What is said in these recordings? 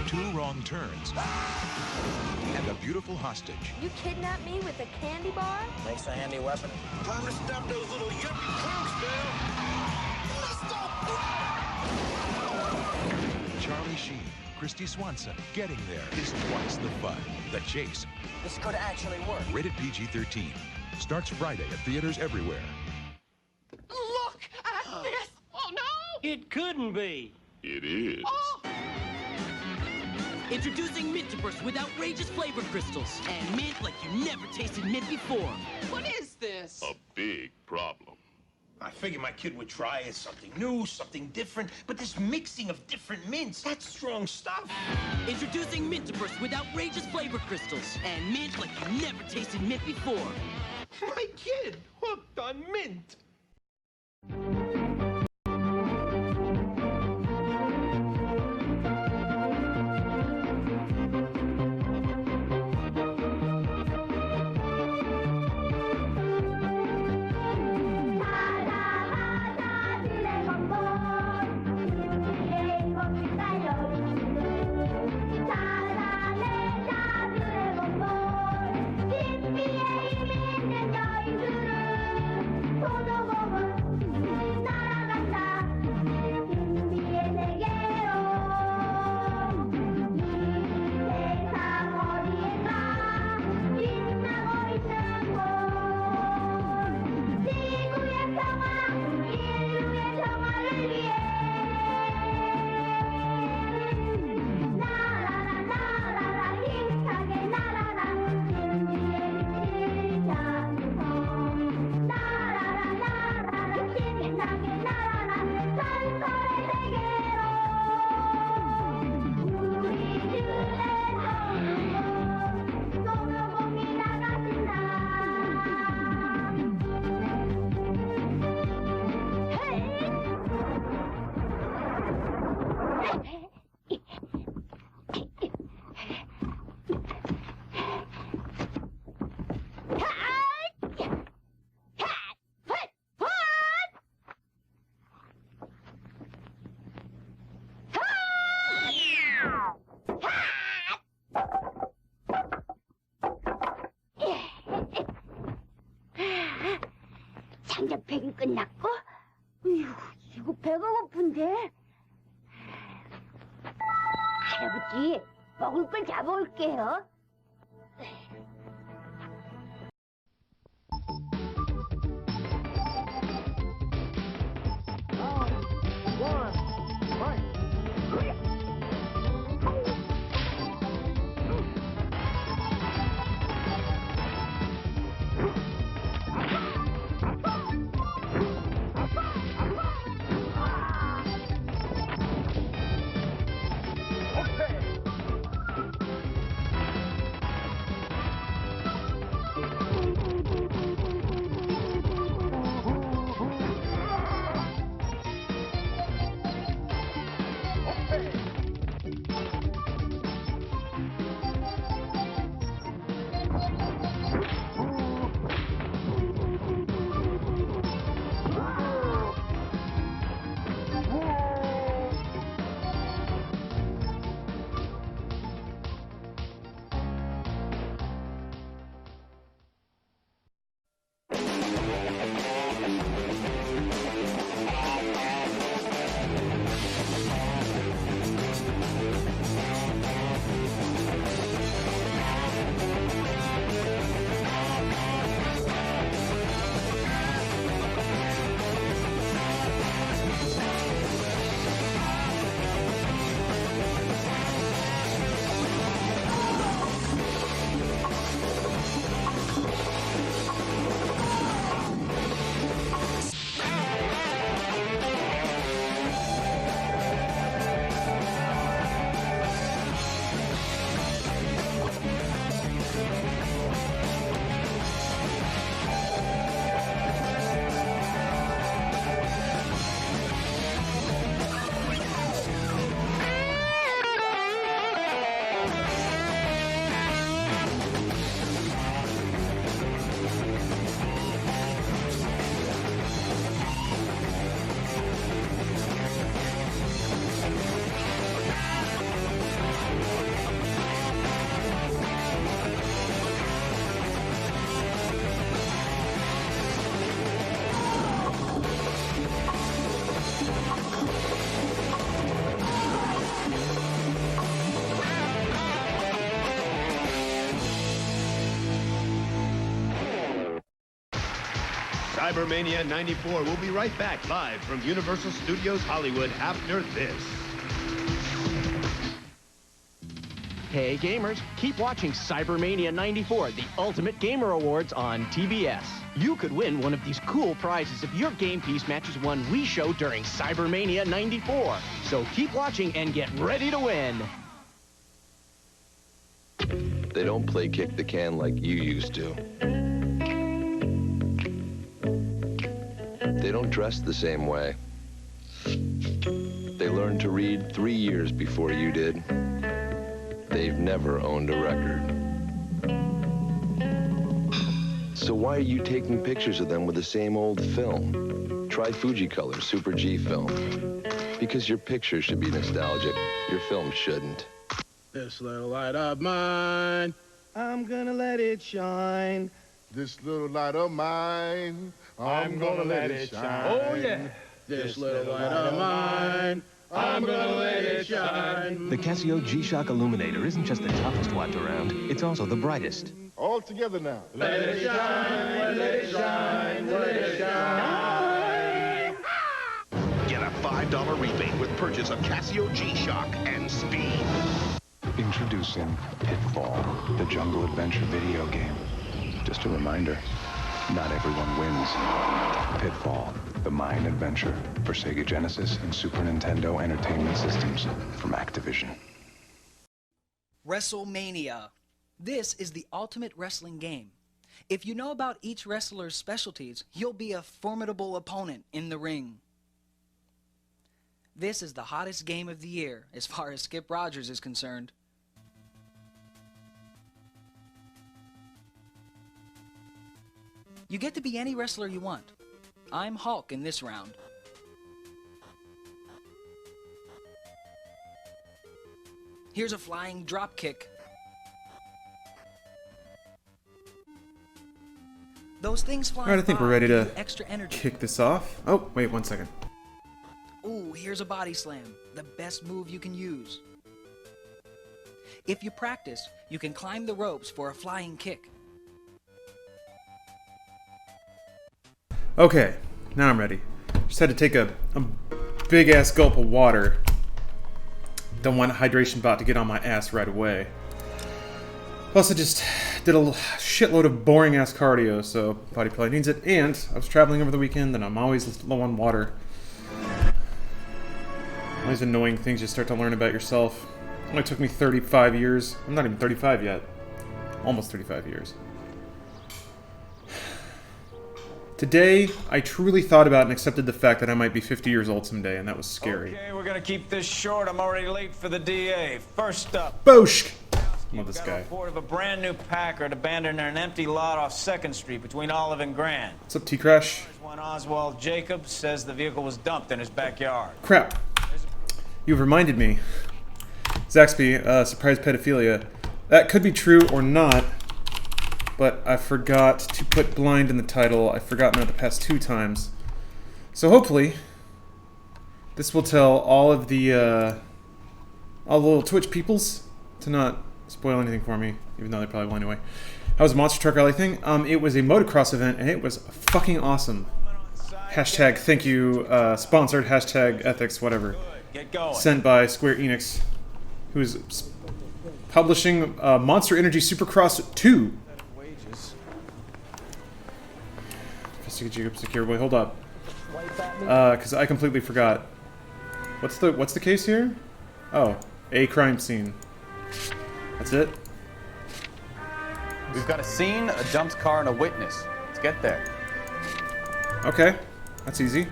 2 wrong turns, and a beautiful hostage. You kidnapped me with a candy bar? Makes a handy weapon. Time to stop those little yuppie punks now. Charlie Sheen, Christy Swanson, getting there is twice the fun. The Chase. This could actually work. Rated PG-13. Starts Friday at theaters everywhere. Look at this! Oh, no! It couldn't be. It is. Oh! Introducing Mint-A-Burst with outrageous flavor crystals. And mint like you never tasted mint before. What is this? A big problem. I figured my kid would try it, something new, something different, but this mixing of different mints, that's strong stuff. Introducing Mint-A-Burst with outrageous flavor crystals. And mint like you never tasted mint before. My kid, hooked on mint. 장작팩이 끝났고? 이거 배가 고픈데? 할아버지, 먹을 걸 잡아올게요. Cybermania 94 will be right back live from Universal Studios Hollywood after this. Hey gamers, keep watching Cybermania 94, the Ultimate Gamer Awards on TBS. You could win one of these cool prizes if your game piece matches one we show during Cybermania 94. So keep watching and get ready to win. They don't play kick the can like you used to. They don't dress the same way. They learned to read 3 years before you did. They've never owned a record. So why are you taking pictures of them with the same old film? Try Fujicolor Super G film. Because your picture should be nostalgic. Your film shouldn't. This little light of mine, I'm gonna let it shine. This little light of mine, I'm gonna let it shine. Oh yeah. This little light of mine, I'm gonna let it shine. The Casio G-Shock Illuminator isn't just the toughest watch around, it's also the brightest. All together now. Let it shine, let it shine, let it shine. Get a $5 rebate with purchase of Casio G-Shock and Speed. Introducing Pitfall, the jungle adventure video game. Just a reminder, not everyone wins. Pitfall, the Mayan adventure for Sega Genesis and Super Nintendo Entertainment Systems from Activision. WrestleMania. This is the ultimate wrestling game. If you know about each wrestler's specialties, you'll be a formidable opponent in the ring. This is the hottest game of the year as far as Skip Rogers is concerned. You get to be any wrestler you want. I'm Hulk in this round. Here's a flying drop kick. Those things flying. Alright, I think we're ready to extra energy. kick this off. Oh, wait 1 second. Ooh, here's a body slam. The best move you can use. If you practice, you can climb the ropes for a flying kick. Okay, now I'm ready. Just had to take a big-ass gulp of water. Don't want a hydration bot to get on my ass right away. Plus, I just did a shitload of boring-ass cardio, so body probably needs it. And I was traveling over the weekend, and I'm always low on water. All these annoying things you start to learn about yourself. It only took me 35 years. I'm not even 35 yet. Almost 35 years. Today, I truly thought about and accepted the fact that I might be 50 years old someday, and that was scary. Okay, we're gonna keep this short. I'm already late for the DA. First up, Boshk! I love this guy. report of a brand new Packard abandoned in an empty lot off 2nd Street between Olive and Grand. What's up, T-Crash? One Oswald Jacobs says the vehicle was dumped in his backyard. Crap. You've reminded me. Zaxby, surprise pedophilia. That could be true or not. But I forgot to put blind in the title. I've forgotten that the past 2 times. So hopefully, this will tell all the little Twitch peoples to not spoil anything for me, even though they probably will anyway. How was the Monster Truck Rally thing? It was a motocross event, and it was fucking awesome. Hashtag thank you, sponsored, hashtag ethics, whatever. Sent by Square Enix, who is publishing Monster Energy Supercross 2. Secure. Wait, hold up. Because I completely forgot. What's the case here? Oh, a crime scene. That's it? We've got a scene, a dumped car, and a witness. Let's get there. Okay, that's easy.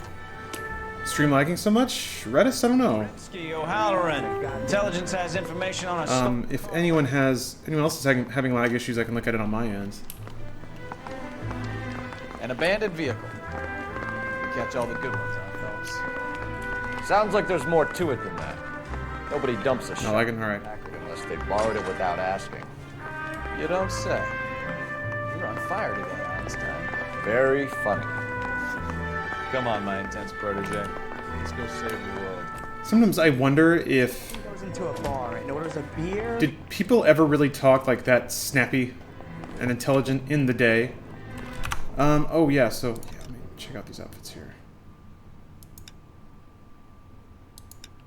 Stream lagging so much? Redis? I don't know. O'Halloran. Intelligence has information on a if anyone else is having lag issues, I can look at it on my end. An abandoned vehicle. We catch all the good ones, huh, fellas? Sounds like there's more to it than that. Nobody dumps a shit lagging, alright. Unless they borrowed it without asking. You don't say. You're on fire today, Einstein. Very funny. Come on, my intense protege. Let's go save the world. Sometimes I wonder if... Goes into a bar and orders a beer. Did people ever really talk like that snappy and intelligent in the day? Oh yeah, so... Yeah, check out these outfits here.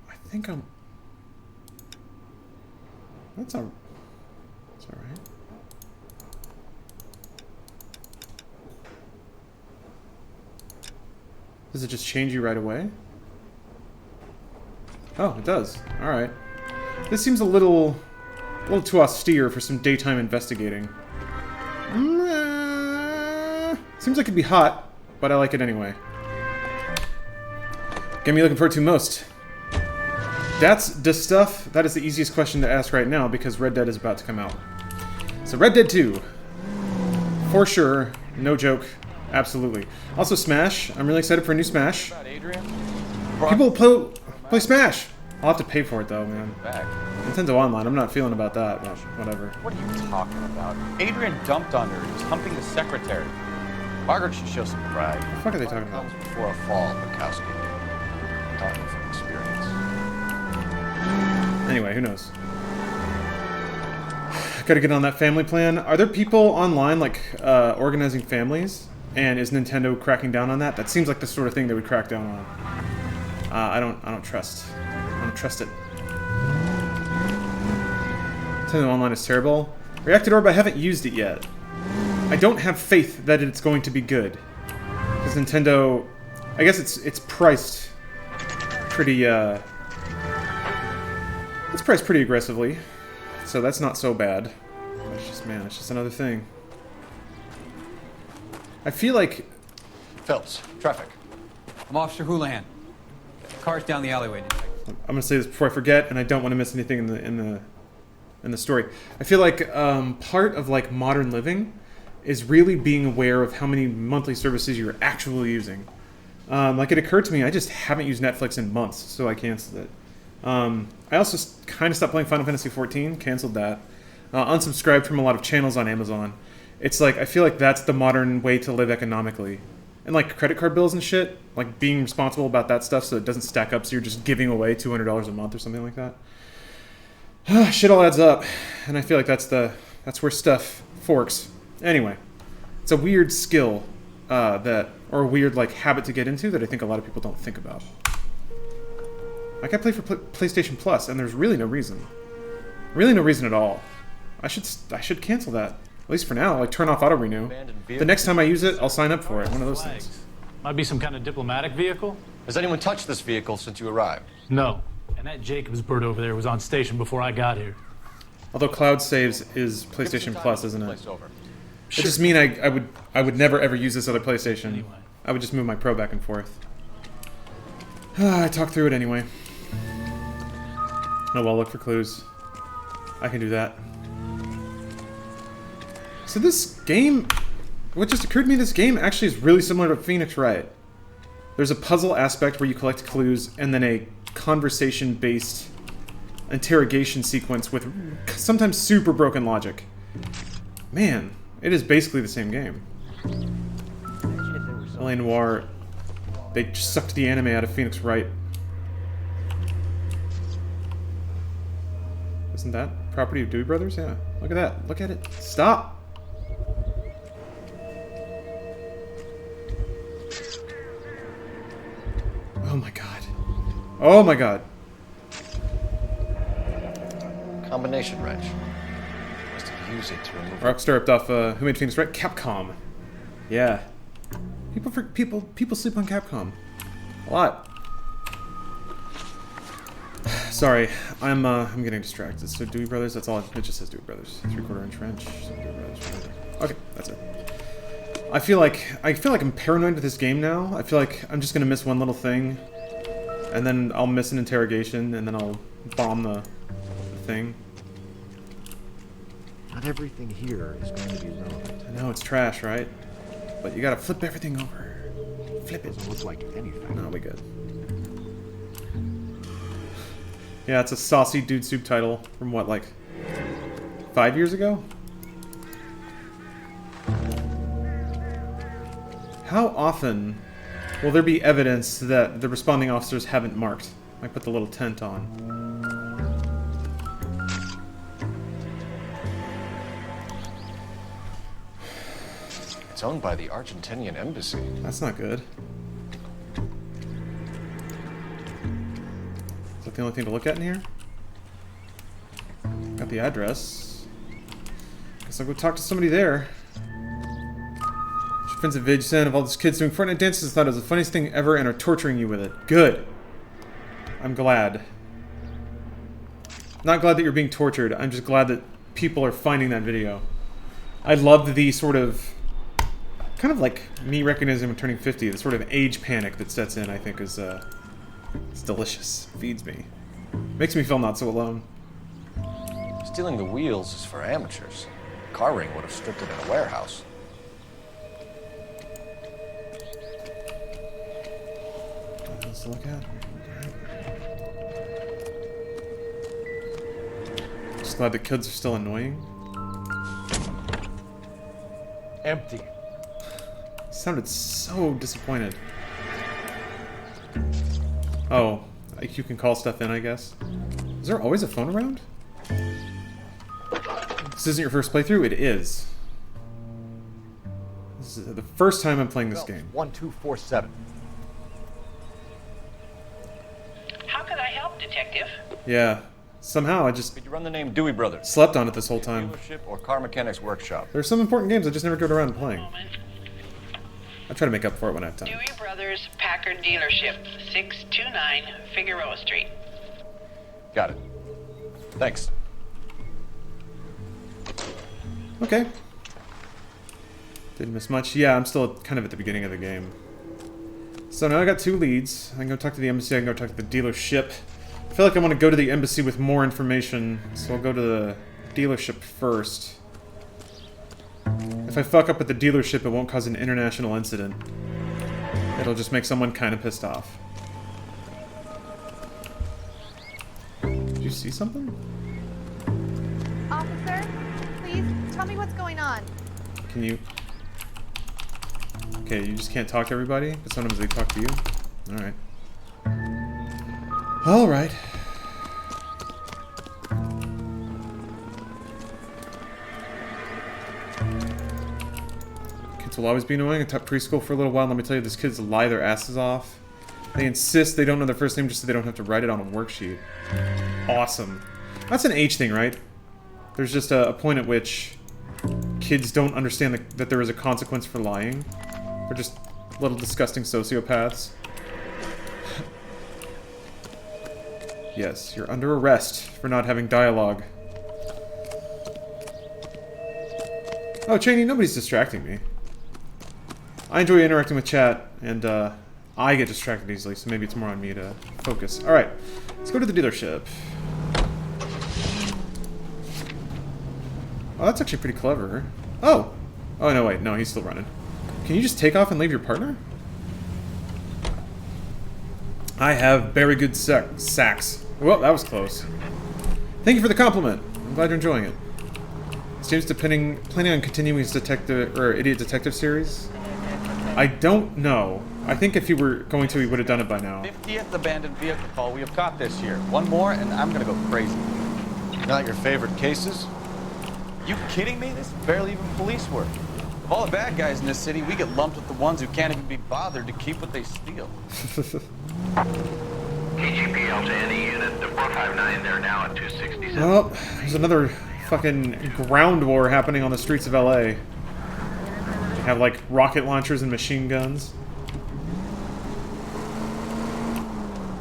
I think I'm... That's all right. Does it just change you right away? Oh, it does. Alright. This seems a little too austere for some daytime investigating. Seems like it'd be hot, but I like it anyway. Game you looking forward to most? That's the stuff. That is the easiest question to ask right now because Red Dead is about to come out. So Red Dead 2. For sure. No joke. Absolutely. Also Smash. I'm really excited for a new Smash. People play Smash. I'll have to pay for it though, man. Nintendo Online. I'm not feeling about that, but whatever. What are you talking about? Adrian dumped on her. He was humping the secretary. Margaret should show some pride. What the fuck are they talking about? Before a fall, Bukowski. Talking from experience. Anyway, who knows? Gotta get on that family plan. Are there people online like organizing families? And is Nintendo cracking down on that? That seems like the sort of thing they would crack down on. I don't trust it. Nintendo Online is terrible. Reacted Orb, I haven't used it yet. I don't have faith that it's going to be good. Because Nintendo, I guess it's priced pretty it's priced pretty aggressively. So that's not so bad. It's just, man, it's just another thing. I feel like... Phelps, traffic. I'm Officer Houlihan. Car's down the alleyway. I'm gonna say this before I forget, and I don't want to miss anything in the story. I feel like part of like modern living is really being aware of how many monthly services you're actually using. Like it occurred to me, I just haven't used Netflix in months, so I canceled it. I also kind of stopped playing Final Fantasy XIV, canceled that. Unsubscribed from a lot of channels on Amazon. It's like, I feel like that's the modern way to live economically. And like credit card bills and shit, like being responsible about that stuff so it doesn't stack up so you're just giving away $200 a month or something like that. Shit all adds up. And I feel like that's where stuff forks. Anyway, it's a weird skill or a weird like habit to get into that I think a lot of people don't think about. Like I play for PlayStation Plus and there's really no reason. Really no reason at all. I should cancel that. At least for now, like turn off auto renew. The next time I use it, I'll sign up for it. One of those things. Might be some kind of diplomatic vehicle. Has anyone touched this vehicle since you arrived? No. And that Jacobs bird over there was on station before I got here. Although Cloud Saves is PlayStation Plus, isn't it? It just mean I would never ever use this other PlayStation. Anyway. I would just move my Pro back and forth. I talked through it anyway. Oh well, look for clues. I can do that. So this game, what just occurred to me, this game actually is really similar to Phoenix Wright. There's a puzzle aspect where you collect clues, and then a conversation-based interrogation sequence with sometimes super broken logic. Man, it is basically the same game. LA Noire, they just sucked the anime out of Phoenix Wright. Isn't that property of Dewey Brothers? Yeah. Look at that. Look at it. Stop! Oh my god. Oh my god. Combination wrench. Must have used it to remove. Rockstar ripped off who made Phoenix Wright? Capcom. Yeah. People sleep on Capcom. A lot. Sorry, I'm getting distracted. So Dewey Brothers, that's all. It just says Dewey Brothers. 3/4 inch wrench. Okay, that's it. I feel like I'm paranoid with this game now. I feel like I'm just gonna miss one little thing, and then I'll miss an interrogation, and then I'll bomb the thing. Not everything here is going to be relevant. I know it's trash, right? But you gotta flip everything over. Flip it. Doesn't look like anything. No, we good. Yeah, it's a saucy dude soup title from what, like 5 years ago? How often will there be evidence that the responding officers haven't marked? I put the little tent on. It's owned by the Argentinian embassy. That's not good. Is that the only thing to look at in here? Got the address. Guess I'll go talk to somebody there. Your friends at Vidge sent of all these kids doing Fortnite dances thought it was the funniest thing ever and are torturing you with it. Good. I'm glad. Not glad that you're being tortured. I'm just glad that people are finding that video. I loved the sort of, kind of like me recognizing I'm turning 50, the sort of age panic that sets in, I think is, it's delicious. Feeds me. Makes me feel not so alone. Stealing the wheels is for amateurs. Car ring would have stripped it in a warehouse. Let's look at. Just glad the kids are still annoying. Empty. Sounded so disappointed. Oh, you can call stuff in, I guess. Is there always a phone around? This isn't your first playthrough? It is. This is the first time I'm playing this game. 1247. How can I help, Detective? Yeah. Somehow I just... Could you run the name Dewey Brothers? Slept on it this whole time. Dealership or car mechanics workshop? There's some important games I just never go around playing. I try to make up for it when I have time. Dewey Brothers Packard Dealership, 629 Figueroa Street. Got it. Thanks. Okay. Didn't miss much. Yeah, I'm still kind of at the beginning of the game. So now I got 2 leads. I can go talk to the embassy, I can go talk to the dealership. I feel like I want to go to the embassy with more information, so I'll go to the dealership first. If I fuck up at the dealership, it won't cause an international incident. It'll just make someone kind of pissed off. Did you see something? Officer, please tell me what's going on. Can you... Okay, you just can't talk to everybody, but sometimes they talk to you? Alright. Alright. Kids will always be annoying. I taught preschool for a little while. Let me tell you, these kids lie their asses off. They insist they don't know their first name just so they don't have to write it on a worksheet. Awesome. That's an age thing, right? There's just a point at which kids don't understand that there is a consequence for lying. They're just little disgusting sociopaths. Yes, you're under arrest for not having dialogue. Oh, Cheney, nobody's distracting me. I enjoy interacting with chat, and I get distracted easily, so maybe it's more on me to focus. Alright, let's go to the dealership. Oh, that's actually pretty clever. Oh! Oh, no, wait. No, he's still running. Can you just take off and leave your partner? I have very good sacks. Well, that was close. Thank you for the compliment. I'm glad you're enjoying it. Is James planning on continuing his detective or idiot detective series? I don't know. I think if he were going to, he would have done it by now. 50th abandoned vehicle call we have caught this year. One more, and I'm gonna go crazy. Not your favorite cases? You kidding me? This is barely even police work. Of all the bad guys in this city, we get lumped with the ones who can't even be bothered to keep what they steal. KGPL to any unit, the 459, they're now at 267. Well, there's another fucking ground war happening on the streets of LA. They have like rocket launchers and machine guns.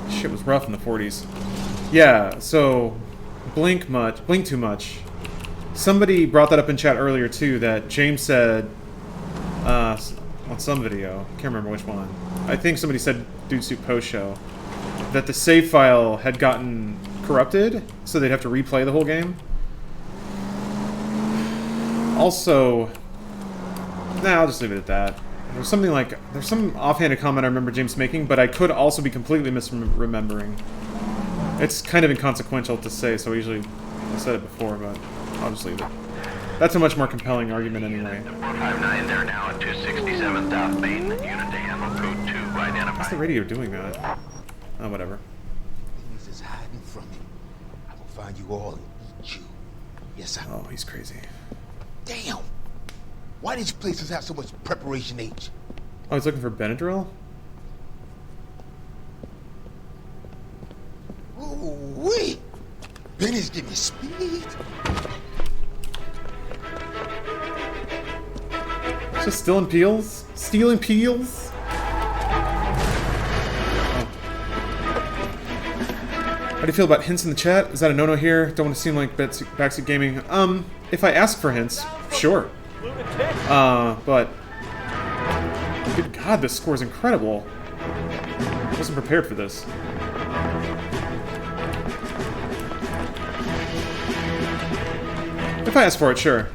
Shit was rough in the 40s. Yeah, so blink too much. Somebody brought that up in chat earlier too, that James said on some video, can't remember which one. I think somebody said Dude Soup Post Show that the save file had gotten corrupted, so they'd have to replay the whole game. Also, nah, I'll just leave it at that. There's something like, there's some offhanded comment I remember James making, but I could also be completely misremembering. It's kind of inconsequential to say, so I said it before, but I'll just leave it. That's a much more compelling argument anyway. 459, they're now at 267 South Main, unit to handle code 2 identified. What's the radio doing that? Oh, whatever. He's just hiding from me. I will find you all and eat you. Yes, I will. Oh, he's crazy. Damn! Why these places have so much Preparation H? Oh, he's looking for Benadryl? Ooh-wee! Benny's give me speed. Just stealing peels? Stealing peels? How do you feel about hints in the chat? Is that a no-no here? Don't want to seem like backseat gaming. If I ask for hints, sure. But good God, this score is incredible. I wasn't prepared for this. If I ask for it, sure.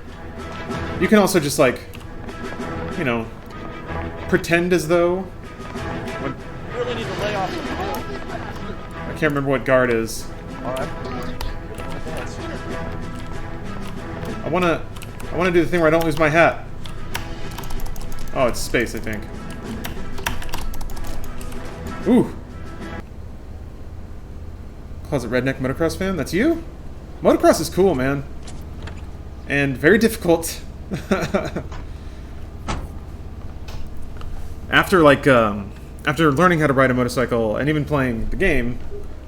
You can also just like, you know, pretend as though. Really need to lay off the ball. I can't remember what guard is. Alright. I wanna do the thing where I don't lose my hat. Oh, it's space, I think. Ooh. Closet redneck motocross fan? That's you? Motocross is cool, man. And very difficult. After learning how to ride a motorcycle and even playing the game,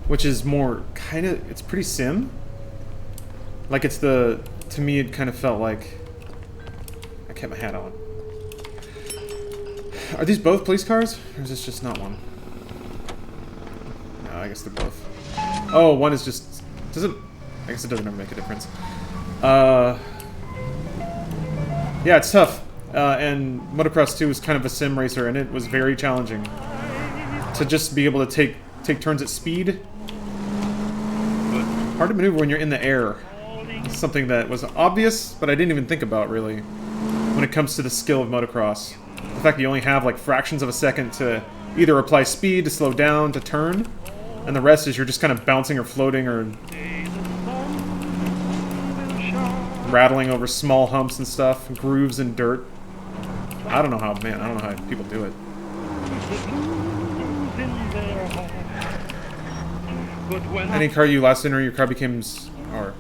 which is more it's pretty sim. Like to me it kind of felt like I kept my hat on. Are these both police cars? Or is this just not one? No, I guess they're both. Oh, one is just I guess it doesn't ever make a difference. Yeah, it's tough. And Motocross 2 was kind of a sim racer, and it was very challenging to just be able to take turns at speed. Hard to maneuver when you're in the air. It's something that was obvious, but I didn't even think about, really, when it comes to the skill of motocross. The fact that you only have, like, fractions of a second to either apply speed, to slow down, to turn, and the rest is you're just kind of bouncing or floating or rattling over small humps and stuff, grooves and dirt. I don't know how people do it. Any car you last enter, your car becomes, or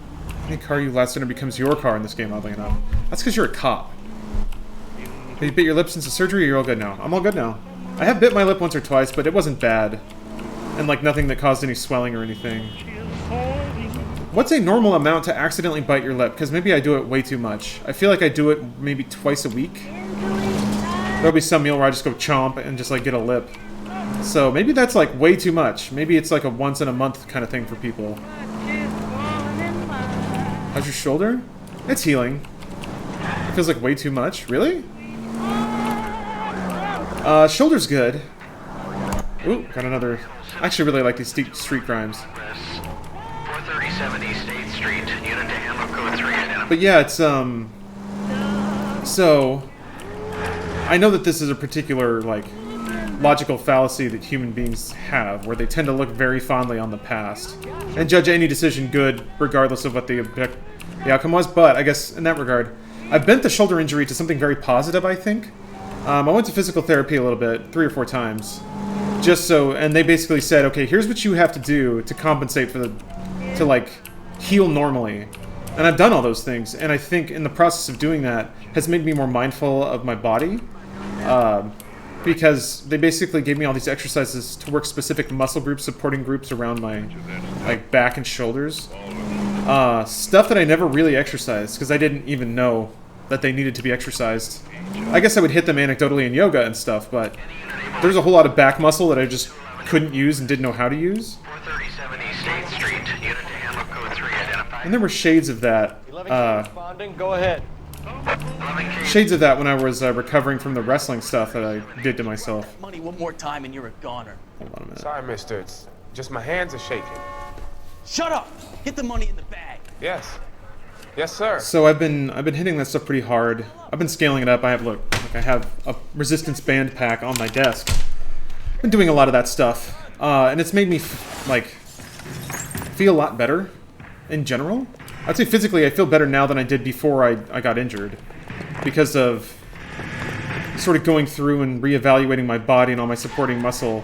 any car you last enter becomes your car in this game, oddly enough. That's because you're a cop. Have you bit your lip since the surgery, or you're all good now? I'm all good now. I have bit my lip once or twice, but it wasn't bad. And like nothing that caused any swelling or anything. What's a normal amount to accidentally bite your lip? Because maybe I do it way too much. I feel like I do it maybe twice a week. There'll be some meal where I just go chomp and just like get a lip. So maybe that's like way too much. Maybe it's like a once in a month kind of thing for people. How's your shoulder? It's healing. It feels like way too much. Really? Shoulder's good. Ooh, got another. I actually really like these street crimes. 430 State Street, unit to handle code 3 identified. But yeah, it's so I know that this is a particular like logical fallacy that human beings have, where they tend to look very fondly on the past and judge any decision good regardless of what the outcome was. But I guess in that regard, I bent the shoulder injury to something very positive, I think. I went to physical therapy a little bit, 3 or 4 times, just so, and they basically said, okay, here's what you have to do to compensate for to like heal normally. And I've done all those things, and I think in the process of doing that has made me more mindful of my body, because they basically gave me all these exercises to work specific muscle groups, supporting groups around my like back and shoulders. Stuff that I never really exercised because I didn't even know that they needed to be exercised. I guess I would hit them anecdotally in yoga and stuff, but there's a whole lot of back muscle that I just couldn't use and didn't know how to use. 437 State Street, unit to handle code 3 identified. And there were shades of that. Responding, go ahead. Shades of that when I was recovering from the wrestling stuff that I did to myself. Money one more time and you're a goner. Hold on a minute. Sorry, mister. It's just my hands are shaking. Shut up! Get the money in the bag. Yes. Yes, sir. So I've been hitting that stuff pretty hard. I've been scaling it up. I have a resistance band pack on my desk. I've been doing a lot of that stuff, and it's made me feel a lot better in general. I'd say physically I feel better now than I did before I got injured, because of sort of going through and reevaluating my body and all my supporting muscle.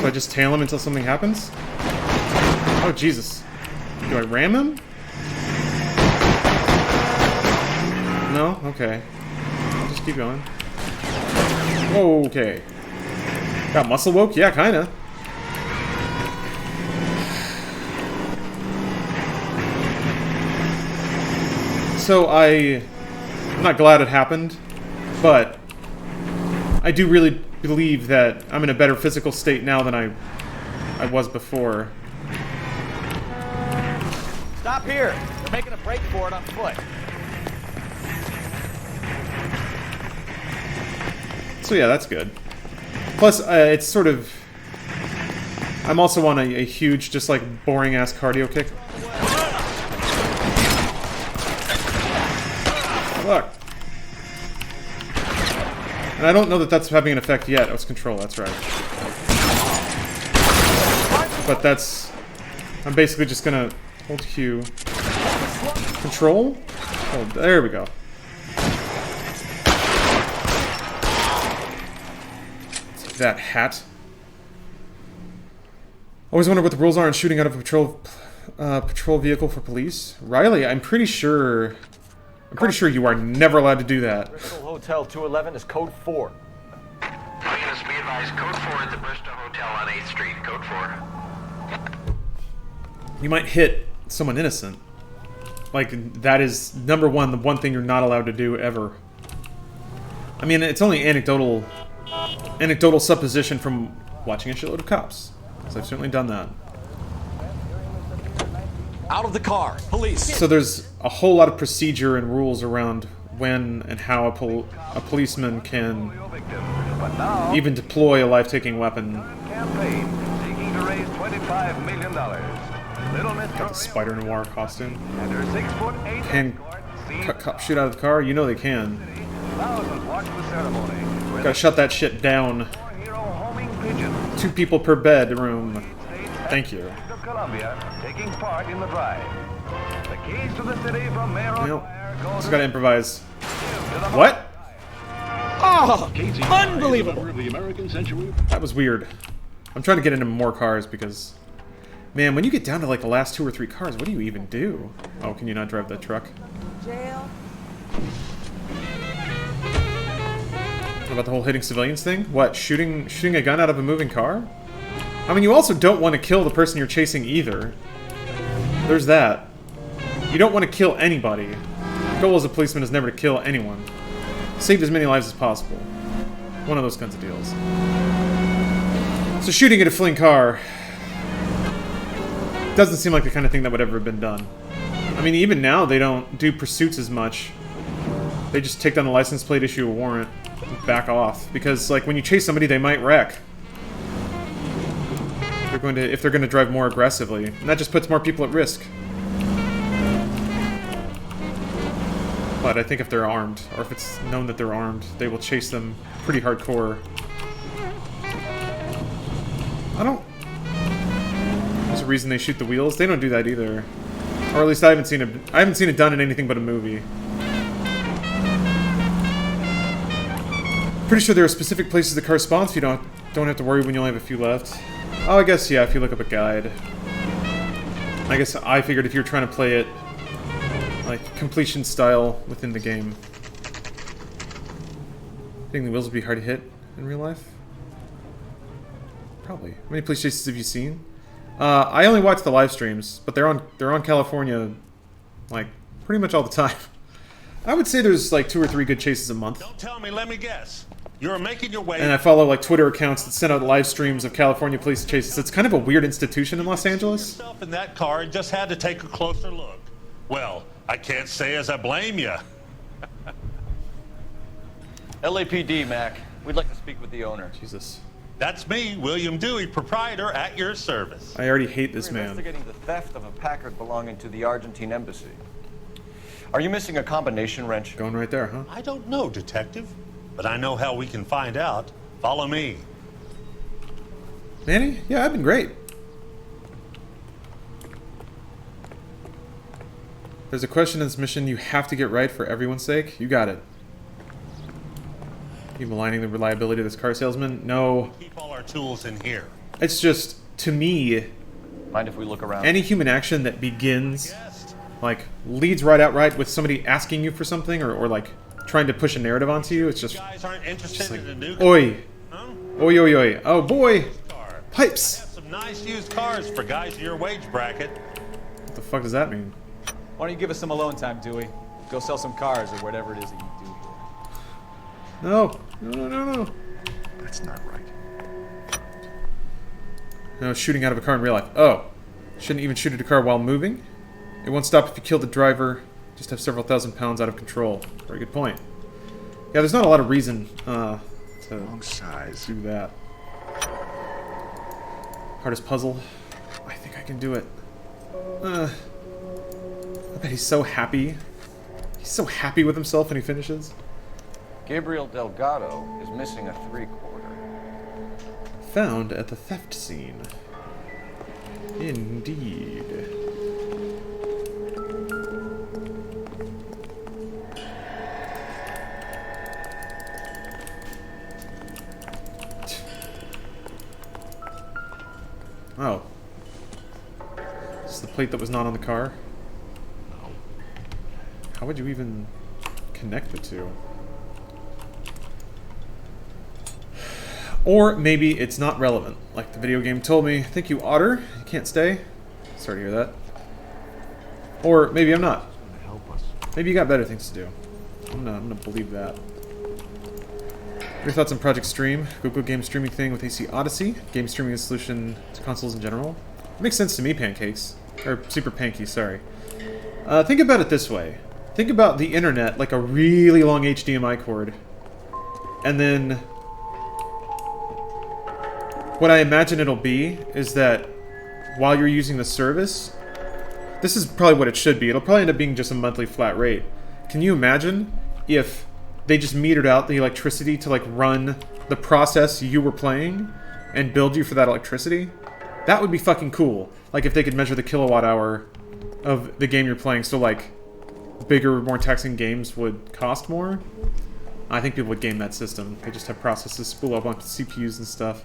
I just tail him until something happens? Oh, Jesus. Do I ram him? No? Okay. I'll just keep going. Okay. Got muscle woke? Yeah, kinda. So I'm not glad it happened, but I do really believe that I'm in a better physical state now than I was before. Stop here. They're making a break for it on foot. So yeah, that's good. Plus, it's sort of... I'm also on a huge, just like, boring-ass cardio kick. Fuck. And I don't know that that's having an effect yet. Oh, it's control, that's right. But that's... I'm basically just gonna hold Q. Control? Oh, there we go. That hat. Always wonder what the rules are on shooting out of a patrol vehicle for police. Riley, I'm pretty sure you are never allowed to do that. Bristol Hotel 211 is code 4. Please be advised, code 4 at the Bristol Hotel on 8th Street, code 4. You might hit someone innocent. Like, that is, number one, the one thing you're not allowed to do ever. I mean, it's only anecdotal supposition from watching a shitload of cops. So I've certainly done that. Out of the car, police. So there's a whole lot of procedure and rules around when and how a policeman can even deploy a life-taking weapon. Got the Spider Noire costume. Can cops shoot out of the car? You know they can. Gotta shut that shit down. 2 people per bedroom. Thank you. Well, just gotta improvise. What? Oh, unbelievable! That was weird. I'm trying to get into more cars because, man, when you get down to like the last 2 or 3 cars, what do you even do? Oh, can you not drive that truck? Jail. What about the whole hitting civilians thing? What, shooting a gun out of a moving car? I mean, you also don't want to kill the person you're chasing either. There's that. You don't want to kill anybody. The goal as a policeman is never to kill anyone. Save as many lives as possible. One of those kinds of deals. So shooting at a fleeing car doesn't seem like the kind of thing that would ever have been done. I mean, even now they don't do pursuits as much. They just take down the license plate, issue a warrant, and back off. Because, like, when you chase somebody, they might wreck. If they're going to drive more aggressively. And that just puts more people at risk. But I think if they're armed, or if it's known that they're armed, they will chase them pretty hardcore. There's a reason they shoot the wheels. They don't do that either. Or at least I haven't seen it done in anything but a movie. Pretty sure there are specific places the car spawns, so you don't have to worry when you only have a few left. Oh, I guess, yeah, if you look up a guide. I guess I figured if you're trying to play it, like, completion style within the game. Think the wheels would be hard to hit in real life? Probably. How many police chases have you seen? I only watch the live streams, but they're on California, like, pretty much all the time. I would say there's, like, 2 or 3 good chases a month. Don't tell me, let me guess. You're making your way... And I follow, like, Twitter accounts that send out live streams of California police chases. It's kind of a weird institution in Los Angeles. Yourself in that car and just had to take a closer look. Well, I can't say as I blame you. LAPD, Mac. We'd like to speak with the owner. Jesus. That's me, William Dewey, proprietor, at your service. I already hate this man. We're investigating the theft of a Packard belonging to the Argentine embassy. Are you missing a combination wrench? Going right there, huh? I don't know, Detective, but I know how we can find out. Follow me. Manny? Yeah, I've been great. There's a question in this mission you have to get right for everyone's sake. You got it. You maligning the reliability of this car salesman? No. Keep all our tools in here. It's just, to me, Mind if we look around? any human action that begins, like, leads right with somebody asking you for something or like, trying to push a narrative onto you, it's just... You guys aren't interested in a new Oi. Huh? Oi, oi, oi. Oh, boy. Pipes. I have some nice used cars for guys in your wage bracket. What the fuck does that mean? Why don't you give us some alone time, Dewey? Go sell some cars or whatever it is that you do here. No. No. That's not right. No, shooting out of a car in real life. Oh. Shouldn't even shoot at a car while moving? It won't stop if you kill the driver. Just have several thousand pounds out of control. Very good point. Yeah, there's not a lot of reason to do that. Hardest puzzle. I think I can do it. I bet he's so happy. He's so happy with himself when he finishes. Gabriel Delgado is missing a 3/4. Found at the theft scene. Indeed. Oh. This is the plate that was not on the car? How would you even connect the two? Or maybe it's not relevant. Like the video game told me, thank you, Otter. You can't stay. Sorry to hear that. Or maybe I'm not. Maybe you got better things to do. I'm gonna believe that. Your thoughts on Project Stream? Google game streaming thing with AC Odyssey. Game streaming is a solution to consoles in general. It makes sense to me, Pancakes. Or Super Panky, sorry. Think about it this way. Think about the internet like a really long HDMI cord. And then... what I imagine it'll be is that while you're using the service... this is probably what it should be. It'll probably end up being just a monthly flat rate. Can you imagine if they just metered out the electricity to like run the process you were playing and build you for that electricity? That would be fucking cool. Like if they could measure the kilowatt hour of the game you're playing, so like bigger, more taxing games would cost more. I think people would game that system. They just have processes spool up onto CPUs and stuff.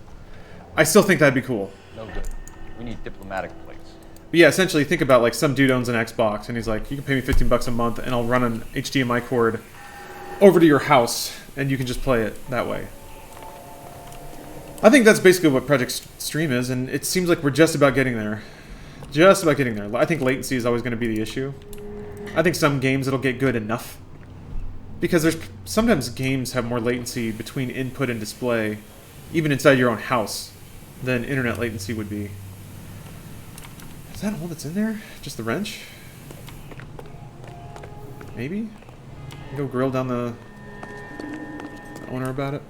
I still think that'd be cool. No good. We need diplomatic plates. But yeah, essentially think about like some dude owns an Xbox and he's like, you can pay me 15 bucks a month and I'll run an HDMI cord over to your house and you can just play it that way. I think that's basically what Project Stream is, and it seems like we're just about getting there. Just about getting there. I think latency is always going to be the issue. I think some games it'll get good enough. Because there's sometimes games have more latency between input and display, even inside your own house, than internet latency would be. Is that all that's in there? Just the wrench? Maybe? Go grill down the owner about it.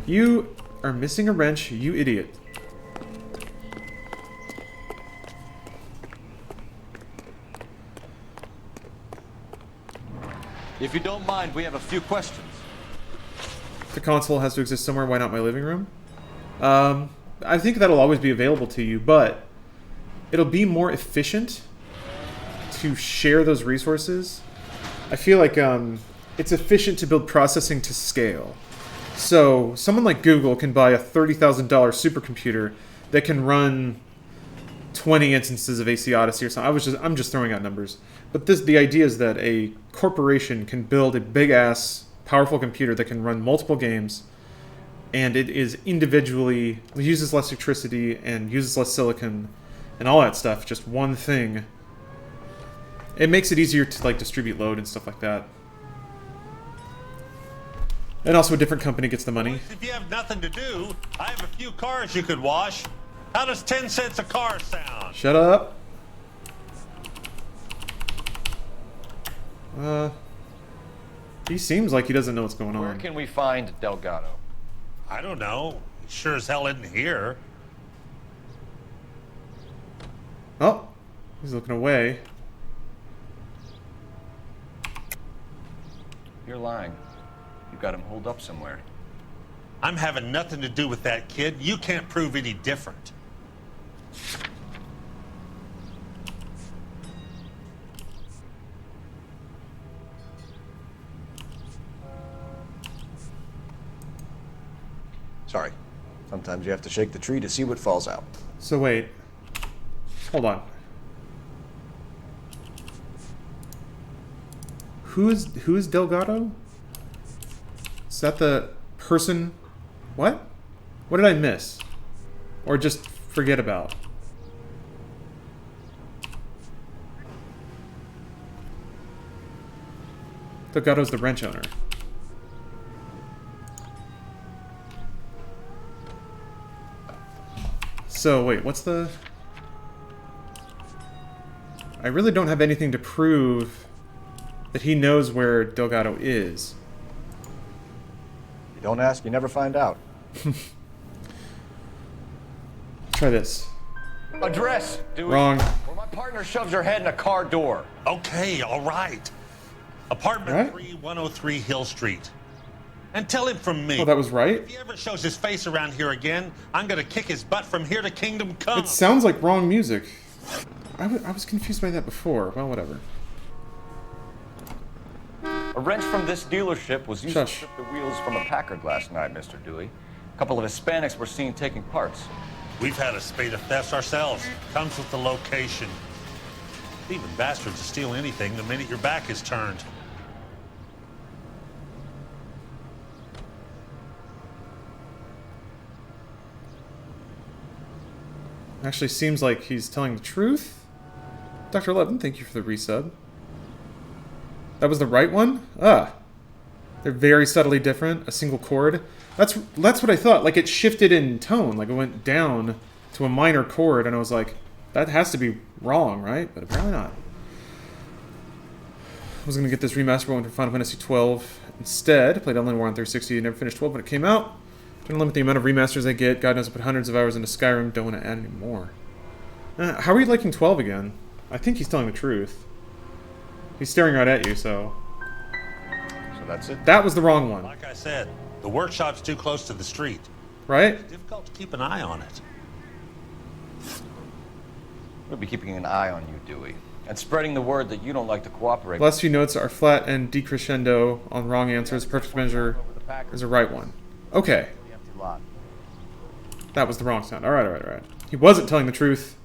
You are missing a wrench, you idiot. If you don't mind, we have a few questions. The console has to exist somewhere, why not my living room? I think that'll always be available to you, but it'll be more efficient to share those resources. I feel like it's efficient to build processing to scale. So someone like Google can buy a $30,000 supercomputer that can run 20 instances of AC Odyssey or something. I'm just throwing out numbers. But the idea is that a corporation can build a big-ass, powerful computer that can run multiple games, and it is individually, uses less electricity and uses less silicon and all that stuff, just one thing. It makes it easier to like distribute load and stuff like that. And also a different company gets the money. If you have nothing to do, I have a few cars you could wash. How does 10 cents a car sound? Shut up. He seems like he doesn't know what's going on. Where can we find Delgado? I don't know. He sure as hell isn't here. Oh, he's looking away. You're lying. You got him holed up somewhere. I'm having nothing to do with that kid. You can't prove any different. Sorry. Sometimes you have to shake the tree to see what falls out. So wait. Hold on. Who is Delgado? Is that the person? What? What did I miss? Or just forget about? Delgado's the wrench owner. So, wait, what's the... I really don't have anything to prove that he knows where Delgado is. You don't ask, you never find out. Try this. Address, Dewey. Wrong. Where my partner shoves her head in a car door. Okay, all right. Apartment 3103 Hill Street. And tell him from me. Oh, that was right? If he ever shows his face around here again, I'm gonna kick his butt from here to Kingdom Come. It sounds like wrong music. I was confused by that before. Well, whatever. A wrench from this dealership was used to strip the wheels from a Packard last night, Mr. Dewey. A couple of Hispanics were seen taking parts. We've had a spate of thefts ourselves. Comes with the location. Even bastards will steal anything the minute your back is turned. Actually seems like he's telling the truth. Dr. Levin, thank you for the resub. That was the right one? Ah. They're very subtly different. A single chord. That's what I thought. Like, it shifted in tone. Like, it went down to a minor chord, and I was like, that has to be wrong, right? But apparently not. I was going to get this remaster one for Final Fantasy 12 instead. Played Online War on 360. Never finished 12 when it came out. Trying to limit the amount of remasters I get. God knows I put hundreds of hours into Skyrim. Don't want to add any more. How are you liking 12 again? I think he's telling the truth. He's staring right at you, so... So that's it? That was the wrong one. Like I said, the workshop's too close to the street. Right? It's difficult to keep an eye on it. We'll be keeping an eye on you, Dewey. And spreading the word that you don't like to cooperate. Last few notes are flat and decrescendo on wrong answers. Perfect measure is a right one. Okay. That was the wrong sound. Alright. He wasn't telling the truth.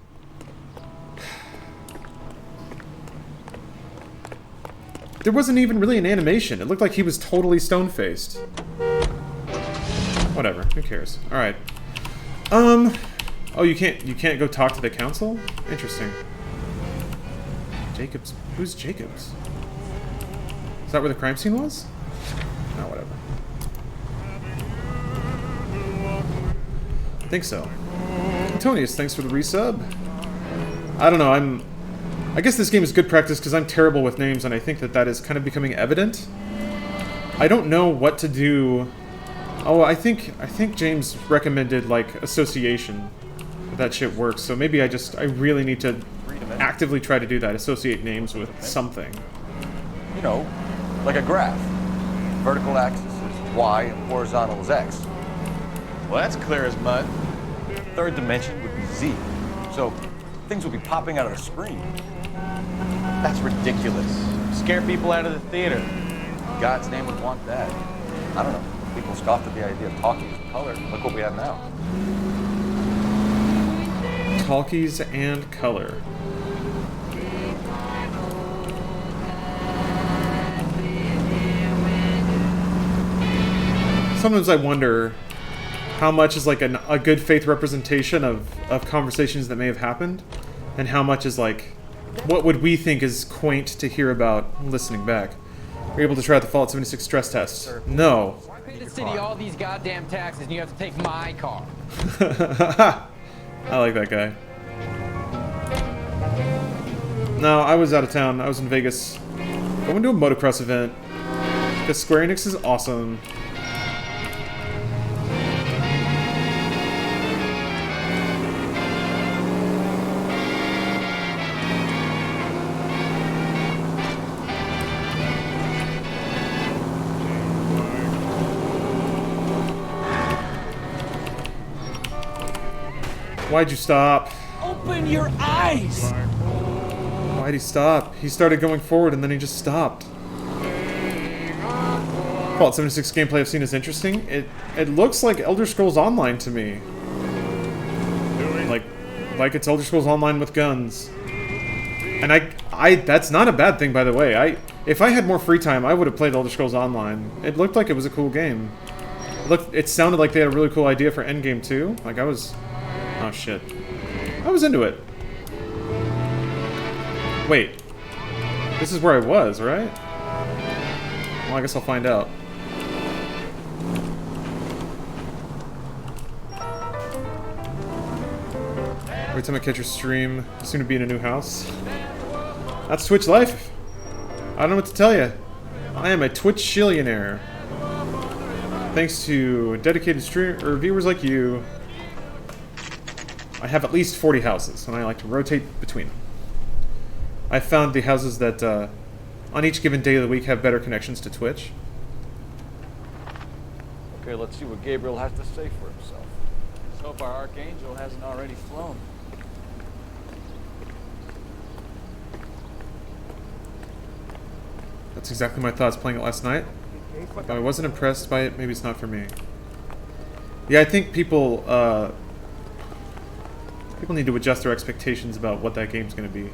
There wasn't even really an animation. It looked like he was totally stone-faced. Whatever. Who cares? Alright. Oh, you can't go talk to the council? Interesting. Jacobs. Who's Jacobs? Is that where the crime scene was? No, whatever. I think so. Antonius, thanks for the resub. I don't know, I guess this game is good practice because I'm terrible with names, and I think that is kind of becoming evident. I don't know what to do. Oh, I think James recommended, like, association. That shit works, so maybe I really need to actively try to do that. Associate names with something. You know, like a graph. Vertical axis is Y and horizontal is X. Well, that's clear as mud. Third dimension would be Z. So things would be popping out of the screen. That's ridiculous. Scare people out of the theater. God's name would want that. I don't know. People scoffed at the idea of talkies and color. Look what we have now. Talkies and color. Sometimes I wonder how much is like a good faith representation of conversations that may have happened, and how much is like, what would we think is quaint to hear about listening back? We're able to try out the Fallout 76 stress test. No. I pay the city all these goddamn taxes and you have to take my car. I like that guy. No, I was out of town. I was in Vegas. Going to a motocross event. Because Square Enix is awesome. Why'd you stop? Open your eyes! Why'd he stop? He started going forward and then he just stopped. Fallout 76 gameplay I've seen is interesting. It looks like Elder Scrolls Online to me. Like it's Elder Scrolls Online with guns. And I that's not a bad thing, by the way. If I had more free time, I would have played Elder Scrolls Online. It looked like it was a cool game. It sounded like they had a really cool idea for endgame too. Like I was, oh shit, I was into it. Wait, this is where I was, right? Well, I guess I'll find out. Every time I catch your stream, I seem to be in a new house. That's Twitch life. I don't know what to tell you. I am a Twitch-shillionaire. Thanks to dedicated viewers like you, I have at least 40 houses, and I like to rotate between them. I found the houses that, on each given day of the week, have better connections to Twitch. Okay, let's see what Gabriel has to say for himself. Let's hope our Archangel hasn't already flown. That's exactly my thoughts playing it last night. If I wasn't impressed by it, maybe it's not for me. Yeah, I think people need to adjust their expectations about what that game's going to be.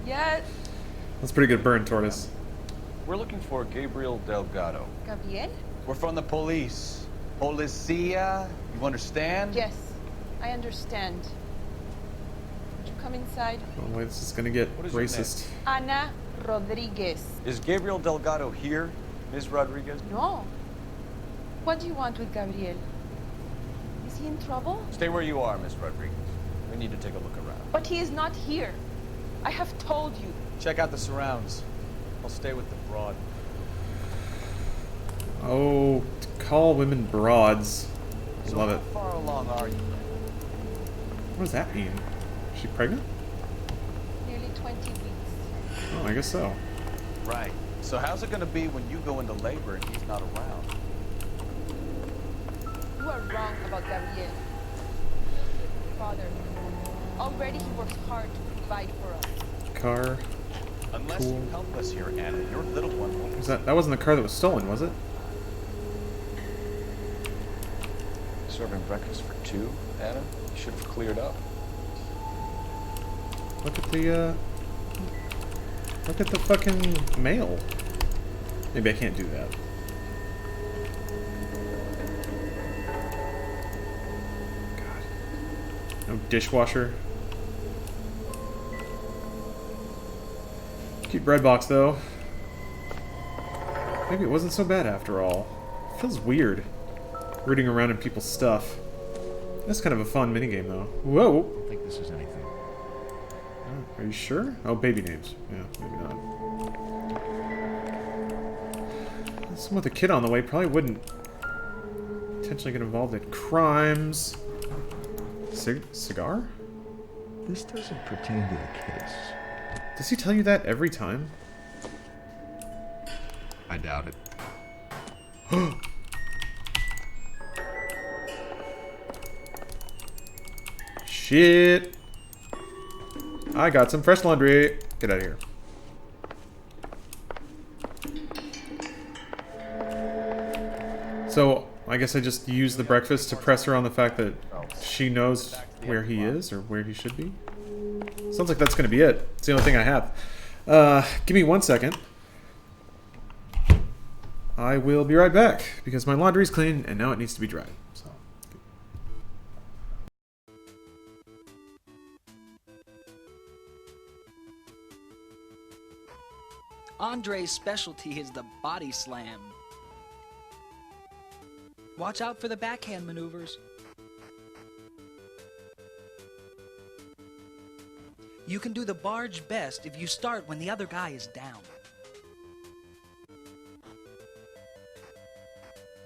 Yes. That's a pretty good burn, Tortoise. We're looking for Gabriel Delgado. Gabriel? We're from the police. Policia, you understand? Yes, I understand. Would you come inside? Oh wait, this is gonna get What is your racist. Ana Rodriguez. Is Gabriel Delgado here, Ms. Rodriguez? No. What do you want with Gabriel? Is he in trouble? Stay where you are, Ms. Rodriguez. We need to take a look around. But he is not here. I have told you. Check out the surrounds. I'll stay with the broad. Oh, to call women broads. So Love how it. far along are you? What does that mean? Is she pregnant? Nearly 20 weeks. Oh, I guess so. Right. So how's it going to be when you go into labor and he's not around? You are wrong about Gabriel. Father, already he works hard to provide for us. Car. Unless Cool. you help us here, Anna, your little one won't. Was that wasn't the car that was stolen, was it? Serving breakfast for two, Anna? You should have cleared up. Look at the fucking mail. Maybe I can't do that. God. No dishwasher. Cute bread box though. Maybe it wasn't so bad after all. It feels weird. Rooting around in people's stuff. That's kind of a fun minigame though. Whoa! I don't think this is anything. Are you sure? Oh, baby names. Yeah, maybe not. Someone with a kid on the way probably wouldn't potentially get involved in crimes. Cigar? This doesn't pertain to the case. Does he tell you that every time? I doubt it. Shit. I got some fresh laundry. Get out of here. So, I guess I just use the breakfast to press her on the fact that she knows where he is or where he should be. Sounds like that's going to be it. It's the only thing I have. Give me 1 second. I will be right back because my laundry's clean and now it needs to be dried. So. Andre's specialty is the body slam. Watch out for the backhand maneuvers. You can do the barge best if you start when the other guy is down.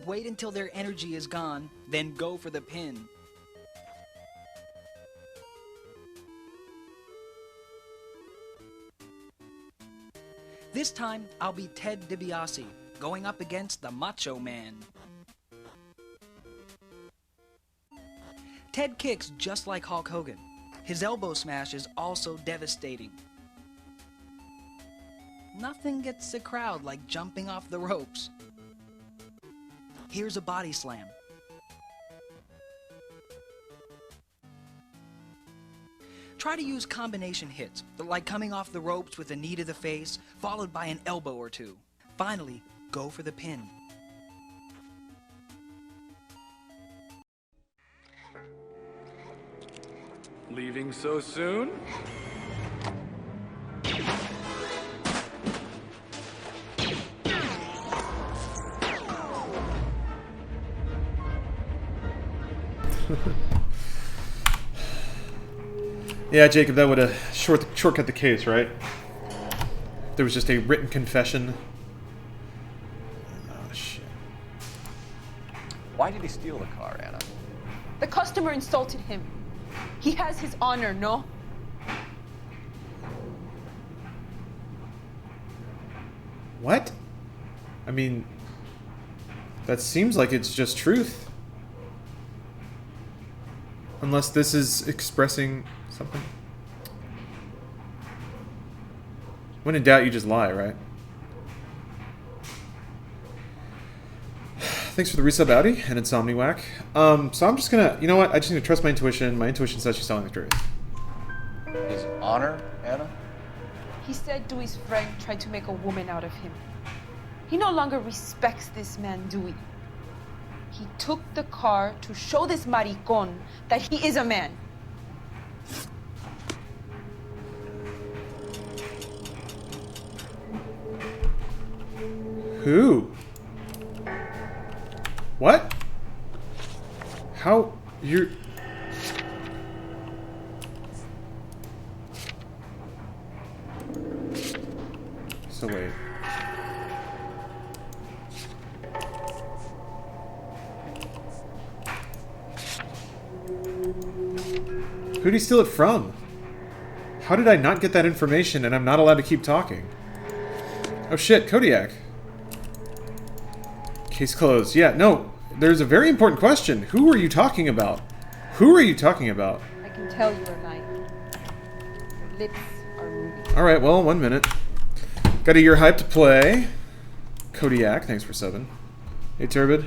Wait until their energy is gone, then go for the pin. This time, I'll be Ted DiBiase, going up against the Macho Man. Ted kicks just like Hulk Hogan. His elbow smash is also devastating. Nothing gets the crowd like jumping off the ropes. Here's a body slam. Try to use combination hits, like coming off the ropes with a knee to the face, followed by an elbow or two. Finally, go for the pin. Leaving so soon? Yeah, Jacob, that would have shortcut the case, right? There was just a written confession. Oh, shit. Why did he steal the car, Anna? The customer insulted him. He has his honor, no? What? I mean, that seems like it's just truth. Unless this is expressing something. When in doubt, you just lie, right? Thanks for the resub, Audi, and Insomniac. So I'm just gonna, you know what? I just need to trust my intuition. My intuition says she's telling the truth. His honor, Anna? He said Dewey's friend tried to make a woman out of him. He no longer respects this man, Dewey. He took the car to show this maricon that he is a man. Who? What? How? You're... So wait. Who'd he steal it from? How did I not get that information and I'm not allowed to keep talking? Oh shit, Kodiak. Case closed. Yeah, no, there's a very important question. Who are you talking about? Who are you talking about? I can tell you are lying. Your lips are moving. Alright, well, 1 minute. Got a year hype to play. Kodiak, thanks for subbing. Hey, Turbid.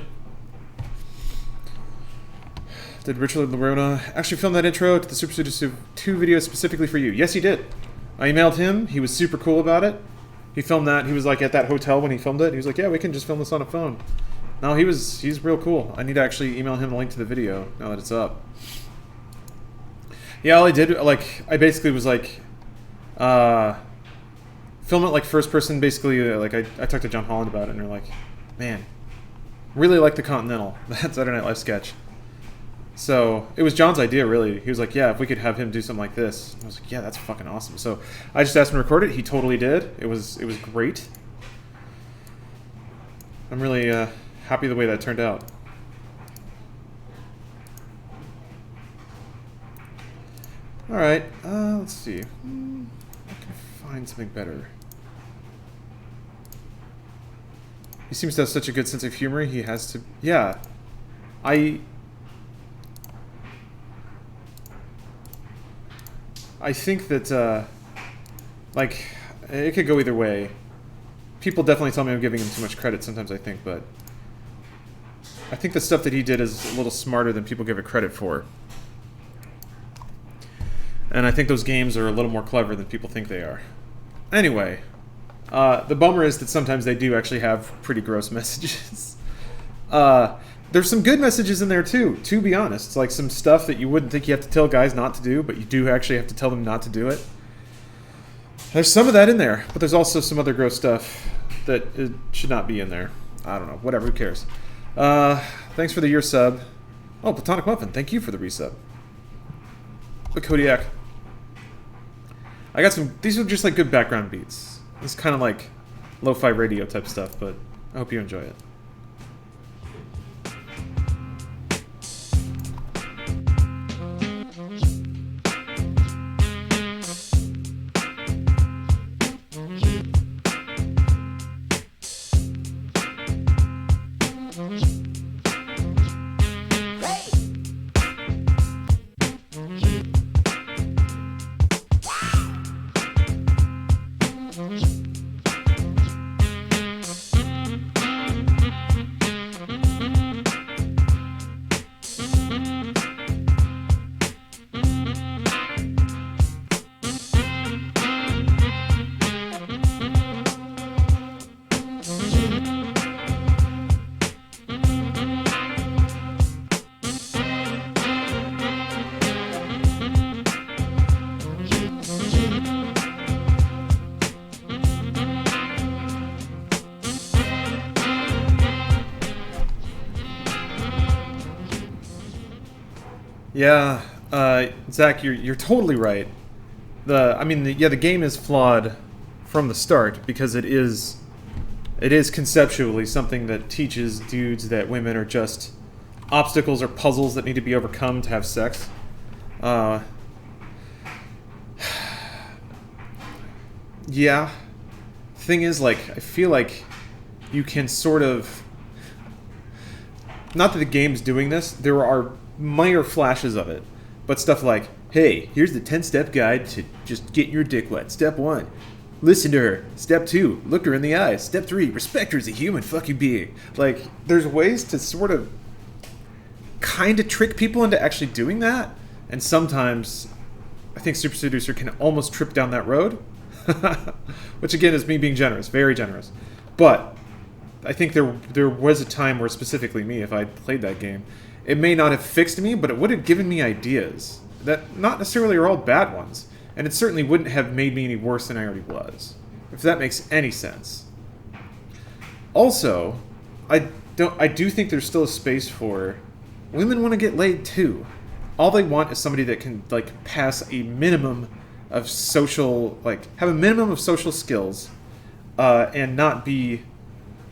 Did Richard Lerona actually film that intro to the Super Studio 2 video specifically for you? Yes, he did. I emailed him. He was super cool about it. He filmed that. He was like at that hotel when he filmed it. He was like, yeah, we can just film this on a phone. No, he's real cool. I need to actually email him a link to the video now that it's up. Yeah, all I did, like, I basically was like, film it like first person, basically, like, I talked to John Holland about it, and they're like, man, really like the Continental, that Saturday Night Live sketch. So, it was John's idea, really. He was like, yeah, if we could have him do something like this. And I was like, yeah, that's fucking awesome. So, I just asked him to record it. He totally did. It was great. I'm really happy the way that turned out. Alright, let's see. I can find something better. He seems to have such a good sense of humor. He has to... Yeah. I think that, like, it could go either way. People definitely tell me I'm giving him too much credit sometimes, I think, but I think the stuff that he did is a little smarter than people give it credit for. And I think those games are a little more clever than people think they are. Anyway, the bummer is that sometimes they do actually have pretty gross messages. There's some good messages in there too, to be honest. It's like some stuff that you wouldn't think you have to tell guys not to do, but you do actually have to tell them not to do it. There's some of that in there, but there's also some other gross stuff that it should not be in there. I don't know, whatever, who cares? Thanks for the year sub. Oh, Platonic Muffin, thank you for the resub. But Kodiak. I got some, these are just like good background beats. It's kind of like lo-fi radio type stuff, but I hope you enjoy it. Yeah, Zach, you're totally right. The game is flawed from the start because it is conceptually something that teaches dudes that women are just obstacles or puzzles that need to be overcome to have sex. Yeah. Thing is, like, I feel like you can sort of... Not that the game's doing this, there are minor flashes of it, but stuff like, hey, here's the 10-step guide to just getting your dick wet. Step 1, listen to her. Step 2, look her in the eyes. Step 3, respect her as a human fucking being. Like, there's ways to sort of kind of trick people into actually doing that, and sometimes I think Super Seducer can almost trip down that road, which again is me being generous, very generous. But I think there was a time where specifically me, if I played that game, it may not have fixed me, but it would have given me ideas that not necessarily are all bad ones, and it certainly wouldn't have made me any worse than I already was, if that makes any sense. Also, I do think there's still a space for women want to get laid too. All they want is somebody that can like pass a minimum of social, like have a minimum of social skills, and not be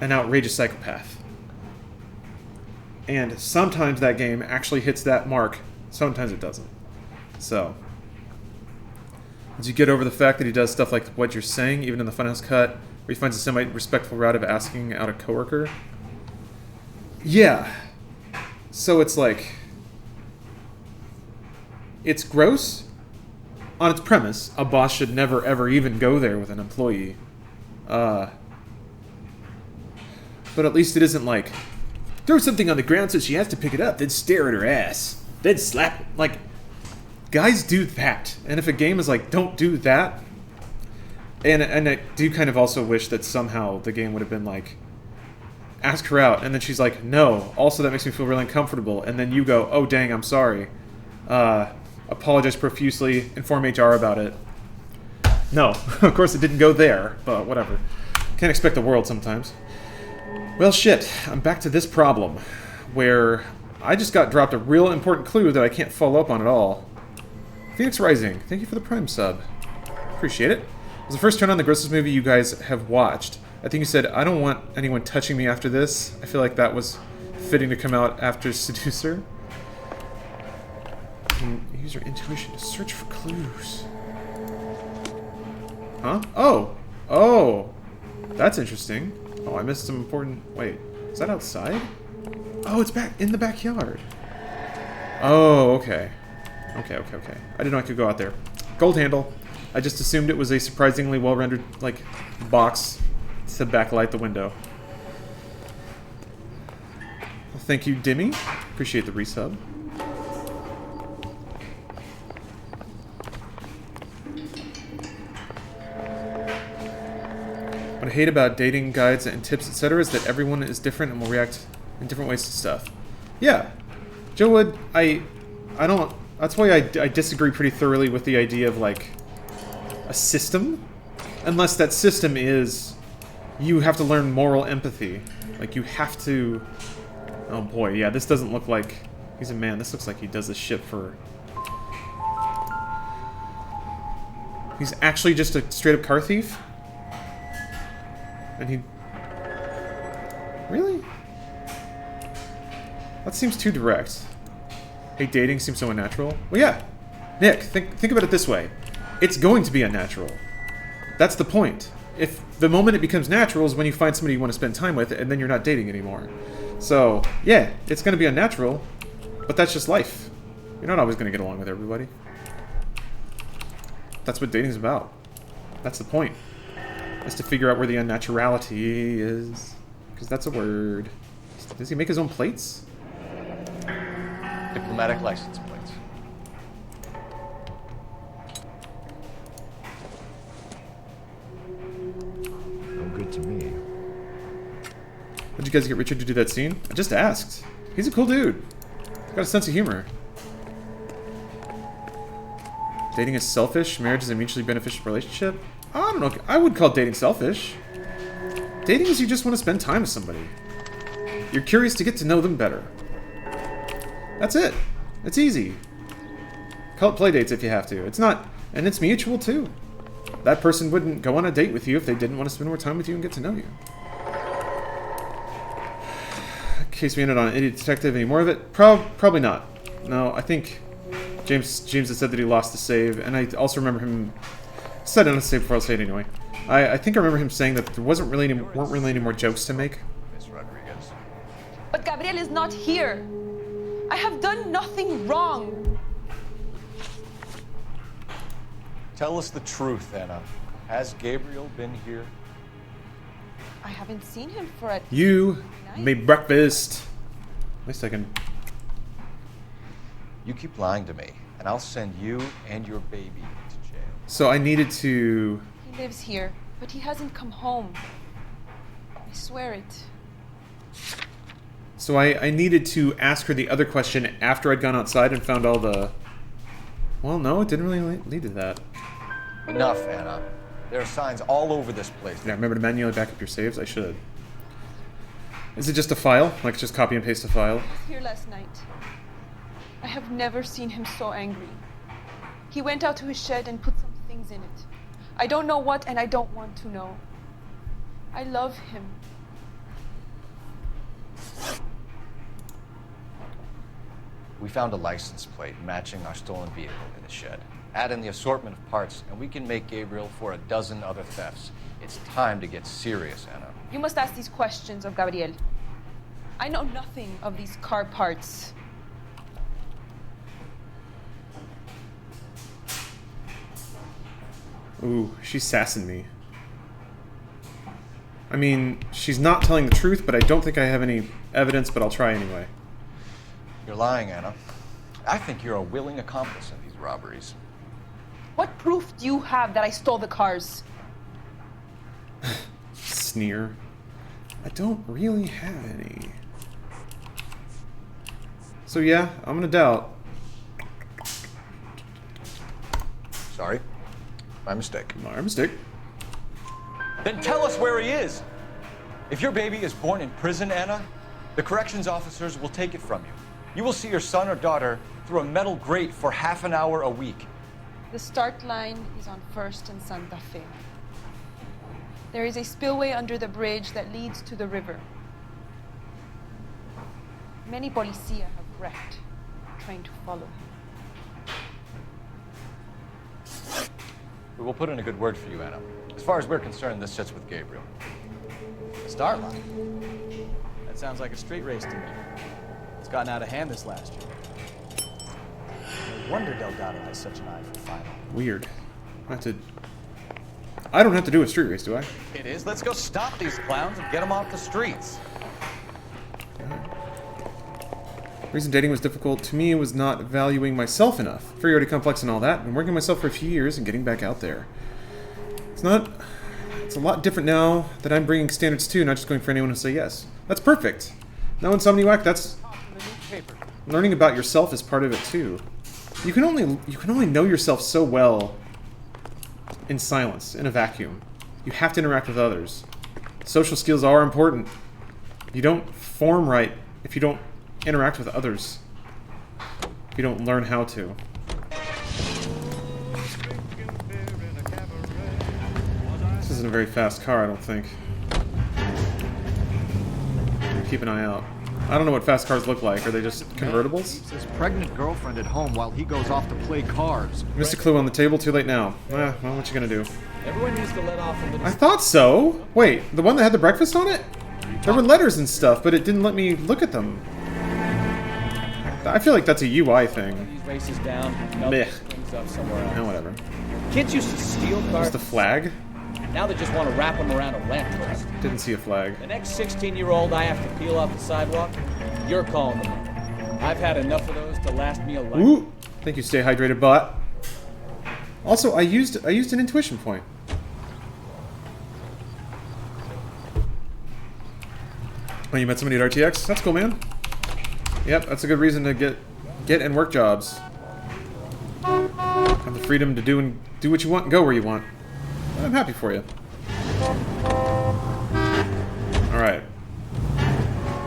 an outrageous psychopath. And sometimes that game actually hits that mark, sometimes it doesn't. So, as you get over the fact that he does stuff like what you're saying, even in the Funhouse cut, where he finds a semi-respectful route of asking out a coworker. Yeah. So it's like, it's gross on its premise. A boss should never ever even go there with an employee. But at least it isn't like, throw something on the ground so she has to pick it up, then stare at her ass, then slap it. Like, guys do that. And if a game is like, don't do that, and I do kind of also wish that somehow the game would have been like, ask her out, and then she's like, no, also that makes me feel really uncomfortable, and then you go, oh dang, I'm sorry. Apologize profusely, inform HR about it. No, of course it didn't go there, but whatever. Can't expect the world sometimes. Well, shit, I'm back to this problem, where I just got dropped a real important clue that I can't follow up on at all. Phoenix Rising, thank you for the Prime sub. Appreciate it. It was the first turn on the grossest movie you guys have watched. I think you said, I don't want anyone touching me after this. I feel like that was fitting to come out after Seducer. Use your intuition to search for clues. Huh? Oh! Oh! That's interesting. Oh, I missed some important... Wait, is that outside? Oh, it's back in the backyard. Oh, okay. Okay. I didn't know I could go out there. Gold handle. I just assumed it was a surprisingly well-rendered, like, box to backlight the window. Well, thank you, Dimmy. Appreciate the resub. What I hate about dating guides and tips, etc., is that everyone is different and will react in different ways to stuff. Yeah, Joe Wood, I don't. That's why I disagree pretty thoroughly with the idea of like a system, unless that system is you have to learn moral empathy. Like you have to. Oh boy, yeah, this doesn't look like he's a man. This looks like he does this shit for. He's actually just a straight up car thief. And he... Really? That seems too direct. Hey, dating seems so unnatural. Well, yeah. Nick, think about it this way. It's going to be unnatural. That's the point. If the moment it becomes natural is when you find somebody you want to spend time with, and then you're not dating anymore. So, yeah, it's going to be unnatural, but that's just life. You're not always going to get along with everybody. That's what dating's about. That's the point. is to figure out where the unnaturality is. Because that's a word. Does he make his own plates? Diplomatic license plates. No good to me. What'd you guys get Richard to do that scene? I just asked. He's a cool dude. He's got a sense of humor. Dating is selfish. Marriage is a mutually beneficial relationship. I don't know. I would call dating selfish. Dating is you just want to spend time with somebody. You're curious to get to know them better. That's it. It's easy. Call it play dates if you have to. It's not, and it's mutual too. That person wouldn't go on a date with you if they didn't want to spend more time with you and get to know you. In case we ended on Idiot Detective, any more of it? Probably not. No, I think James had said that he lost the save, and I also remember him said it on the save before I'll say it anyway. I think I remember him saying that there weren't really any more jokes to make. Miss Rodriguez. But Gabriel is not here. I have done nothing wrong. Tell us the truth, Anna. Has Gabriel been here? I haven't seen him for a... You made breakfast. At least I can... You keep lying to me, and I'll send you and your baby to jail. So I needed to... He lives here, but he hasn't come home. I swear it. So I needed to ask her the other question after I'd gone outside and found all the... Well, no, it didn't really lead to that. Enough, Anna. There are signs all over this place. Yeah, remember to manually back up your saves? I should. Is it just a file? Like, just copy and paste a file? He was here last night. I have never seen him so angry. He went out to his shed and put some things in it. I don't know what, and I don't want to know. I love him. We found a license plate matching our stolen vehicle in the shed. Add in the assortment of parts, and we can make Gabriel for a dozen other thefts. It's time to get serious, Anna. You must ask these questions of Gabriel. I know nothing of these car parts. Ooh, she's sassing me. I mean, she's not telling the truth, but I don't think I have any evidence, but I'll try anyway. You're lying, Anna. I think you're a willing accomplice in these robberies. What proof do you have that I stole the cars? Sneer. I don't really have any. So yeah, I'm gonna doubt. Sorry. My mistake. My mistake. Then tell us where he is. If your baby is born in prison, Anna, the corrections officers will take it from you. You will see your son or daughter through a metal grate for half an hour a week. The start line is on 1st and Santa Fe. There is a spillway under the bridge that leads to the river. Many policia have wrecked, trying to follow him. We will put in a good word for you, Anna. As far as we're concerned, this sits with Gabriel. Start line? That sounds like a street race to me. It's gotten out of hand this last year. No wonder Delgado has such an eye for fighting. Weird. I don't have to do a street race, do I? It is. Let's go stop these clowns and get them off the streets. The reason dating was difficult to me was not valuing myself enough. Inferiority complex and all that. Been working on myself for a few years and getting back out there. It's a lot different now that I'm bringing standards to, not just going for anyone to say yes. That's perfect. Now in Somniac, that's learning about yourself is part of it too. You can only know yourself so well in silence, in a vacuum. You have to interact with others. Social skills are important. You don't form right if you don't interact with others. If you don't learn how to. This isn't a very fast car, I don't think. Keep an eye out. I don't know what fast cars look like. Are they just convertibles? Keeps his pregnant girlfriend at home while he goes off to play cars. Missed a clue on the table, too late now. Well, what you gonna do? Everyone needs to let off a I thought so! Wait, the one that had the breakfast on it? There were letters and stuff, but it didn't let me look at them. I feel like that's a UI thing. These races down. Meh. Things up somewhere else. No, whatever. Kids used to steal cars. Is the flag? Now they just want to wrap them around a lamppost. Didn't see a flag. The next 16-year-old I have to peel off the sidewalk, you're calling them. I've had enough of those to last me a life. Ooh! Thank you, stay hydrated, bot. Also, I used an intuition point. Oh, you met somebody at RTX? That's cool, man. Yep, that's a good reason to get and work jobs. Have the freedom to do what you want and go where you want. I'm happy for you. Alright.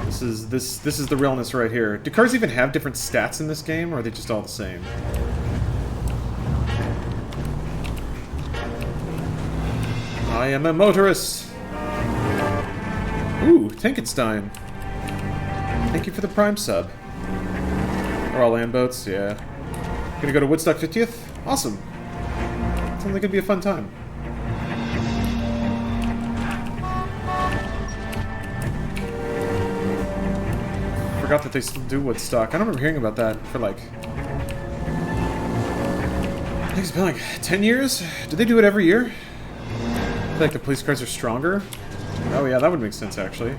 This is the realness right here. Do cars even have different stats in this game, or are they just all the same? I am a motorist. Ooh, Tankenstein. Thank you for the Prime sub. Are all land boats? Yeah. Gonna go to Woodstock 50th? Awesome. Sounds like it'd be a fun time. Forgot that they still do Woodstock. I don't remember hearing about that for like... I think it's been like 10 years? Do they do it every year? I feel like the police cars are stronger. Oh yeah, that would make sense actually.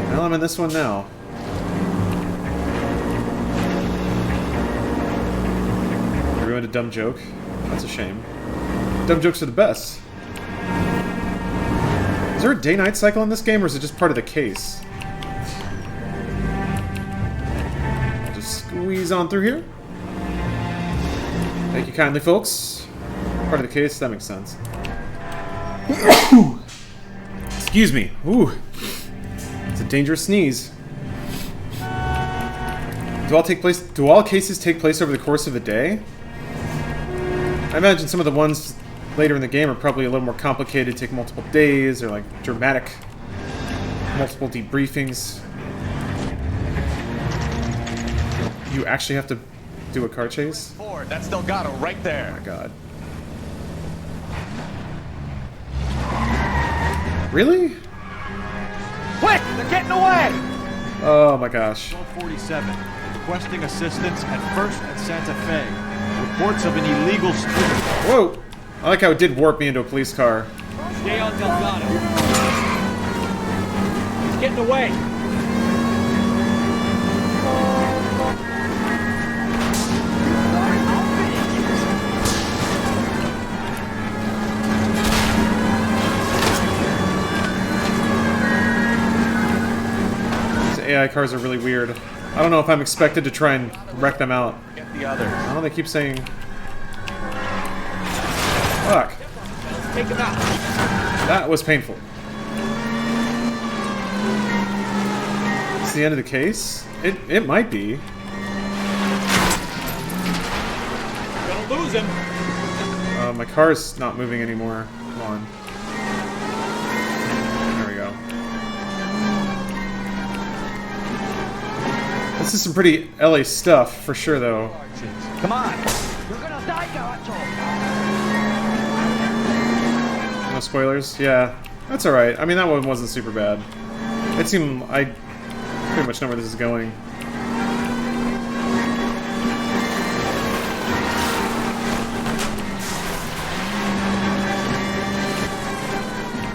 Well, I'm in this one now. I ruined a dumb joke. That's a shame. Dumb jokes are the best. Is there a day-night cycle in this game, or is it just part of the case? I'll just squeeze on through here. Thank you kindly, folks. Part of the case, that makes sense. Excuse me. Ooh. It's a dangerous sneeze. Do all cases take place over the course of a day? I imagine some of the ones later in the game are probably a little more complicated, take multiple days, or like dramatic, multiple debriefings. You actually have to do a car chase? Ford, that's Delgado right there. Oh my god. Really? Quick! They're getting away! Oh my gosh. 1247. Requesting assistance at 1st and Santa Fe. Reports of an illegal street. Whoa! I like how it did warp me into a police car. Stay on Delgado. He's getting away. AI cars are really weird. I don't know if I'm expected to try and wreck them out. Get the others. I don't know, they keep saying... Fuck. Take them out. That was painful. It's the end of the case? It might be. Gonna lose him. My car's not moving anymore. Come on. There we go. This is some pretty LA stuff, for sure, though. Come on. You're gonna die, Garacho. No spoilers? Yeah. That's alright. I mean, that one wasn't super bad. It seemed... I pretty much know where this is going.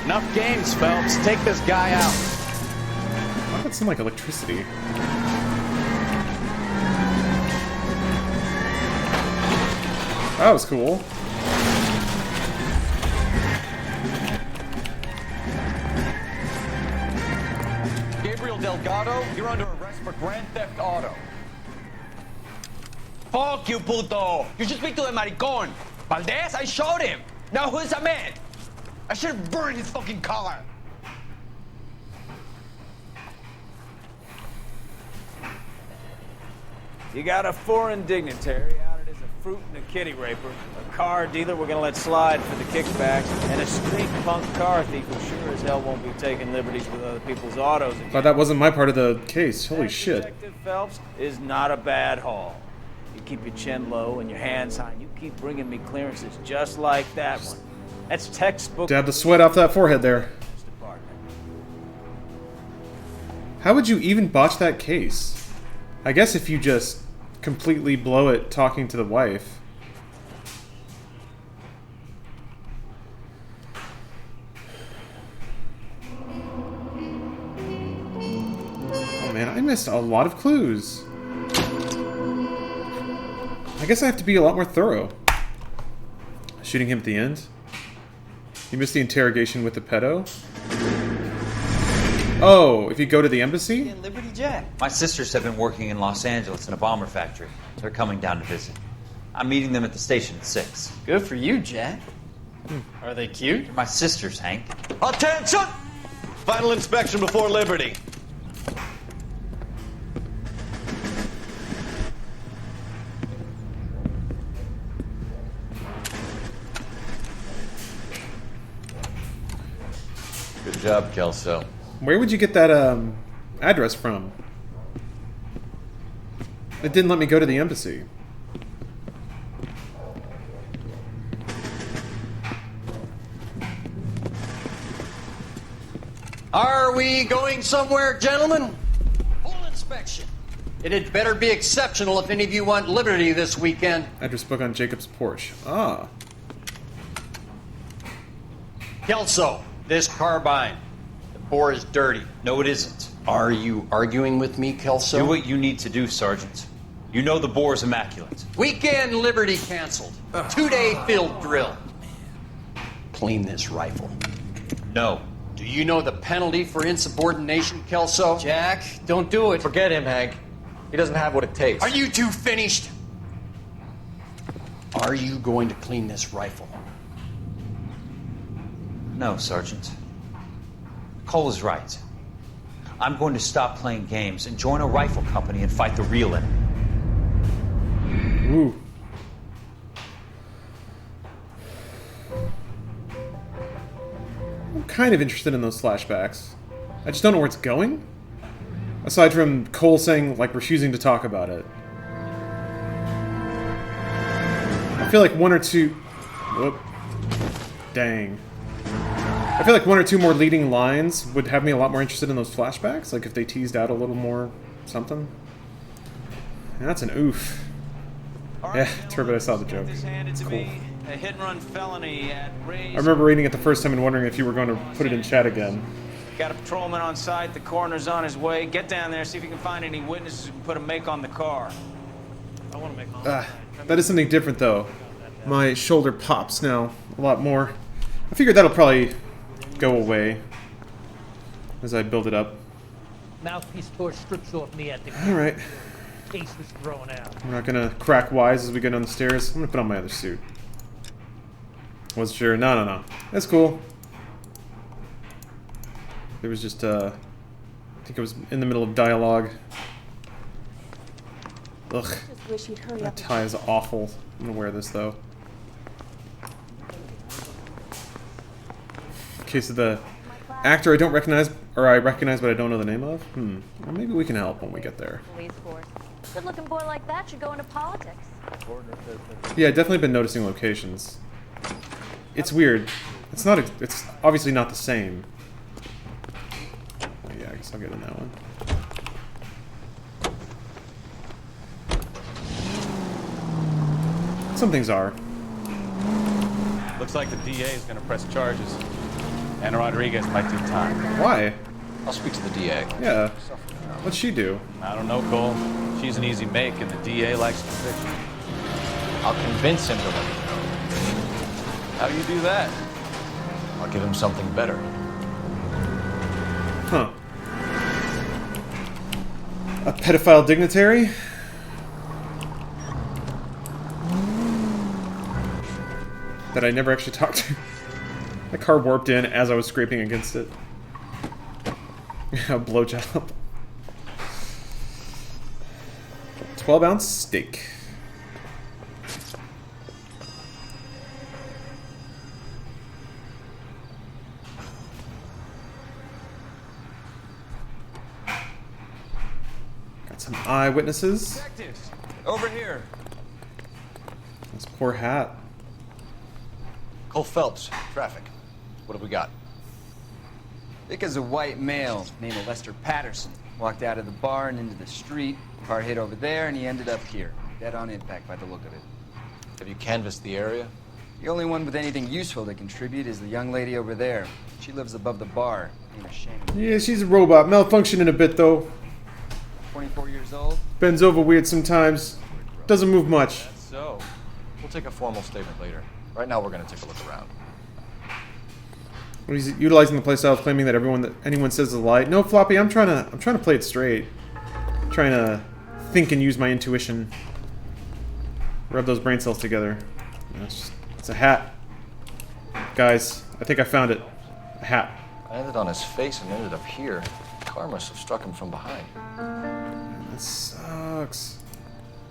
Enough games, Phelps. Take this guy out. Why does that sound like electricity? That was cool. Gabriel Delgado, you're under arrest for Grand Theft Auto. Fuck you, puto. You should speak to the maricon. Valdez, I showed him. Now who's a man? I should have burned his fucking collar. You got a foreign dignitary outed as a fruit and a kitty raper, a car dealer we're gonna let slide for the kickbacks, and a street punk car thief who sure as hell won't be taking liberties with other people's autos again. But that wasn't my part of the case. Holy shit. Detective Phelps is not a bad haul. You keep your chin low and your hands high, and you keep bringing me clearances just like that one. That's textbook. Dab the sweat off that forehead there. How would you even botch that case? I guess if you just completely blow it talking to the wife. missed a lot of clues. I guess I have to be a lot more thorough. Shooting him at the end? You missed the interrogation with the pedo? Oh, if you go to the embassy? Liberty Jack. My sisters have been working in Los Angeles in a bomber factory. They're coming down to visit. I'm meeting them at the station at 6. Good for you, Jack. Are they cute? They're my sisters, Hank. Attention! Final inspection before Liberty. Good job, Kelso. Where would you get that address from? It didn't let me go to the embassy. Are we going somewhere, gentlemen? Full inspection. It had better be exceptional if any of you want liberty this weekend. Address book on Jacob's porch. Ah. Kelso, this carbine. The bore is dirty. No, it isn't. Are you arguing with me, Kelso? Do what you need to do, Sergeant. You know the bore's immaculate. Weekend liberty canceled. 2-day field drill. Clean this rifle. No. Do you know the penalty for insubordination, Kelso? Jack, don't do it. Forget him, Hank. He doesn't have what it takes. Are you two finished? Are you going to clean this rifle? No, Sergeant. Cole is right. I'm going to stop playing games and join a rifle company and fight the real enemy. Ooh. I'm kind of interested in those flashbacks. I just don't know where it's going. Aside from Cole saying, like, refusing to talk about it. I feel like one or two... Whoop. Dang. I feel like one or two more leading lines would have me a lot more interested in those flashbacks. Like, if they teased out a little more something. And that's an oof. Yeah, Turbot, I saw the joke. It's cool. A hit-and-run felony at Ray's. I remember reading it the first time and wondering if you were going to put it in chat again. Got a patrolman on site. The coroner's on his way. Get down there, see if you can find any witnesses who can put a make on the car. I want to make on That is something different, though. My shoulder pops now a lot more. I figured that'll probably go away as I build it up. Mouthpiece tore strips off me at the Alright. case was thrown out. We're not gonna crack wise as we go down the stairs. I'm gonna put on my other suit. Wasn't sure. No. That's cool. There was just, I think it was in the middle of dialogue. Ugh. Just wish you'd hurry That up. tie is awful. I'm gonna wear this, though. In case of the actor I don't recognize, or I recognize but I don't know the name of. Well, maybe we can help when we get there. Police force. Good-looking boy like that should go into politics. Yeah, I've definitely been noticing locations. It's weird. It's not. It's obviously not the same. Oh, yeah, I guess I'll get in that one. Some things are. Looks like the DA is going to press charges. And Rodriguez might do time. Why? I'll speak to the DA. Yeah. What'd she do? I don't know, Cole. She's an easy make, and the DA likes conviction. I'll convince him to let me go. How do you do that? I'll give him something better. Huh. A pedophile dignitary? That I never actually talked to. The car warped in as I was scraping against it. A blowjob. 12-ounce steak. Got some eyewitnesses. Detectives, over here. This poor hat. Cole Phelps, traffic. What have we got? Because a white male named Lester Patterson walked out of the bar and into the street. Car hit over there, and he ended up here. Dead on impact by the look of it. Have you canvassed the area? The only one with anything useful to contribute is the young lady over there. She lives above the bar. Ain't a shame. Yeah, she's a robot. Malfunctioning a bit, though. 24 years old. Bends over weird sometimes. Doesn't move much. So, we'll take a formal statement later. Right now, we're going to take a look around. When he's utilizing the playstyle, claiming that anyone says is a lie. No, Floppy, I'm trying to play it straight. I'm trying to think and use my intuition. Rub those brain cells together. It's a hat. Guys, I think I found it. A hat. I landed on his face and ended up here. The car must have struck him from behind. That sucks.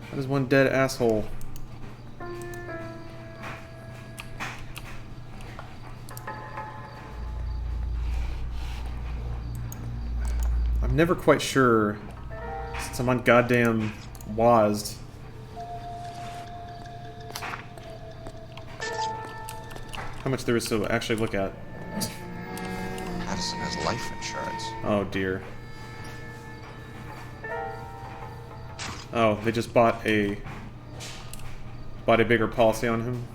That is one dead asshole. I'm never quite sure, since I'm on goddamn WASD, how much there is to actually look at. Patterson has life insurance. Oh dear. Oh, they just bought a bigger policy on him.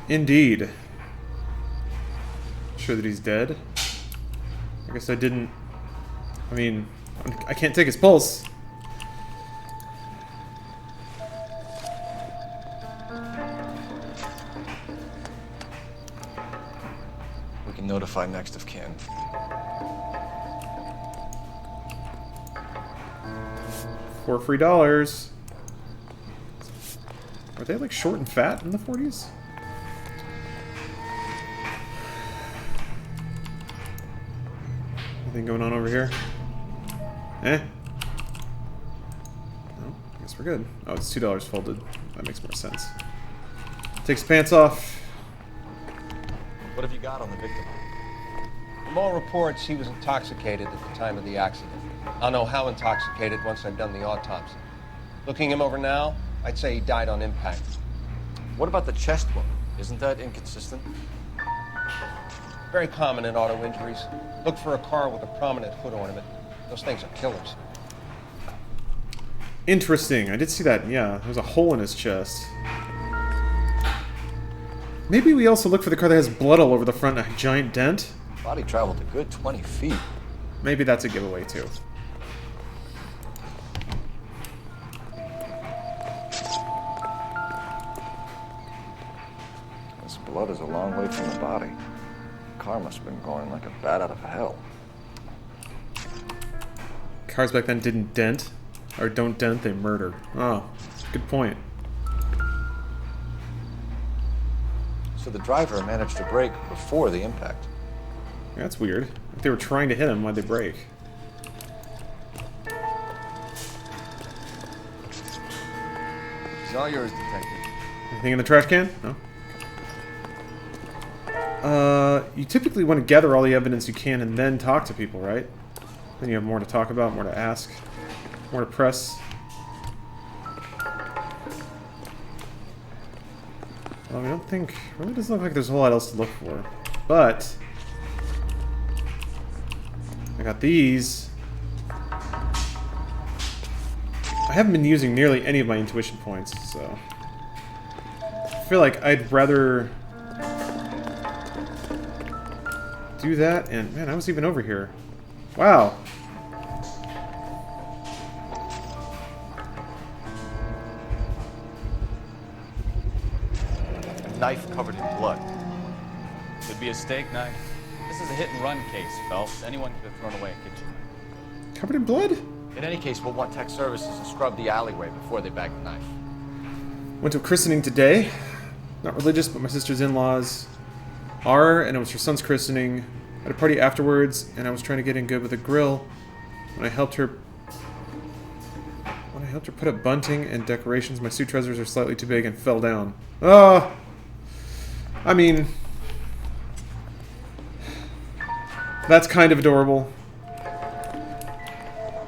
Indeed. Sure that he's dead. I guess I didn't. I mean, I can't take his pulse. We can notify next of kin. $4 free dollars. Are they like short and fat in the 40s? Anything going on over here? Eh? No, I guess we're good. Oh, it's $2 folded. That makes more sense. Takes pants off. What have you got on the victim? From all reports, he was intoxicated at the time of the accident. I'll know how intoxicated once I've done the autopsy. Looking him over now, I'd say he died on impact. What about the chest wound? Isn't that inconsistent? Very common in auto injuries. Look for a car with a prominent hood ornament. Those things are killers. Interesting. I did see that. Yeah, there's a hole in his chest. Maybe we also look for the car that has blood all over the front and a giant dent. Body traveled a good 20 feet. Maybe that's a giveaway too. This blood is a long way from the body. The car must have been going like a bat out of hell. Cars back then didn't dent. Or don't dent, they murder. Oh, good point. So the driver managed to brake before the impact. Yeah, that's weird. If they were trying to hit him, why'd they brake? It's all yours, Detective. Anything in the trash can? No. You typically want to gather all the evidence you can and then talk to people, right? Then you have more to talk about, more to ask, more to press. Well, I don't think... really doesn't look like there's a whole lot else to look for. But... I got these. I haven't been using nearly any of my intuition points, so... I feel like I'd rather... do that, and man, I was even over here. Wow. A knife covered in blood. Could be a steak knife. This is a hit-and-run case, Phelps. Anyone could have thrown away a kitchen knife. Covered in blood? In any case, we'll want tech services to scrub the alleyway before they bag the knife. Went to a christening today. Not religious, but my sister's in-laws are, and it was her son's christening. At a party afterwards, and I was trying to get in good with a grill. When I helped her put up bunting and decorations, my suit trousers are slightly too big and fell down. Oh! I mean... that's kind of adorable.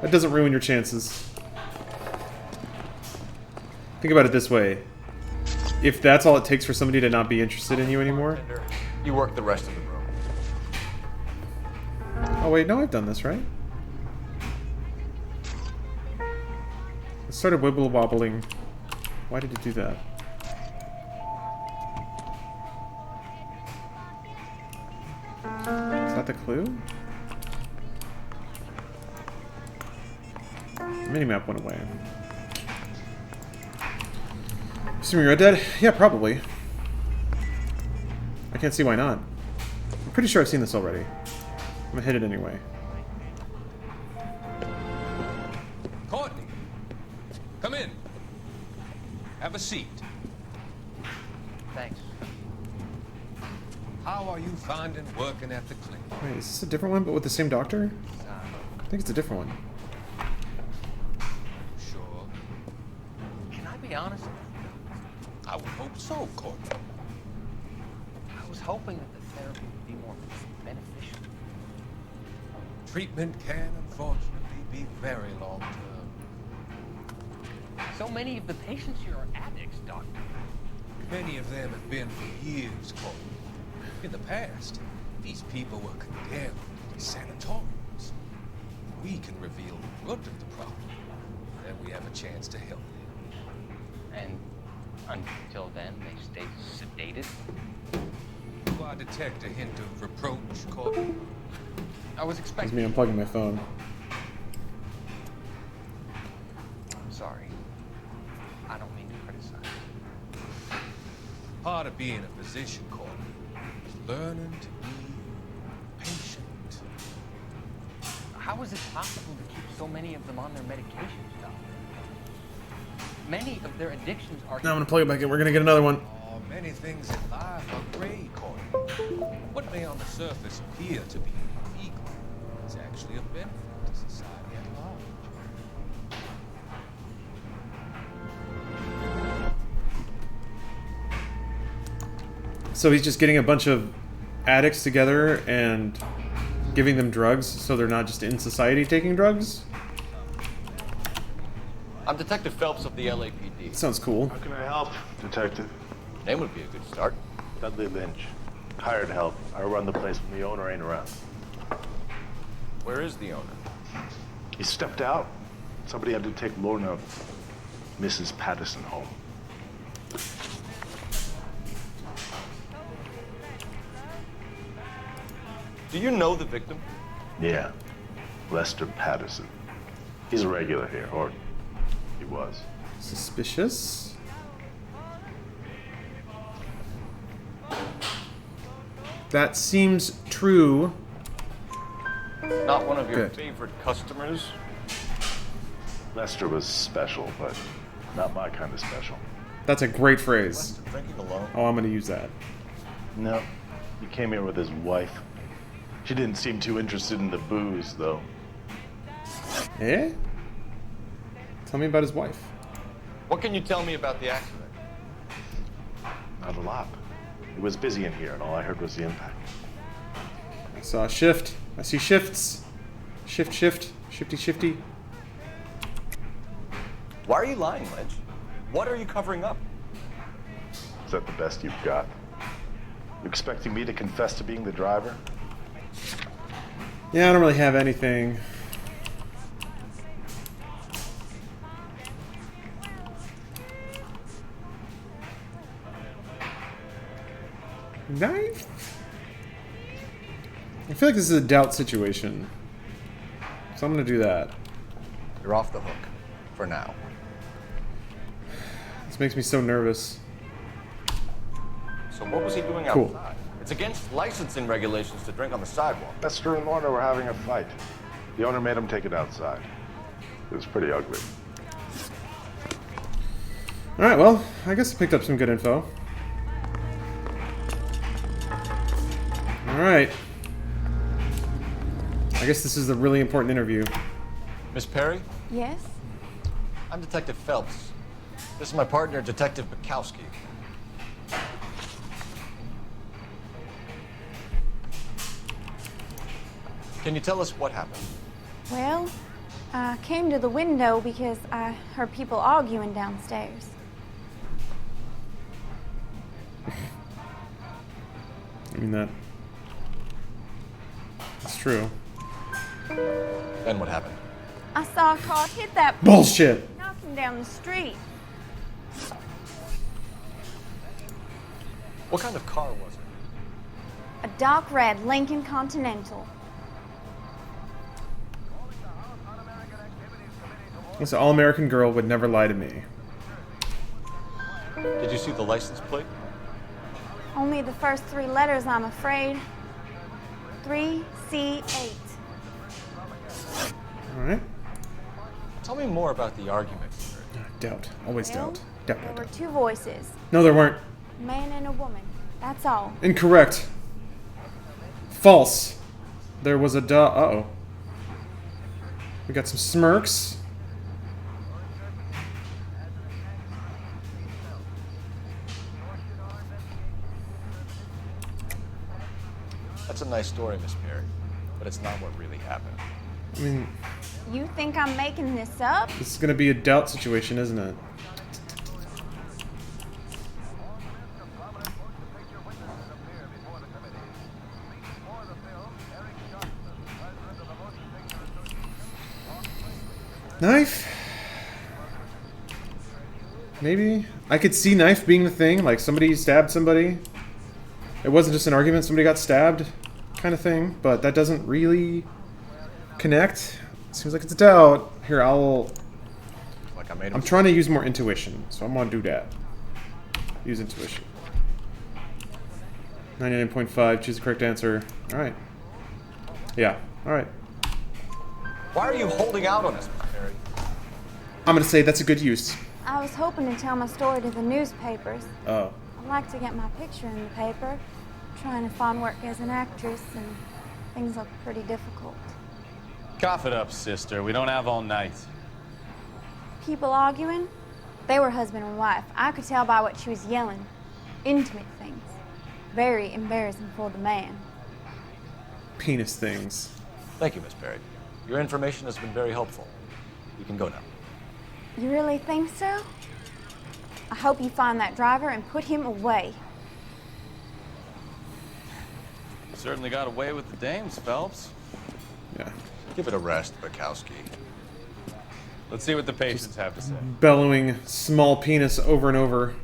That doesn't ruin your chances. Think about it this way. If that's all it takes for somebody to not be interested in you anymore... You work the rest of the room. Oh wait, no, I've done this, right? It started wibble wobbling. Why did it do that? that the clue? The minimap went away. Assuming Red Dead? Yeah, probably. I can't see why not. I'm pretty sure I've seen this already. I'm gonna hit it anyway. Courtney, come in. Have a seat. Thanks. How are you finding working at the clinic? Wait, is this a different one but with the same doctor? I think it's a different one. Sure. Can I be honest? I would hope so, Courtney. I was hoping that the therapy would be more beneficial. Treatment can, unfortunately, be very long-term. So many of the patients here are addicts, Doctor. Many of them have been for years, Courtney. In the past, these people were condemned to sanatoriums. We can reveal the root of the problem, then we have a chance to help them. And until then, they stay sedated? Do I detect a hint of reproach, Courtney? I was That's expecting... me unplugging my phone. I'm sorry. I don't mean to criticize. Part of being a physician, Courtney, is learning to be patient. How is it possible to keep so many of them on their medications, Doctor? Many of their addictions are... Now I'm gonna plug it back in. We're gonna get another one. Oh, many things in life are gray, Courtney. What may on the surface appear to be illegal is actually a benefit to society at large. So he's just getting a bunch of addicts together and giving them drugs so they're not just in society taking drugs? I'm Detective Phelps of the LAPD. Sounds cool. How can I help, Detective? Name would be a good start. Dudley Lynch. Hired help. I run the place when the owner ain't around. Where is the owner? He stepped out. Somebody had to take Lorna, Mrs. Patterson, home. Do you know the victim? Yeah. Lester Patterson. He's a regular here, or he was. Suspicious? That seems true. Not one of your Good. favorite customers? Lester was special, but not my kind of special. That's a great phrase. Lester drinking alone? Oh, I'm gonna use that. No. He came here with his wife. She didn't seem too interested in the booze, though. Eh? Tell me about his wife. What can you tell me about the accident? Not a lot. It was busy in here, and all I heard was the impact. I saw a shift. I see shifts. Shift, shift. Shifty, shifty. Why are you lying, Lynch? What are you covering up? Is that the best you've got? You expecting me to confess to being the driver? Yeah, I don't really have anything. Knife? I feel like this is a doubt situation. So I'm gonna do that. You're off the hook. For now. This makes me so nervous. So what was he doing Cool. outside? It's against licensing regulations to drink on the sidewalk. Lester and Lorna were having a fight. The owner made him take it outside. It was pretty ugly. Alright, well, I guess I picked up some good info. Alright. I guess this is the really important interview. Miss Perry? Yes? I'm Detective Phelps. This is my partner, Detective Bukowski. Can you tell us what happened? Well, I came to the window because I heard people arguing downstairs. I mean, that's true. Then what happened? I saw a car hit that Bullshit! knocking down the street. What kind of car was it? A dark red Lincoln Continental. This all-American girl would never lie to me. Did you see the license plate? Only the first 3 letters, I'm afraid. 3C8. Alright. Tell me more about the argument. Doubt. Always Well, doubt. Doubt, There doubt, were doubt. 2 voices, No, there weren't. a man and a woman. That's all. Incorrect. False. There was a uh-oh. We got some smirks. That's a nice story, Miss Perry, but it's not what really happened. I mean, You think I'm making this up? this is gonna be a doubt situation, isn't it? Knife? Maybe? I could see knife being the thing, like somebody stabbed somebody. It wasn't just an argument, somebody got stabbed, kind of thing, but that doesn't really connect. Seems like it's a doubt. Here, Like I made him. I'm trying to use more intuition, so I'm gonna do that. Use intuition. 99.5, choose the correct answer. Alright. Yeah, alright. Why are you holding out on us, Miss Perry? I'm gonna say that's a good use. I was hoping to tell my story to the newspapers. Oh. I'd like to get my picture in the paper. Trying to find work as an actress, and things look pretty difficult. Cough it up, sister. We don't have all night. People arguing? They were husband and wife. I could tell by what she was yelling. Intimate things. Very embarrassing for the man. Penis things. Thank you, Miss Perry. Your information has been very helpful. You can go now. You really think so? I hope you find that driver and put him away. Certainly got away with the dames, Phelps. Yeah. Give it a rest, Bukowski. Let's see what the patients have to say. Bellowing small penis over and over.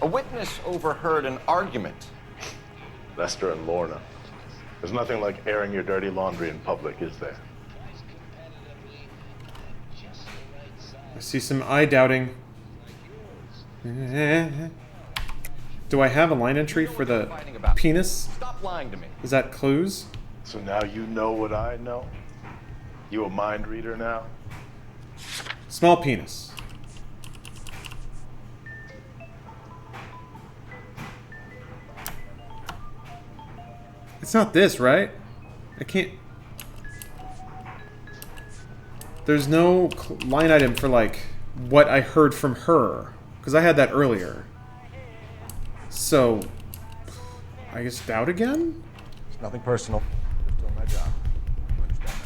A witness overheard an argument. Lester and Lorna. There's nothing like airing your dirty laundry in public, is there? I see some eye doubting. Do I have a line entry for the penis? Stop lying to me. Is that clues? So now you know what I know? You a mind reader now? Small penis. It's not this, right? I can't... There's no line item for, like, what I heard from her. Because I had that earlier. So... I guess doubt again? It's nothing personal. Just doing my job. You understand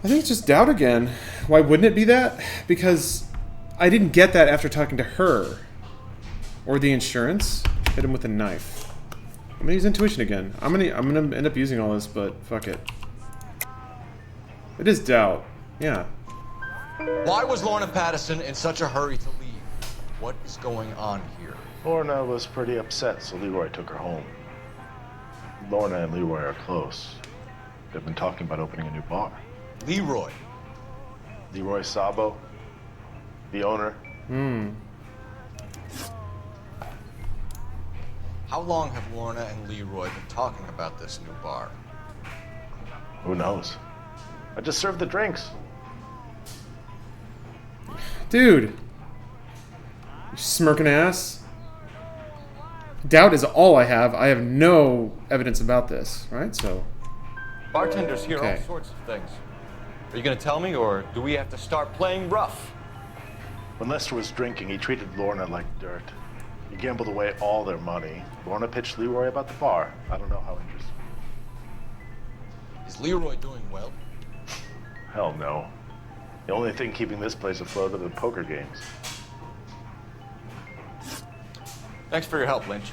I think it's just doubt again. Why wouldn't it be that? Because I didn't get that after talking to her. Or the insurance. Hit him with a knife. I'm gonna use intuition again. I'm gonna end up using all this, but fuck it. It is doubt. Yeah. that. Why was Lorna Patterson in such a hurry to leave? What is going on here? Lorna was pretty upset, so Leroy took her home. Lorna and Leroy are close. They've been talking about opening a new bar. Leroy? Leroy Sabo, the owner. How long have Lorna and Leroy been talking about this new bar? Who knows? I just served the drinks. Dude. You smirking ass. Doubt is all I have. I have no evidence about this, right? So... Bartenders hear Okay. all sorts of things. Are you gonna tell me, or do we have to start playing rough? When Lester was drinking, he treated Lorna like dirt. He gambled away all their money. Lorna pitched Leroy about the bar. I don't know how interesting. Is Leroy doing well? Hell no. The only thing keeping this place afloat are the poker games. Thanks for your help, Lynch.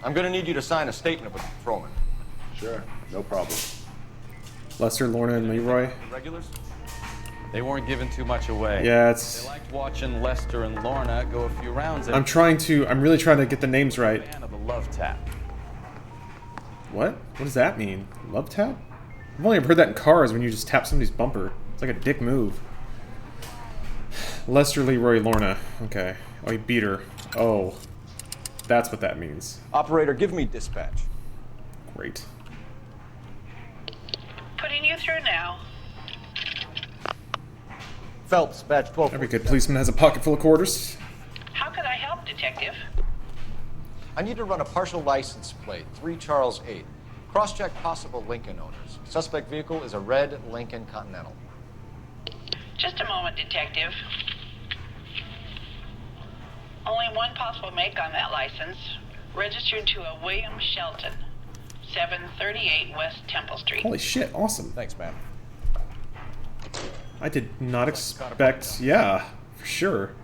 I'm gonna need you to sign a statement with the patrolman. Sure, no problem. Lester, Lorna, and Leroy. Regulars? They weren't giving too much away. Yeah, it's... They liked watching Lester and Lorna go a few rounds. I'm really trying to get the names right. Fan of the love tap. What? What does that mean? Love tap? I've only ever heard that in cars when you just tap somebody's bumper. It's like a dick move. Lester, Leroy, Lorna. Okay. Oh, he beat her. Oh. That's what that means. Operator, give me dispatch. Great. Putting you through now. Phelps, badge 12. Every good policeman has a pocket full of quarters. How could I help, Detective? I need to run a partial license plate, 3 Charles 8. Cross-check possible Lincoln owners. Suspect vehicle is a red Lincoln Continental. Just a moment, Detective. Only one possible make on that license. Registered to a William Shelton, 738 West Temple Street. Holy shit, awesome. Thanks, ma'am. I did not expect... Yeah, for sure.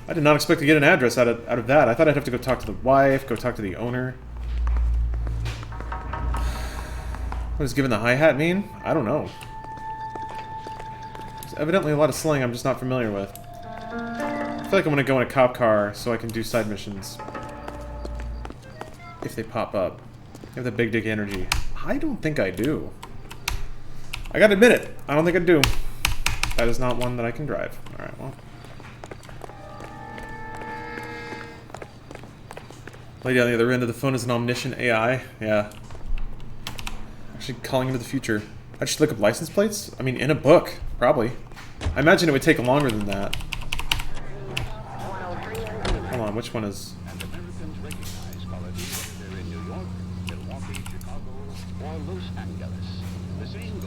I did not expect to get an address out of that. I thought I'd have to go talk to the wife, go talk to the owner. What does giving the hi-hat mean? I don't know. There's evidently a lot of slang I'm just not familiar with. I feel like I'm gonna go in a cop car so I can do side missions. If they pop up. They have the big dick energy. I don't think I do. I gotta admit it. I don't think I do. That is not one that I can drive. Alright, well. Lady on the other end of the phone is an omniscient AI. Yeah. Actually calling into the future. I should look up license plates? I mean, in a book, probably. I imagine it would take longer than that. Hold on, which one is...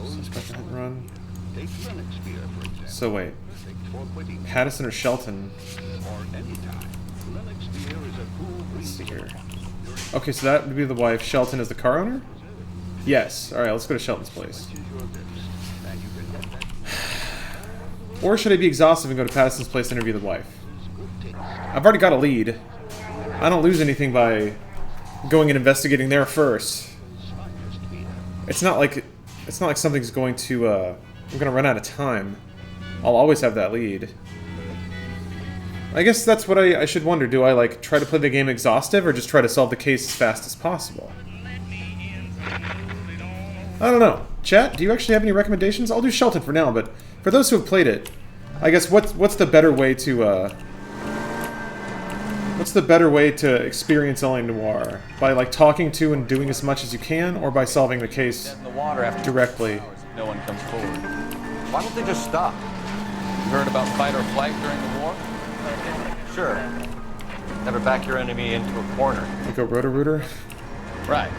Suspect hit and run. So wait. Patterson or Shelton? Let's see here. Okay, so that would be the wife. Shelton is the car owner? Yes. Alright, let's go to Shelton's place. Or should I be exhaustive and go to Patterson's place and interview the wife? I've already got a lead. I don't lose anything by going and investigating there first. It's not like something's going to I'm gonna run out of time. I'll always have that lead. I guess that's what I should wonder. Do I like try to play the game exhaustive or just try to solve the case as fast as possible? I don't know. Chat, do you actually have any recommendations? I'll do Shelton for now, but for those who have played it, I guess what's the better way to experience LA Noire? By like talking to and doing as much as you can, or by solving the case directly? No one comes forward. Why don't they just stop? You heard about fight or flight during the war? Sure. Never back your enemy into a corner. Like a roto-rooter? Right.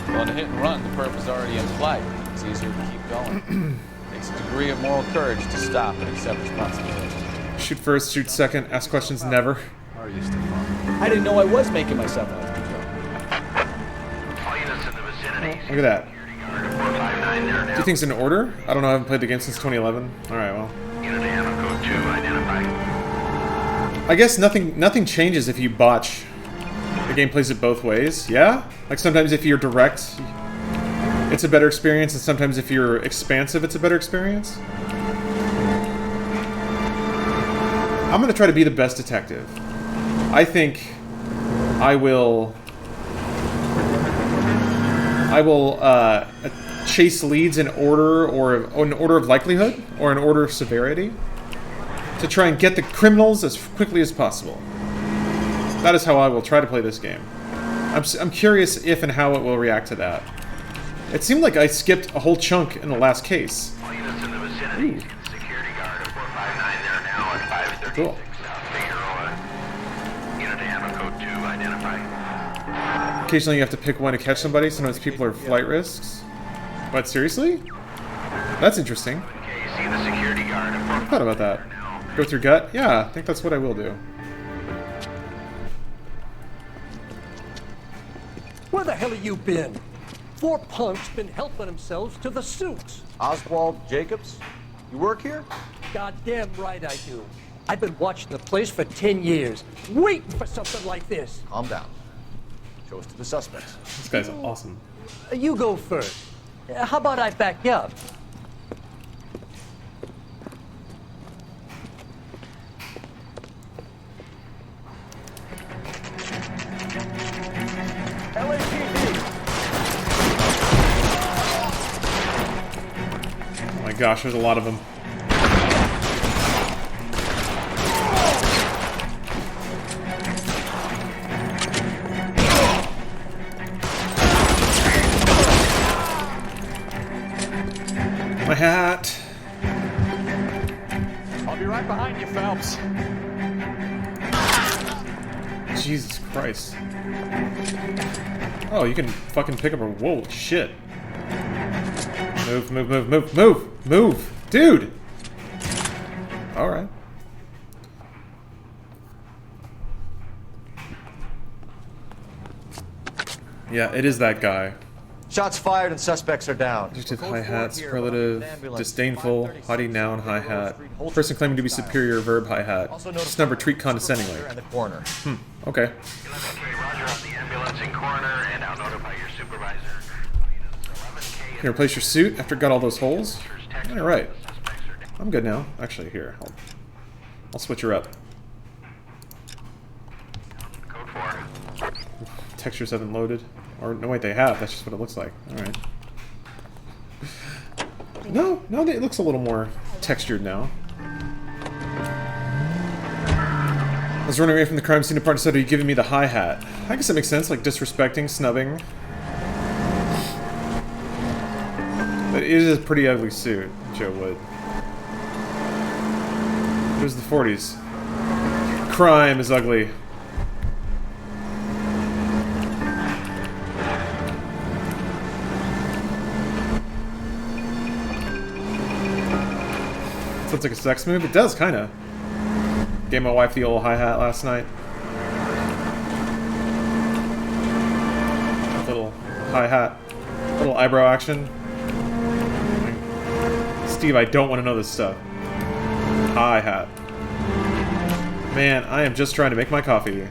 Well, in a hit and run, the perp is already in flight. It's easier to keep going. Takes a degree of moral courage to stop and accept responsibility. Shoot first, shoot second, ask questions never. How are you, Stefan? I didn't know I was making myself out to be Look at that. Do you think it's in order? I don't know, I haven't played the game since 2011. Alright, well. I guess nothing changes if you botch. The game plays it both ways, yeah? Like sometimes if you're direct, it's a better experience, and sometimes if you're expansive, it's a better experience. I'm gonna try to be the best detective. I think I will chase leads in order, or in order of likelihood, or in order of severity, to try and get the criminals as quickly as possible. That is how I will try to play this game. I'm curious if and how it will react to that. It seemed like I skipped a whole chunk in the last case. Ooh. Cool. Occasionally you have to pick one to catch somebody. Sometimes people are flight risks. What, seriously? That's interesting. I thought about that. Go through gut? Yeah, I think that's what I will do. Where the hell have you been? 4 punks been helping themselves to the suits. Oswald Jacobs? You work here? Goddamn right I do. I've been watching the place for 10 years, waiting for something like this. Calm down. Show us to the suspects. This guy's awesome. You go first. How about I back you up? gosh, there's a lot of them. My hat. I'll be right behind you, Phelps. Jesus Christ. Oh, you can fucking pick up a... Whoa, shit. Move, move, move, move, move! Move! Dude! Alright. Yeah, it is that guy. Shots fired and suspects are down. Adjective hi-hat, superlative, disdainful, haughty noun, hi-hat. Person claiming to be superior, verb hi-hat. Just number, treat condescendingly. In the corner. Hmm, okay. Can you replace your suit after it got all those holes? Alright. I'm good now. Actually, here. I'll switch her up. Textures haven't loaded. Or, no, wait, they have. That's just what it looks like. Alright. No, it looks a little more textured now. I was running away from the crime scene department, so are you giving me the hi-hat? I guess that makes sense, like disrespecting, snubbing. But it is a pretty ugly suit, Joe Wood. It was the 40s. Crime is ugly. Sounds like a sex move. It does, kind of. Gave my wife the old hi-hat last night. A little hi-hat. Little eyebrow action. Steve, I don't want to know this stuff. Hi-hat. Man, I am just trying to make my coffee.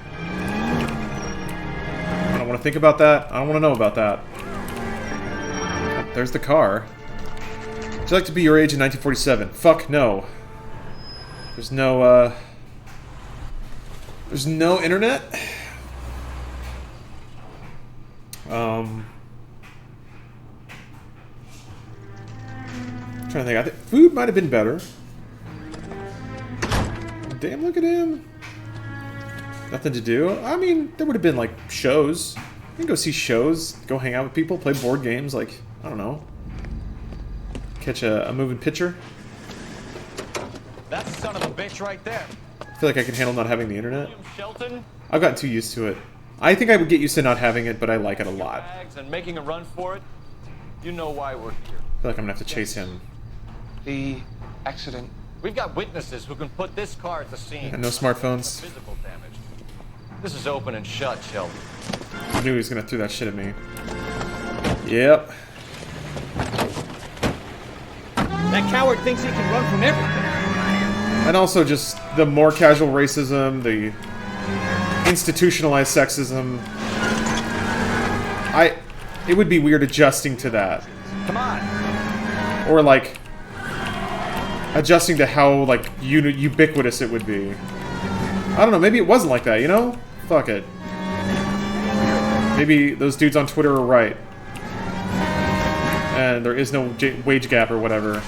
I don't want to think about that. I don't want to know about that. There's the car. Would you like to be your age in 1947? Fuck no. There's no, there's no internet? I'm trying to think. I think food might have been better. Damn, look at him. Nothing to do. I mean, there would have been, like, shows. You can go see shows, go hang out with people, play board games, like, I don't know. Catch a moving picture. That's the son of a bitch right there. I feel like I can handle not having the internet. Shelton? I've gotten too used to it. I think I would get used to not having it, but I like it a lot. And making a run for it. You know why we're here. I feel like I'm gonna have to chase him. The accident. We've got witnesses who can put this car at the scene. And no smartphones. Physical damage. This is open and shut, Shelton. I knew he was gonna throw that shit at me. Yep. That coward thinks he can run from everything. And also just the more casual racism, the institutionalized sexism. It would be weird adjusting to that. Come on. Or like adjusting to how like ubiquitous it would be. I don't know, maybe it wasn't like that, you know? Fuck it. Maybe those dudes on Twitter are right. And there is no wage gap or whatever.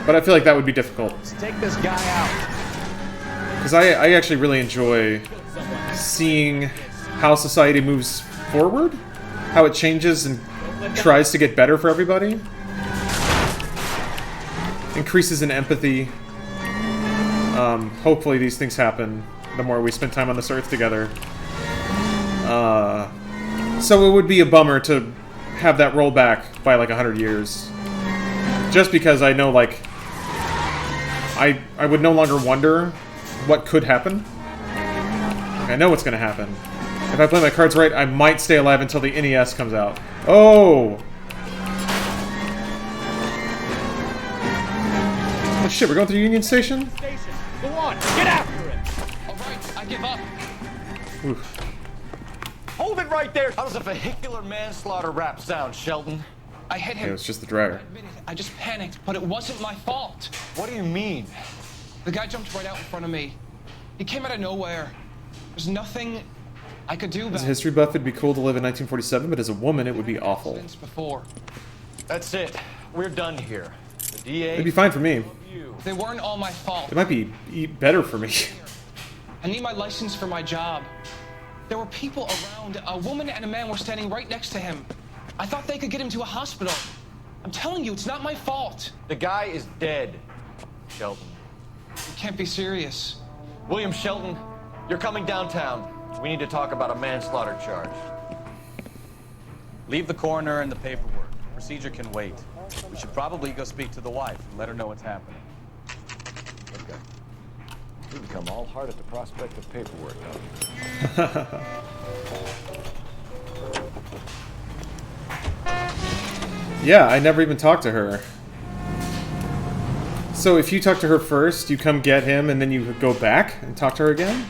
But I feel like that would be difficult. Let's take this guy out. Because I actually really enjoy seeing how society moves forward, how it changes and tries to get better for everybody. Increases in empathy. Hopefully these things happen the more we spend time on this earth together. So it would be a bummer to have that roll back by like 100 years. Just because I know, like, I would no longer wonder what could happen. I know what's going to happen. If I play my cards right, I might stay alive until the NES comes out. Oh! Oh shit, we're going through Union Station? Go on, get after it. All right, I give up. Oof. Hold it right there. How does a vehicular manslaughter rap sound, Shelton? I hit him. Yeah, it was just the driver. I just panicked, but it wasn't my fault. What do you mean? The guy jumped right out in front of me. He came out of nowhere. There's nothing I could do about it. As a history buff, it'd be cool to live in 1947, but as a woman, it would be awful. Before. That's it. We're done here. The DA... It'd be fine for me. They weren't all my fault. It might be better for me. I need my license for my job. There were people around. A woman and a man were standing right next to him. I thought they could get him to a hospital. I'm telling you, it's not my fault. The guy is dead, Shelton. You can't be serious. William Shelton, you're coming downtown. We need to talk about a manslaughter charge. Leave the coroner and the paperwork. Procedure can wait. We should probably go speak to the wife and let her know what's happening. Okay. You become all heart at the prospect of paperwork, Yeah, I never even talked to her. So if you talk to her first, you come get him, and then you go back and talk to her again?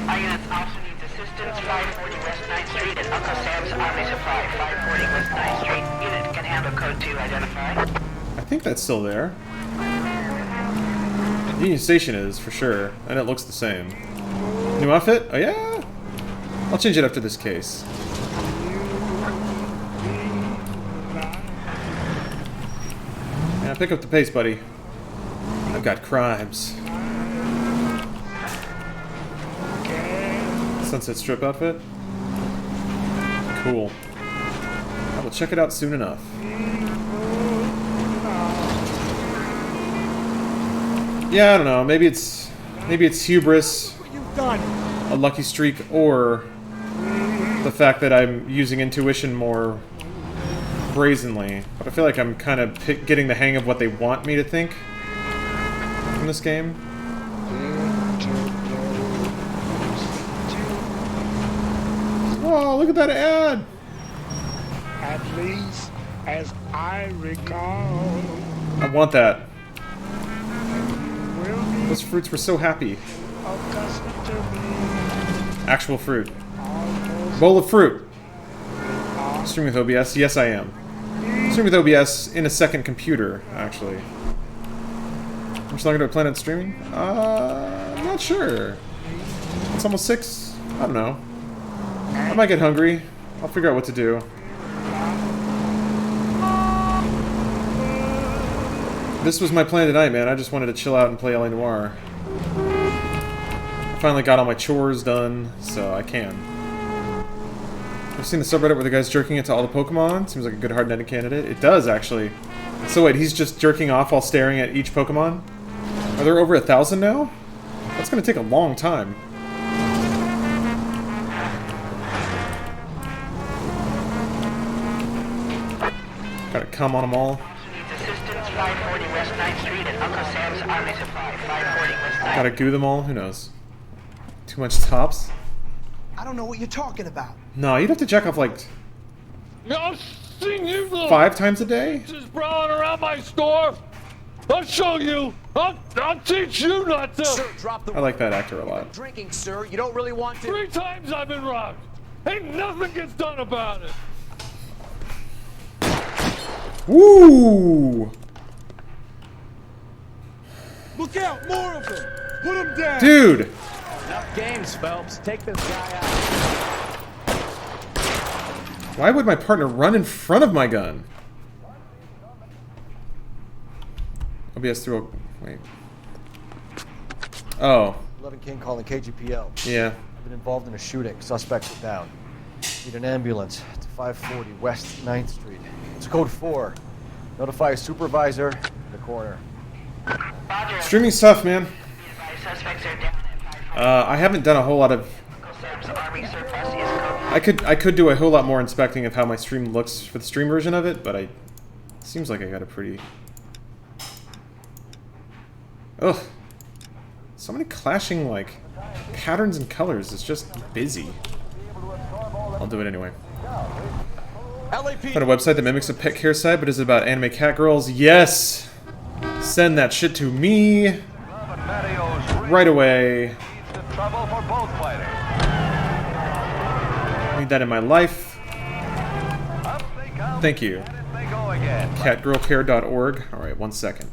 Our units also needs assistance. 540 West 9th Street at Uncle Sam's Army Supply. 540 West 9th Street. Unit can handle code 2 identify. I think that's still there. Union Station is, for sure, and it looks the same. New outfit? Oh yeah? I'll change it after this case. Yeah, pick up the pace, buddy. I've got crimes. Sunset Strip outfit? Cool. I will check it out soon enough. Yeah, I don't know. Maybe it's hubris, a lucky streak, or the fact that I'm using intuition more brazenly. But I feel like I'm kind of getting the hang of what they want me to think in this game. Oh, look at that ad! At least, as I recall. I want that. Those fruits were so happy. Actual fruit. Bowl of fruit. Streaming with OBS? Yes, I am. Streaming with OBS in a second computer, actually. How much longer do I plan on streaming? I'm not sure. It's almost 6. I don't know. I might get hungry. I'll figure out what to do. This was my plan tonight, man. I just wanted to chill out and play LA Noire. I finally got all my chores done, so I can. I've seen the subreddit where the guy's jerking it to all the Pokemon. Seems like a good hard-netted candidate. It does, actually. So wait, he's just jerking off while staring at each Pokemon? Are there over 1,000 now? That's gonna take a long time. Gotta come on them all. 540 West 9th Street at Uncle Sam's Army Supply. 540 West 9th. Gotta goo them all? Who knows? Too much tops? I don't know what you're talking about. No, you'd have to jack off like I've seen you little 5 times a day? just prowling around my store. I'll show you. I'll teach you not to. Sir, drop the I like that actor a lot. drinking, sir. You don't really want to. 3 times I've been robbed. Ain't nothing gets done about it. Woo! Look out, more of them. Put them down. Dude! Enough games, Phelps. Take this guy out. Why would my partner run in front of my gun? OBS through a... Wait. Oh. 11 King calling KGPL. Yeah. I've been involved in a shooting. Suspects are down. Need an ambulance to 540 West 9th Street. It's code 4. Notify a supervisor in the corner. Streaming's tough, man. I haven't done a whole lot of... I could do a whole lot more inspecting of how my stream looks for the stream version of it, but seems like I got a pretty... Ugh. So many clashing, like, patterns and colors. It's just busy. I'll do it anyway. Found a website that mimics a pet care site, but is it about anime cat girls? Yes! Send that shit to me right away. I need that in my life. Thank you. Catgirlcare.org. Alright, 1 second.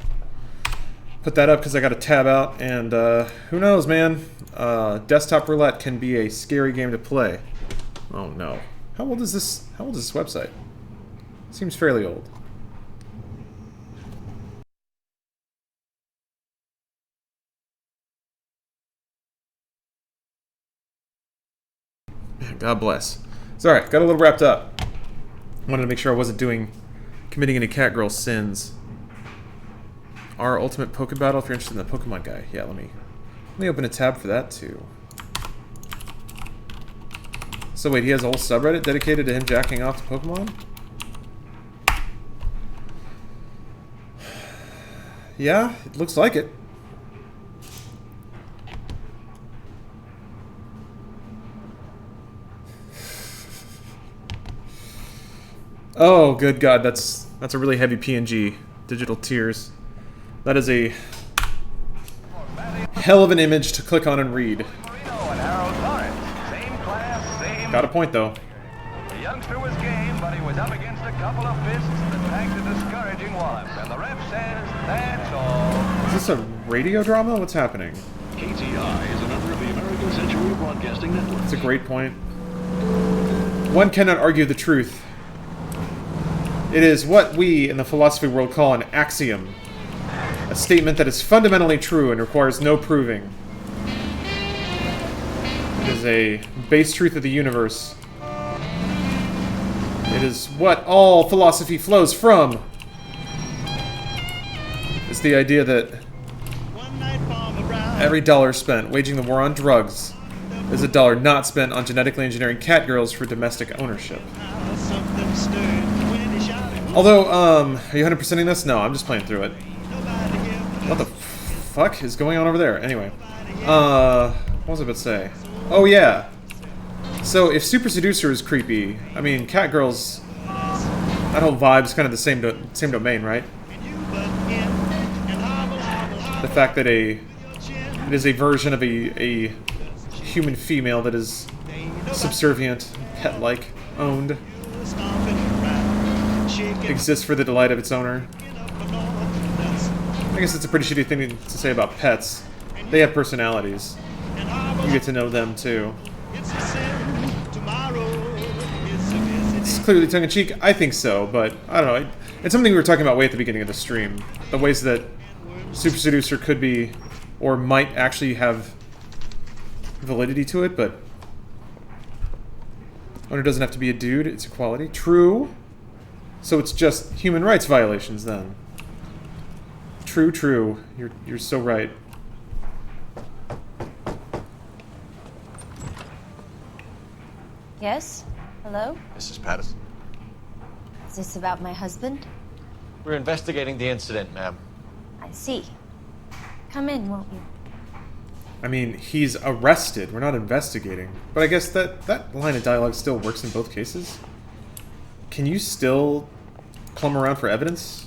Put that up because I got to tab out, and who knows, man? Desktop roulette can be a scary game to play. Oh no. How old is this website? Seems fairly old. God bless. It's alright, got a little wrapped up. Wanted to make sure I wasn't committing any catgirl sins. Our ultimate Poke Battle, if you're interested in the Pokemon guy. Yeah, let me open a tab for that too. So wait, he has a whole subreddit dedicated to him jacking off to Pokemon? Yeah, it looks like it. Oh, good God, that's a really heavy PNG. Digital tears. That is a hell of an image to click on and read. Got a point, though. The youngster was game, but he was up against a couple of fists that packed a discouraging wallop, and the ref says that's all. Is this a radio drama? What's happening? KTI is a member of the American Century Broadcasting Network. That's a great point. One cannot argue the truth. It is what we in the philosophy world call an axiom. A statement that is fundamentally true and requires no proving. It is a base truth of the universe. It is what all philosophy flows from. It's the idea that every dollar spent waging the war on drugs is a dollar not spent on genetically engineering catgirls for domestic ownership. Although, are you 100%ing this? No, I'm just playing through it. What the fuck is going on over there? Anyway. What was I about to say? Oh, yeah. So, if Super Seducer is creepy, I mean, catgirls, that whole vibe's kind of the same domain, right? The fact that it is a version of a human female that is subservient, pet-like, owned, exists for the delight of its owner. I guess it's a pretty shitty thing to say about pets. They have personalities. You get to know them too. It's clearly tongue-in-cheek. I think so, but I don't know. It's something we were talking about way at the beginning of the stream. The ways that Super Seducer could be, or might actually have validity to it, but owner doesn't have to be a dude. It's equality. True. So it's just human rights violations then. True, true. You're so right. Yes? Hello? Mrs. Patterson. Is this about my husband? We're investigating the incident, ma'am. I see. Come in, won't you? I mean, he's arrested. We're not investigating. But I guess that line of dialogue still works in both cases. Can you still plumb around for evidence?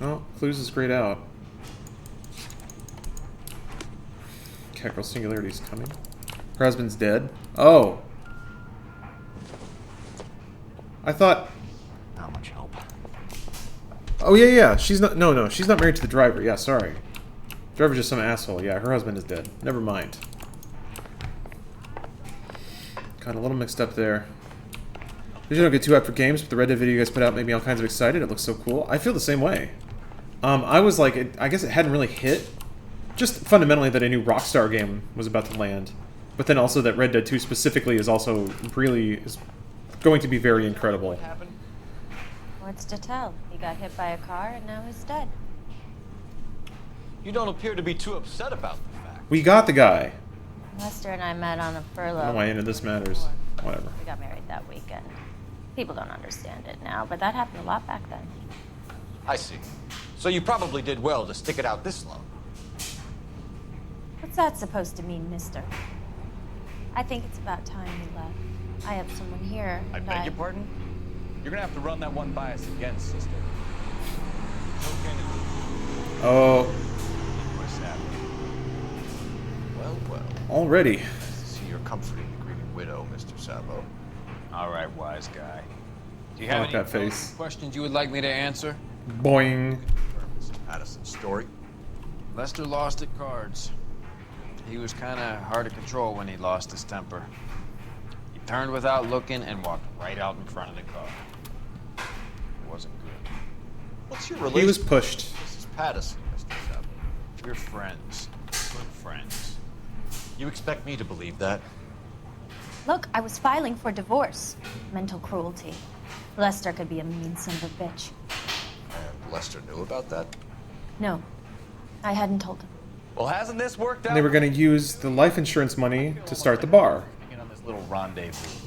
Oh, Clues is grayed out. Catgirl Singularity's coming. Her husband's dead. Oh! I thought... Not much help. Oh, yeah. She's not... No. She's not married to the driver. Yeah, sorry. Driver's just some asshole. Yeah, her husband is dead. Never mind. Got a little mixed up there. Usually don't get too hyped for games, but the Red Dead video you guys put out made me all kinds of excited. It looks so cool. I feel the same way. I was like... I guess it hadn't really hit. Just fundamentally that a new Rockstar game was about to land. But then also that Red Dead 2 specifically is also really... is going to be very incredible. What's to tell? He got hit by a car and now he's dead. You don't appear to be too upset about the fact. We got the guy. Lester and I met on a furlough. I don't know why any of this matters. Whatever. We got married that weekend. People don't understand it now, but that happened a lot back then. I see. So you probably did well to stick it out this long. What's that supposed to mean, mister? I think it's about time you left. I have someone here. I beg your pardon? You're gonna have to run that one by us again, sister. Oh. What's happening? Well. Already. Nice to see you're comforting the grieving widow, Mr. Sabo. All right, wise guy. Do you I have like any that face. questions you would like me to answer? Boing. Mrs. Patterson's story. Lester lost at cards. He was kind of hard to control when he lost his temper. He turned without looking and walked right out in front of the car. It wasn't good. What's your relationship? He was pushed. Mrs. Patterson, Mr. We're friends. Good friends. You expect me to believe that? Look, I was filing for divorce. Mental cruelty. Lester could be a mean son of a bitch. And Lester knew about that? No, I hadn't told him. Well, hasn't this worked out? And they were going to use the life insurance money to start the bar. In on this little rendezvous.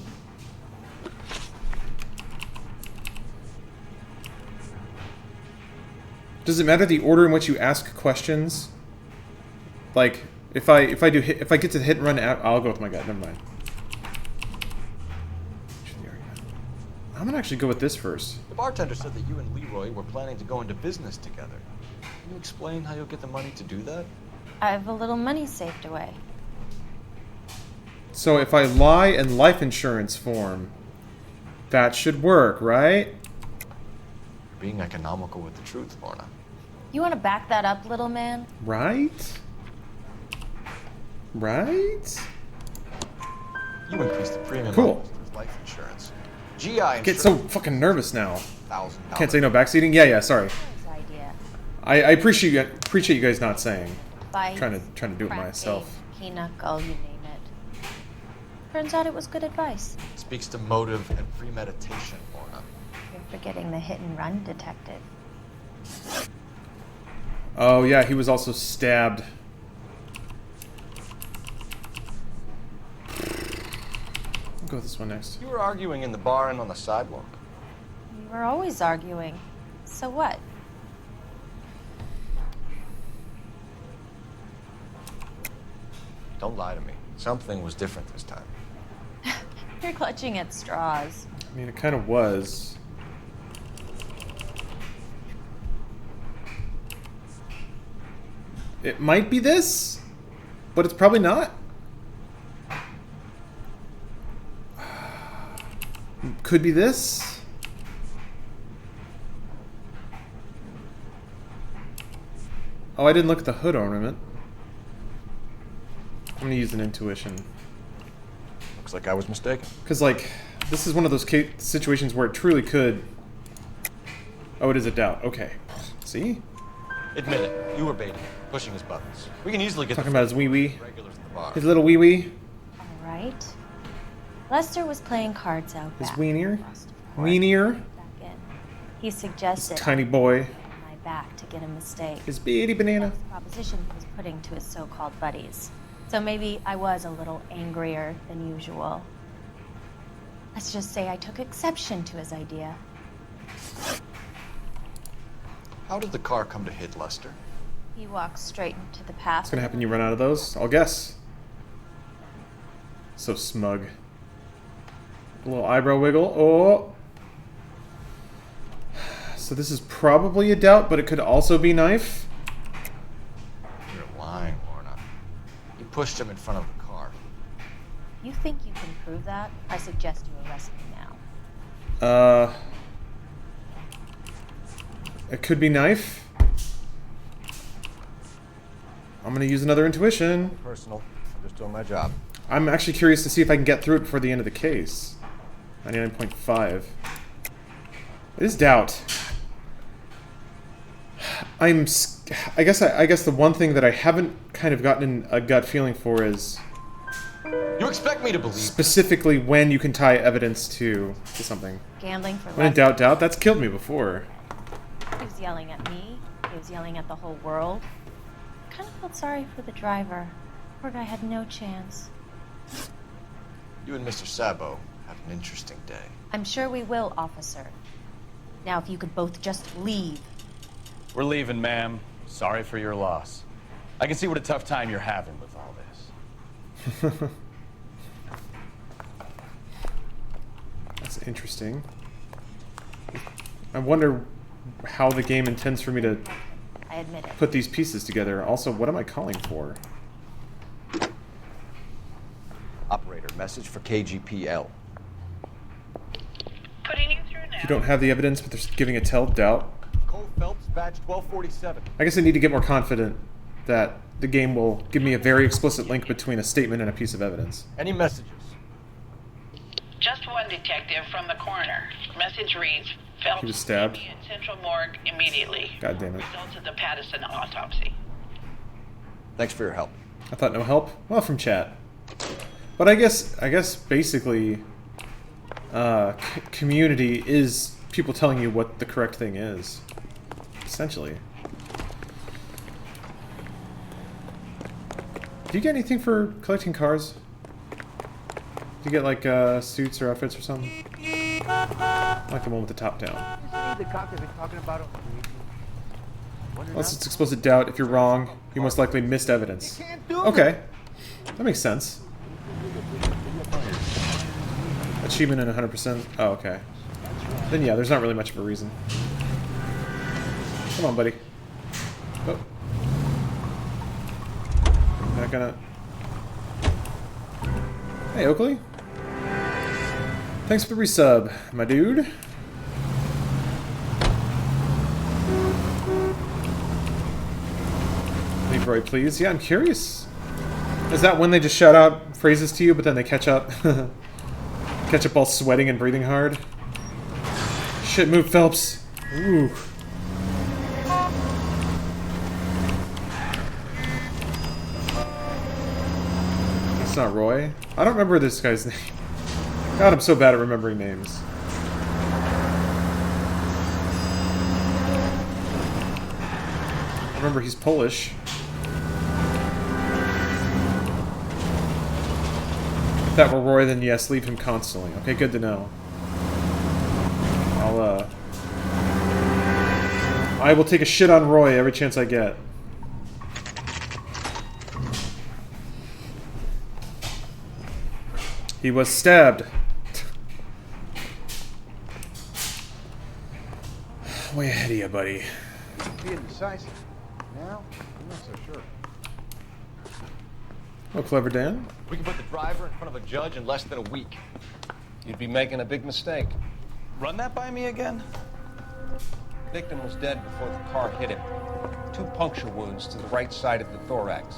Does it matter the order in which you ask questions? Like, if I get to hit and run, I'll go with my gut. Never mind. I'm gonna actually go with this first. The bartender said that you and Leroy were planning to go into business together. Can you explain how you'll get the money to do that? I have a little money saved away. So if I lie in life insurance form, that should work, right? You're being economical with the truth, Lorna. You want to back that up, little man? Right? Right? You increased the premium Cool. on life insurance. GI I get so fucking nervous now. $1,000. Can't say no backseating? Yeah, sorry. Idea. I appreciate you guys not saying. Fight, Trying to do it myself. Pinochle, you name it. Turns out it was good advice. Speaks to motive and premeditation, Lorna. You're forgetting the hit and run detective. Oh yeah, he was also stabbed. I'll go with this one next. You were arguing in the bar and on the sidewalk. We were always arguing. So what? Don't lie to me. Something was different this time. You're clutching at straws. I mean, it kind of was. It might be this, but it's probably not. Could be this. Oh, I didn't look at the hood ornament. I'm gonna use an intuition. Looks like I was mistaken. Because, like, this is one of those situations where it truly could... Oh, it is a doubt. Okay. See? Admit it. You were baiting him, pushing his buttons. We can easily get Talking about his wee-wee. regulars in the bar. His little wee-wee. All right. Lester was playing cards out His back. weenier. Weenier. Back in. He suggested Tiny boy. my back to get a mistake. His bitty banana. That's the proposition he was putting to his so-called buddies. So maybe I was a little angrier than usual. Let's just say I took exception to his idea. How did the car come to hit Lester? He walked straight into the path. What's gonna happen? You run out of those? I'll guess. So smug. A little eyebrow wiggle. Oh. So this is probably a doubt, but it could also be knife. You're lying, Lorna. You pushed him in front of the car. You think you can prove that? I suggest you arrest me now. It could be knife. I'm gonna use another intuition. Personal. I'm just doing my job. I'm actually curious to see if I can get through it before the end of the case. 99.5. It is doubt. I guess the one thing that I haven't kind of gotten a gut feeling for is... You expect me to believe specifically when you can tie evidence to something. Gambling for When in less. doubt, that's killed me before. He was yelling at me. He was yelling at the whole world. I kind of felt sorry for the driver. Poor guy had no chance. You and Mr. Sabo have an interesting day. I'm sure we will, officer. Now, if you could both just leave. We're leaving, ma'am. Sorry for your loss. I can see what a tough time you're having with all this. That's interesting. I wonder how the game intends for me to I admit it. put these pieces together. Also, what am I calling for? Operator, message for KGPL. Putting you through now. You don't have the evidence, but they're giving a tell doubt. Cole Phelps, badge 1247. I guess I need to get more confident that the game will give me a very explicit link between a statement and a piece of evidence. Any messages? Just one detective from the coroner. Message reads, Phelps He was stabbed. be in Central Morgue immediately. God damn it. Results of the Patterson autopsy. Thanks for your help. I thought no help? Well, from chat. But I guess basically, community is people telling you what the correct thing is. Essentially. Do you get anything for collecting cars? Do you get like suits or outfits or something? Like the one with the top down. The cop they've been talking about it. Unless it's exposed to doubt, if you're wrong, you most likely missed evidence. Okay. That makes sense. Achievement in 100%. Oh, okay. Then yeah, there's not really much of a reason. Come on, buddy. Oh. Not gonna... Hey, Oakley. Thanks for the resub, my dude. Leave Roy, please. Yeah, I'm curious. Is that when they just shout out phrases to you, but then they catch up? Catch up all sweating and breathing hard? Shit, move, Phelps. Ooh. That's not Roy. I don't remember this guy's name. God, I'm so bad at remembering names. I remember he's Polish. If that were Roy, then yes, leave him constantly. Okay, good to know. I will take a shit on Roy every chance I get. He was stabbed. Way ahead of you, buddy. Being decisive. Now, I'm not so sure. Oh, clever Dan. We can put the driver in front of a judge in less than a week. You'd be making a big mistake. Run that by me again? The victim was dead before the car hit him. 2 puncture wounds to the right side of the thorax.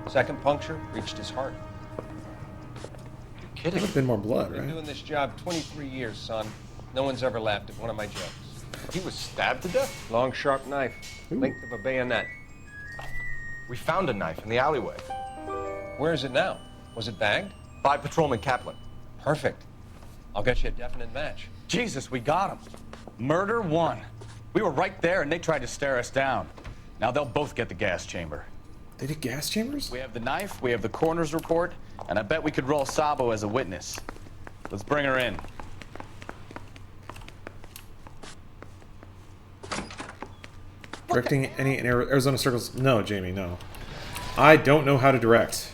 Second puncture reached his heart. You're kidding. There's been more blood, I've right? been doing this job 23 years, son. No one's ever laughed at one of my jokes. He was stabbed to death? Long, sharp knife. Length of a bayonet. We found a knife in the alleyway. Where is it now? Was it bagged? By Patrolman Kaplan. Perfect. I'll get you a definite match. Jesus, we got him. Murder 1. We were right there and they tried to stare us down. Now they'll both get the gas chamber. They did gas chambers? We have the knife, we have the coroner's report, and I bet we could roll Sabo as a witness. Let's bring her in. Directing any in Arizona circles? No, Jamie, no. I don't know how to direct.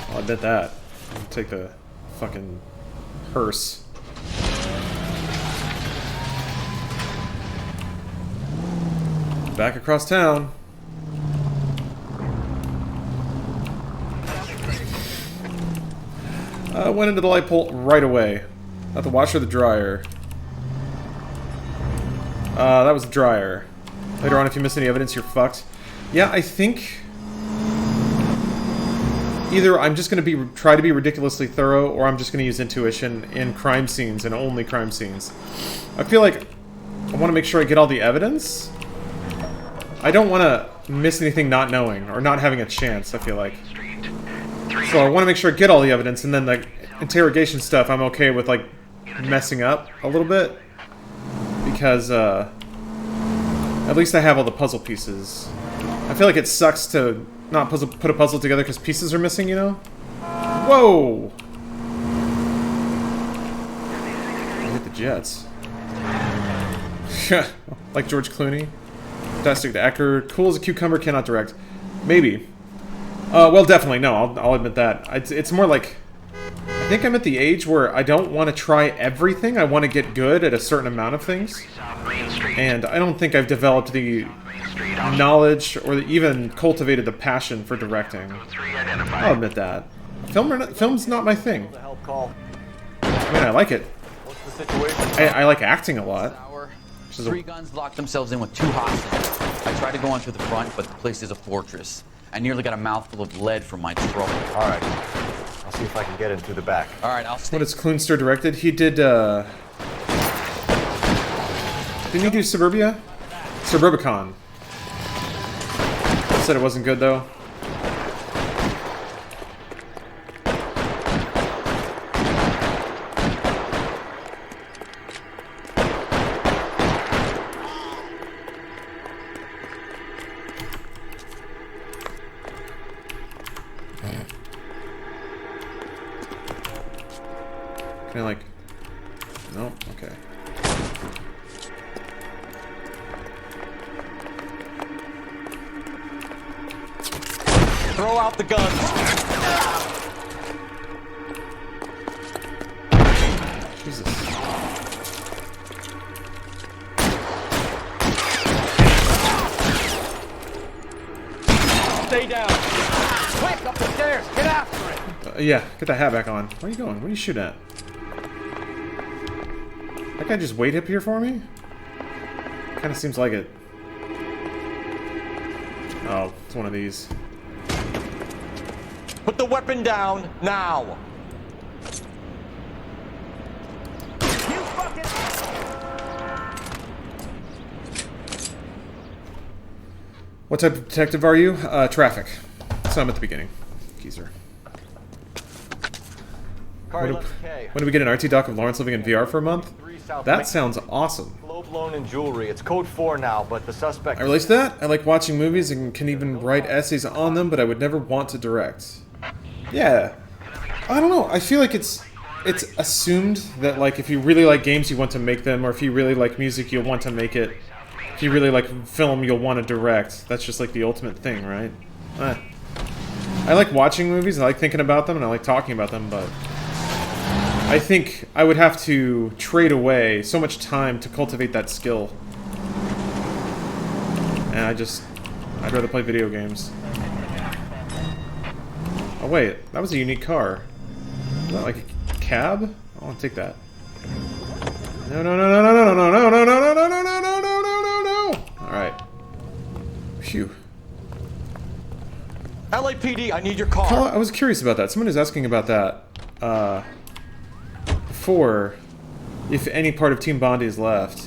I'll admit that. I'll take the fucking hearse. Back across town. Went into the light pole right away. Not the washer or the dryer. That was the dryer. Later on, if you miss any evidence, you're fucked. Yeah, I think... Either I'm just going to try to be ridiculously thorough, or I'm just going to use intuition in crime scenes, and only crime scenes. I feel like I want to make sure I get all the evidence. I don't want to miss anything not knowing, or not having a chance, I feel like. So I want to make sure I get all the evidence, and then the interrogation stuff I'm okay with, like, messing up a little bit. Because, at least I have all the puzzle pieces. I feel like it sucks to not put a puzzle together because pieces are missing, you know? Whoa! I hit the jets. Like George Clooney. Fantastic actor. Cool as a cucumber, cannot direct. Maybe. Well, definitely, no, I'll admit that. It's more like... I think I'm at the age where I don't want to try everything. I want to get good at a certain amount of things. And I don't think I've developed the knowledge or even cultivated the passion for directing. I'll admit that. Film's not my thing. I mean, I like it. I like acting a lot. 3 guns locked themselves in with 2 hostages. I tried to go on through the front, but the place is a fortress. I nearly got a mouthful of lead from my trouble. All right. I'll see if I can get in through the back. All right, I'll stay. What is Kloonster directed? He did, didn't he do Suburbia? Suburbicon. Said it wasn't good, though. Can I, like... No? Okay. Throw out the guns. Jesus. Stay down. Quick, up the stairs. Get after it. Yeah, get that hat back on. Where are you going? What are you shooting at? That guy just wait up here for me? Kinda seems like it. Oh, it's one of these. Put the weapon down now. What type of detective are you? Traffic. So I'm at the beginning. Geezer. When do we get an RT doc of Lawrence living in VR for a month? That sounds awesome. Globe loan and jewelry. It's code 4 now, but the suspect... I relate to that. I like watching movies and can even write essays on them, but I would never want to direct. Yeah. I don't know. I feel like it's assumed that, like, if you really like games, you want to make them, or if you really like music, you'll want to make it. If you really like film, you'll want to direct. That's just, like, the ultimate thing, right? I like watching movies, I like thinking about them, and I like talking about them, but... I think I would have to trade away so much time to cultivate that skill. And I'd rather play video games. Oh wait, that was a unique car. Is that like a cab? I want to take that. No, no, no, no, no, no, no, no, no, no, no, no, no, no, no, no, no, no, no. Alright. Phew. LAPD, I need your car. I was curious about that. Someone was asking about that. Before, if any part of Team Bondi is left.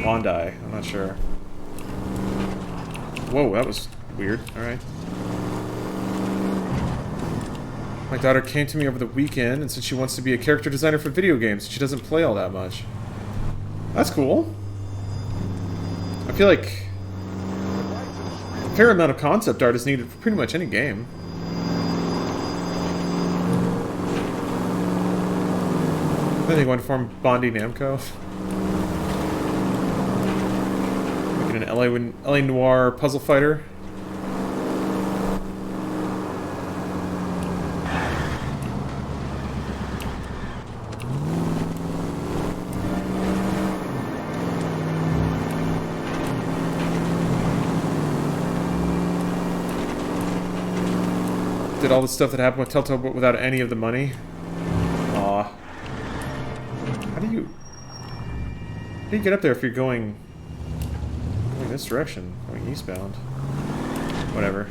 Bondi, I'm not sure. Whoa, that was weird. Alright. My daughter came to me over the weekend and said she wants to be a character designer for video games. She doesn't play all that much. That's cool. I feel like a fair amount of concept art is needed for pretty much any game. Then they want to form Bondi Namco. Making an LA Noire puzzle fighter. Did all the stuff that happened with Telltale but without any of the money. Aw. How do you get up there if you're going this direction? Going eastbound. Whatever.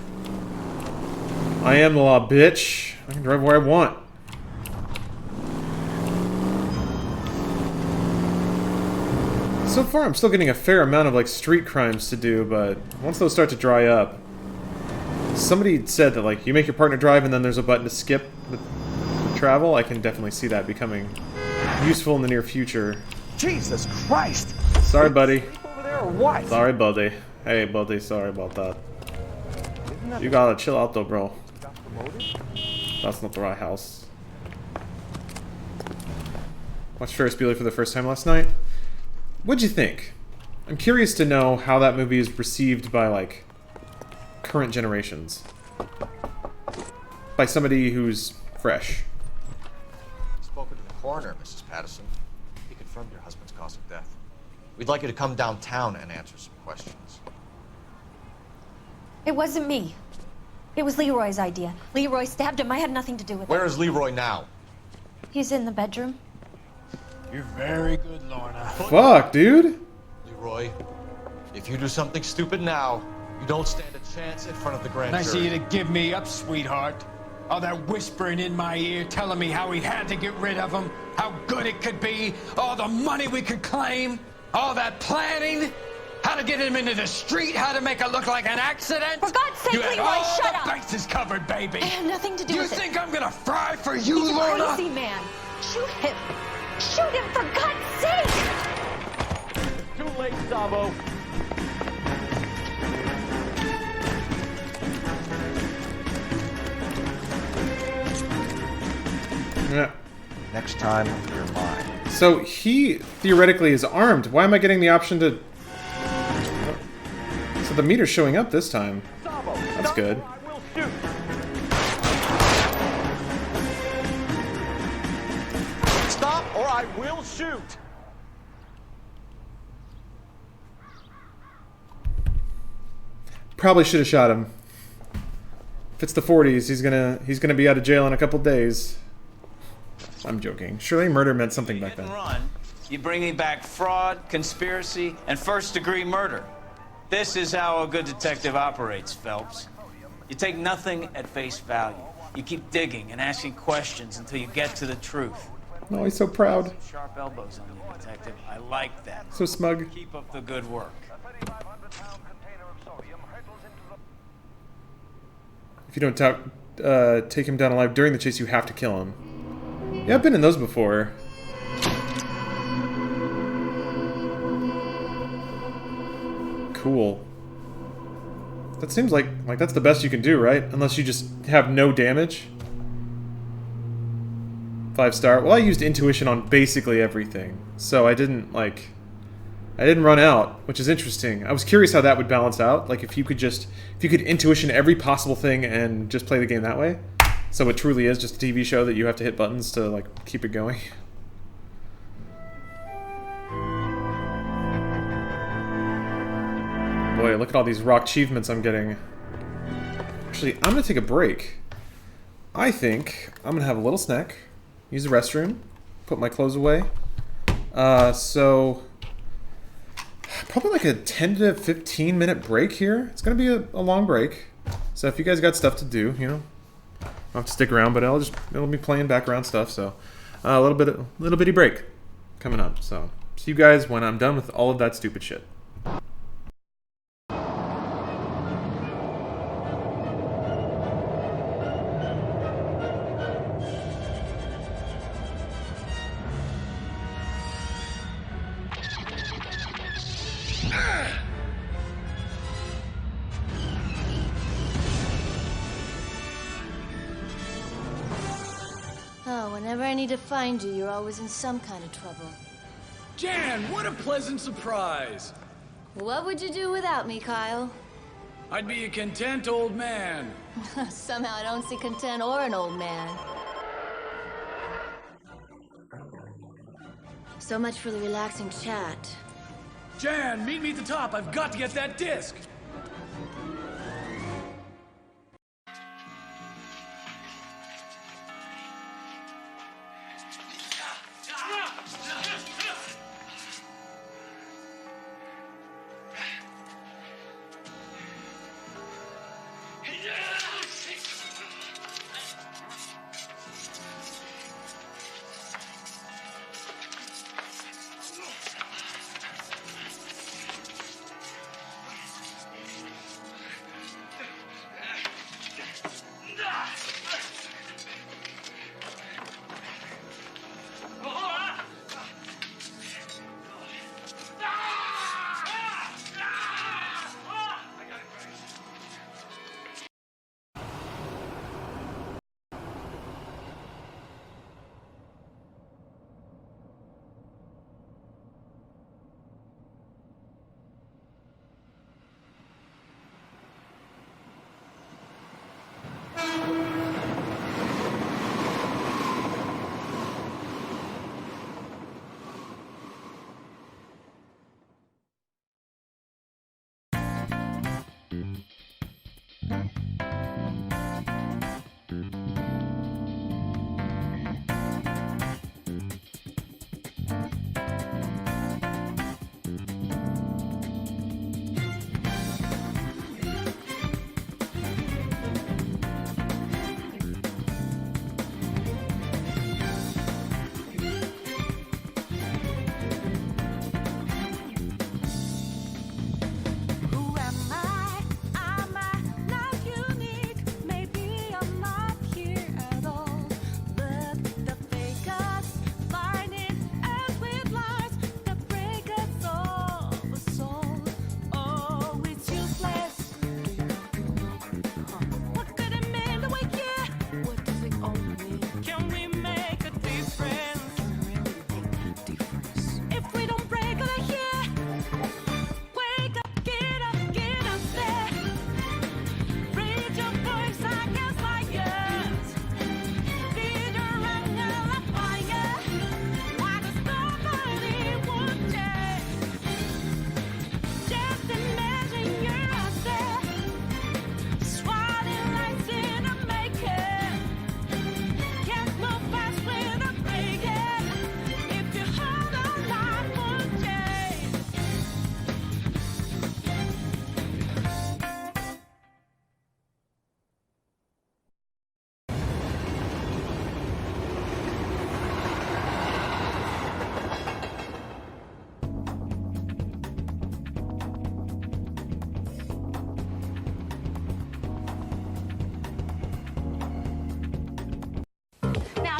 I am the law, bitch. I can drive where I want. So far, I'm still getting a fair amount of, like, street crimes to do, but once those start to dry up... Somebody said that, like, you make your partner drive and then there's a button to skip the travel. I can definitely see that becoming useful in the near future. Jesus Christ! Sorry, buddy. Over there or what? Sorry, buddy. Hey, buddy, sorry about that. You gotta chill out, though, bro. That's not the right house. Watched Ferris Bueller for the first time last night. What'd you think? I'm curious to know how that movie is received by, like, current generations. By somebody who's fresh. Spoken to the coroner, Mrs. Patterson. He confirmed your husband's cause of death. We'd like you to come downtown and answer some questions. It wasn't me. It was Leroy's idea. Leroy stabbed him. I had nothing to do with it. Where is Leroy now? He's in the bedroom. You're very good, Lorna. Fuck, dude. Leroy, if you do something stupid now, you don't stand a chance in front of the grand Nice of jury. you to give me up, sweetheart. All that whispering in my ear, telling me how we had to get rid of him, how good it could be, all the money we could claim, all that planning, how to get him into the street, how to make it look like an accident. For God's sake, you had Leroy, all shut the up. bases covered, baby. I have nothing to do you with it. You think I'm gonna fry for you, He's Lorna? a crazy man. Shoot him. Shoot him, for God's sake! Too late, Sabo. Yeah. Next time, you're mine. So he theoretically is armed. Why am I getting the option to... So the meter's showing up this time. That's good. Stop or I will shoot! Probably should have shot him. If it's the 40s, he's gonna be out of jail in a couple days. I'm joking. Surely murder meant something back then. Run. You bringing back fraud, conspiracy, and first-degree murder. This is how a good detective operates, Phelps. You take nothing at face value. You keep digging and asking questions until you get to the truth. Oh, he's so proud. Some sharp elbows on you, detective. I like that. So smug. Keep up the good work. If you don't take him down alive during the chase, you have to kill him. Yeah, I've been in those before. Cool. That seems like that's the best you can do, right? Unless you just have no damage. 5-star. Well, I used intuition on basically everything, so I didn't run out, which is interesting. I was curious how that would balance out. Like if you could intuition every possible thing and just play the game that way. So it truly is just a TV show that you have to hit buttons to like keep it going. Boy, look at all these rock achievements I'm getting. Actually, I'm gonna take a break. I think I'm gonna have a little snack, use the restroom, put my clothes away. So probably like a 10 to 15 minute break here. It's gonna be a long break. So if you guys got stuff to do, you know, I'll have to stick around, but it'll be playing background stuff. So a little bitty break coming up. So see you guys when I'm done with all of that stupid shit. Oh, whenever I need to find you, you're always in some kind of trouble. Jan, what a pleasant surprise. What would you do without me, Kyle? I'd be a content old man. Somehow I don't see content or an old man. So much for the relaxing chat. Jan, meet me at the top. I've got to get that disc.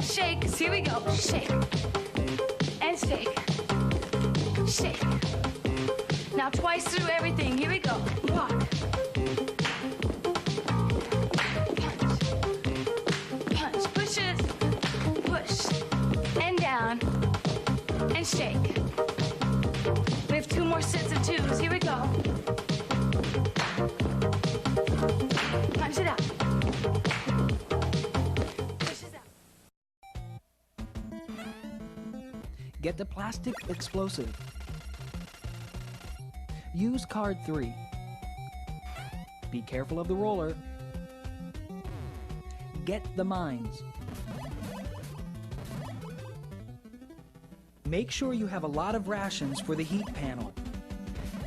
shake. Here we go. Shake. And shake. Shake. Now twice through everything. Here we go. Rock. Punch. Push it. Push. And down. And shake. We have 2 more sets of 2s. Here we go. Punch it out. Push it out. Get the plastic explosive. Use card 3. Be careful of the roller. Get the mines. Make sure you have a lot of rations for the heat panel.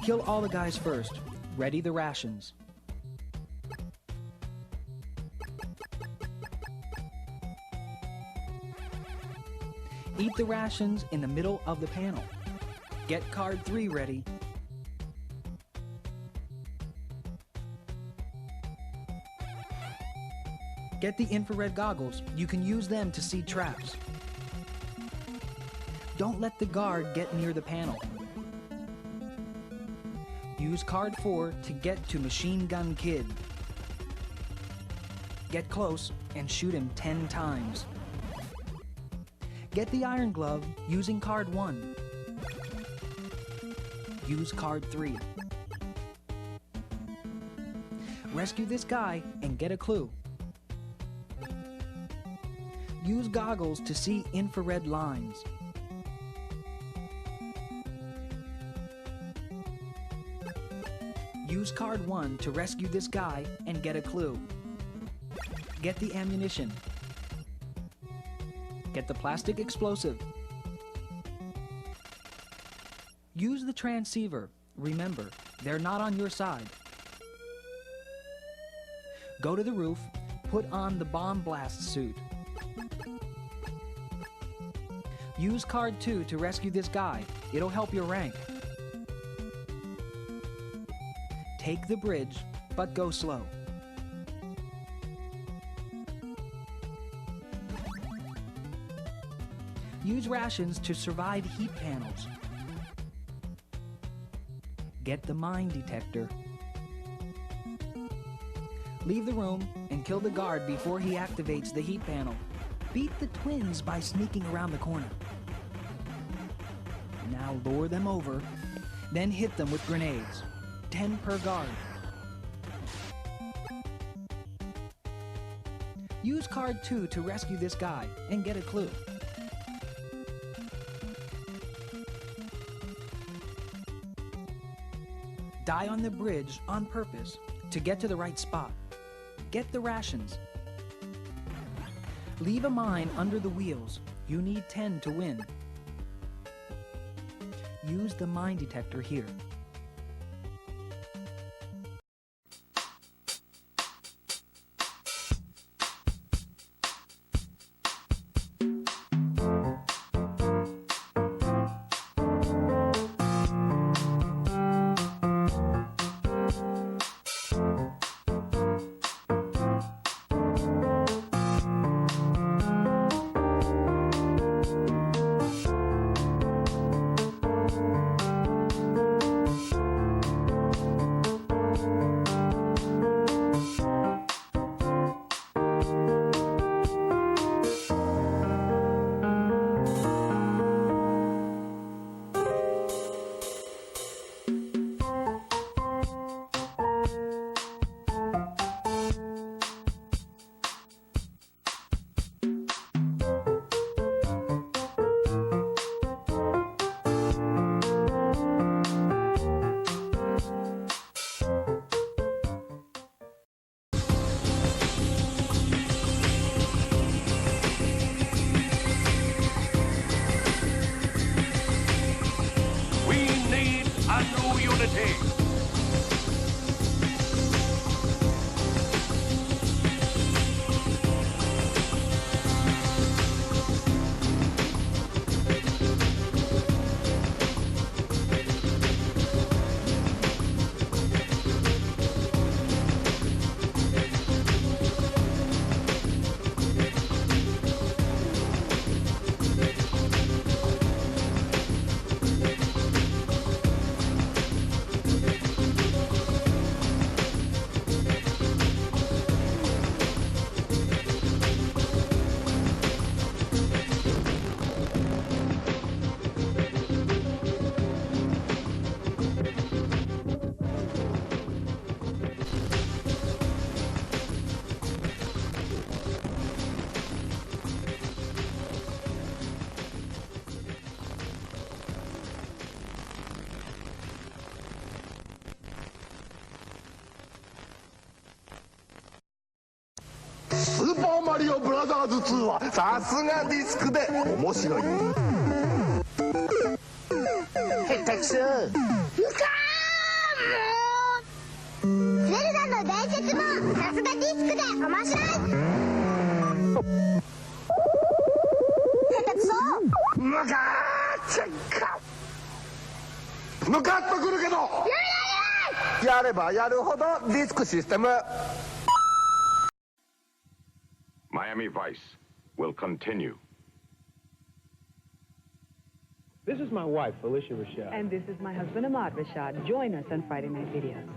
Kill all the guys first. Ready the rations. Eat the rations in the middle of the panel. Get card 3 ready. Get the infrared goggles. You can use them to see traps. Don't let the guard get near the panel. Use card 4 to get to Machine Gun Kid. Get close and shoot him 10 times. Get the Iron Glove using card 1. Use card 3. Rescue this guy and get a clue. Use goggles to see infrared lines. Use card 1 to rescue this guy and get a clue. Get the ammunition. Get the plastic explosive. Use the transceiver. Remember, they're not on your side. Go to the roof, put on the bomb blast suit. Use card 2 to rescue this guy. It'll help your rank. Take the bridge, but go slow. Use rations to survive heat panels. Get the mine detector. Leave the room and kill the guard before he activates the heat panel. Beat the twins by sneaking around the corner. Now lure them over, then hit them with grenades. 10 per guard. Use card 2 to rescue this guy and get a clue. Die on the bridge on purpose to get to the right spot. Get the rations. Leave a mine under the wheels. You need 10 to win. Use the mine detector here. リオブラザーズ2はさすがディスクで面白い。下手くそ。ゼルダの伝説もさすがディスクで面白い。下手くそ。ムカーチェッカ。ムカッとくるけど。やればやるほどディスクシステム。Miami Vice will continue. This is my wife, Felicia Rashad. And this is my husband, Ahmad Rashad. Join us on Friday Night Videos.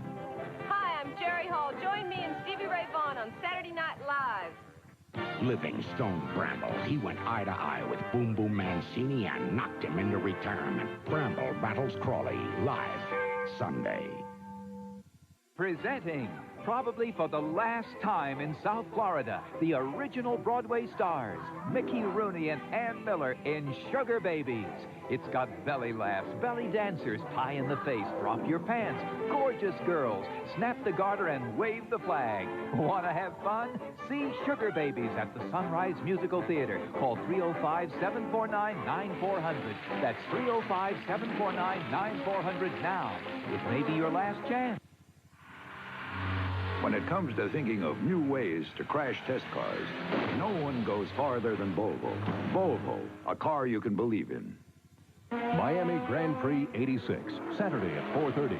Hi, I'm Jerry Hall. Join me and Stevie Ray Vaughan on Saturday Night Live. Livingstone Bramble. He went eye to eye with Boom Boom Mancini and knocked him into retirement. Bramble battles Crawley live Sunday. Presenting, probably for the last time in South Florida, the original Broadway stars, Mickey Rooney and Ann Miller in Sugar Babies. It's got belly laughs, belly dancers, pie in the face, drop your pants, gorgeous girls, snap the garter and wave the flag. Want to have fun? See Sugar Babies at the Sunrise Musical Theater. Call 305-749-9400. That's 305-749-9400 now. It may be your last chance. When it comes to thinking of new ways to crash test cars, no one goes farther than Volvo. Volvo, a car you can believe in. Miami Grand Prix 86, Saturday at 4:30.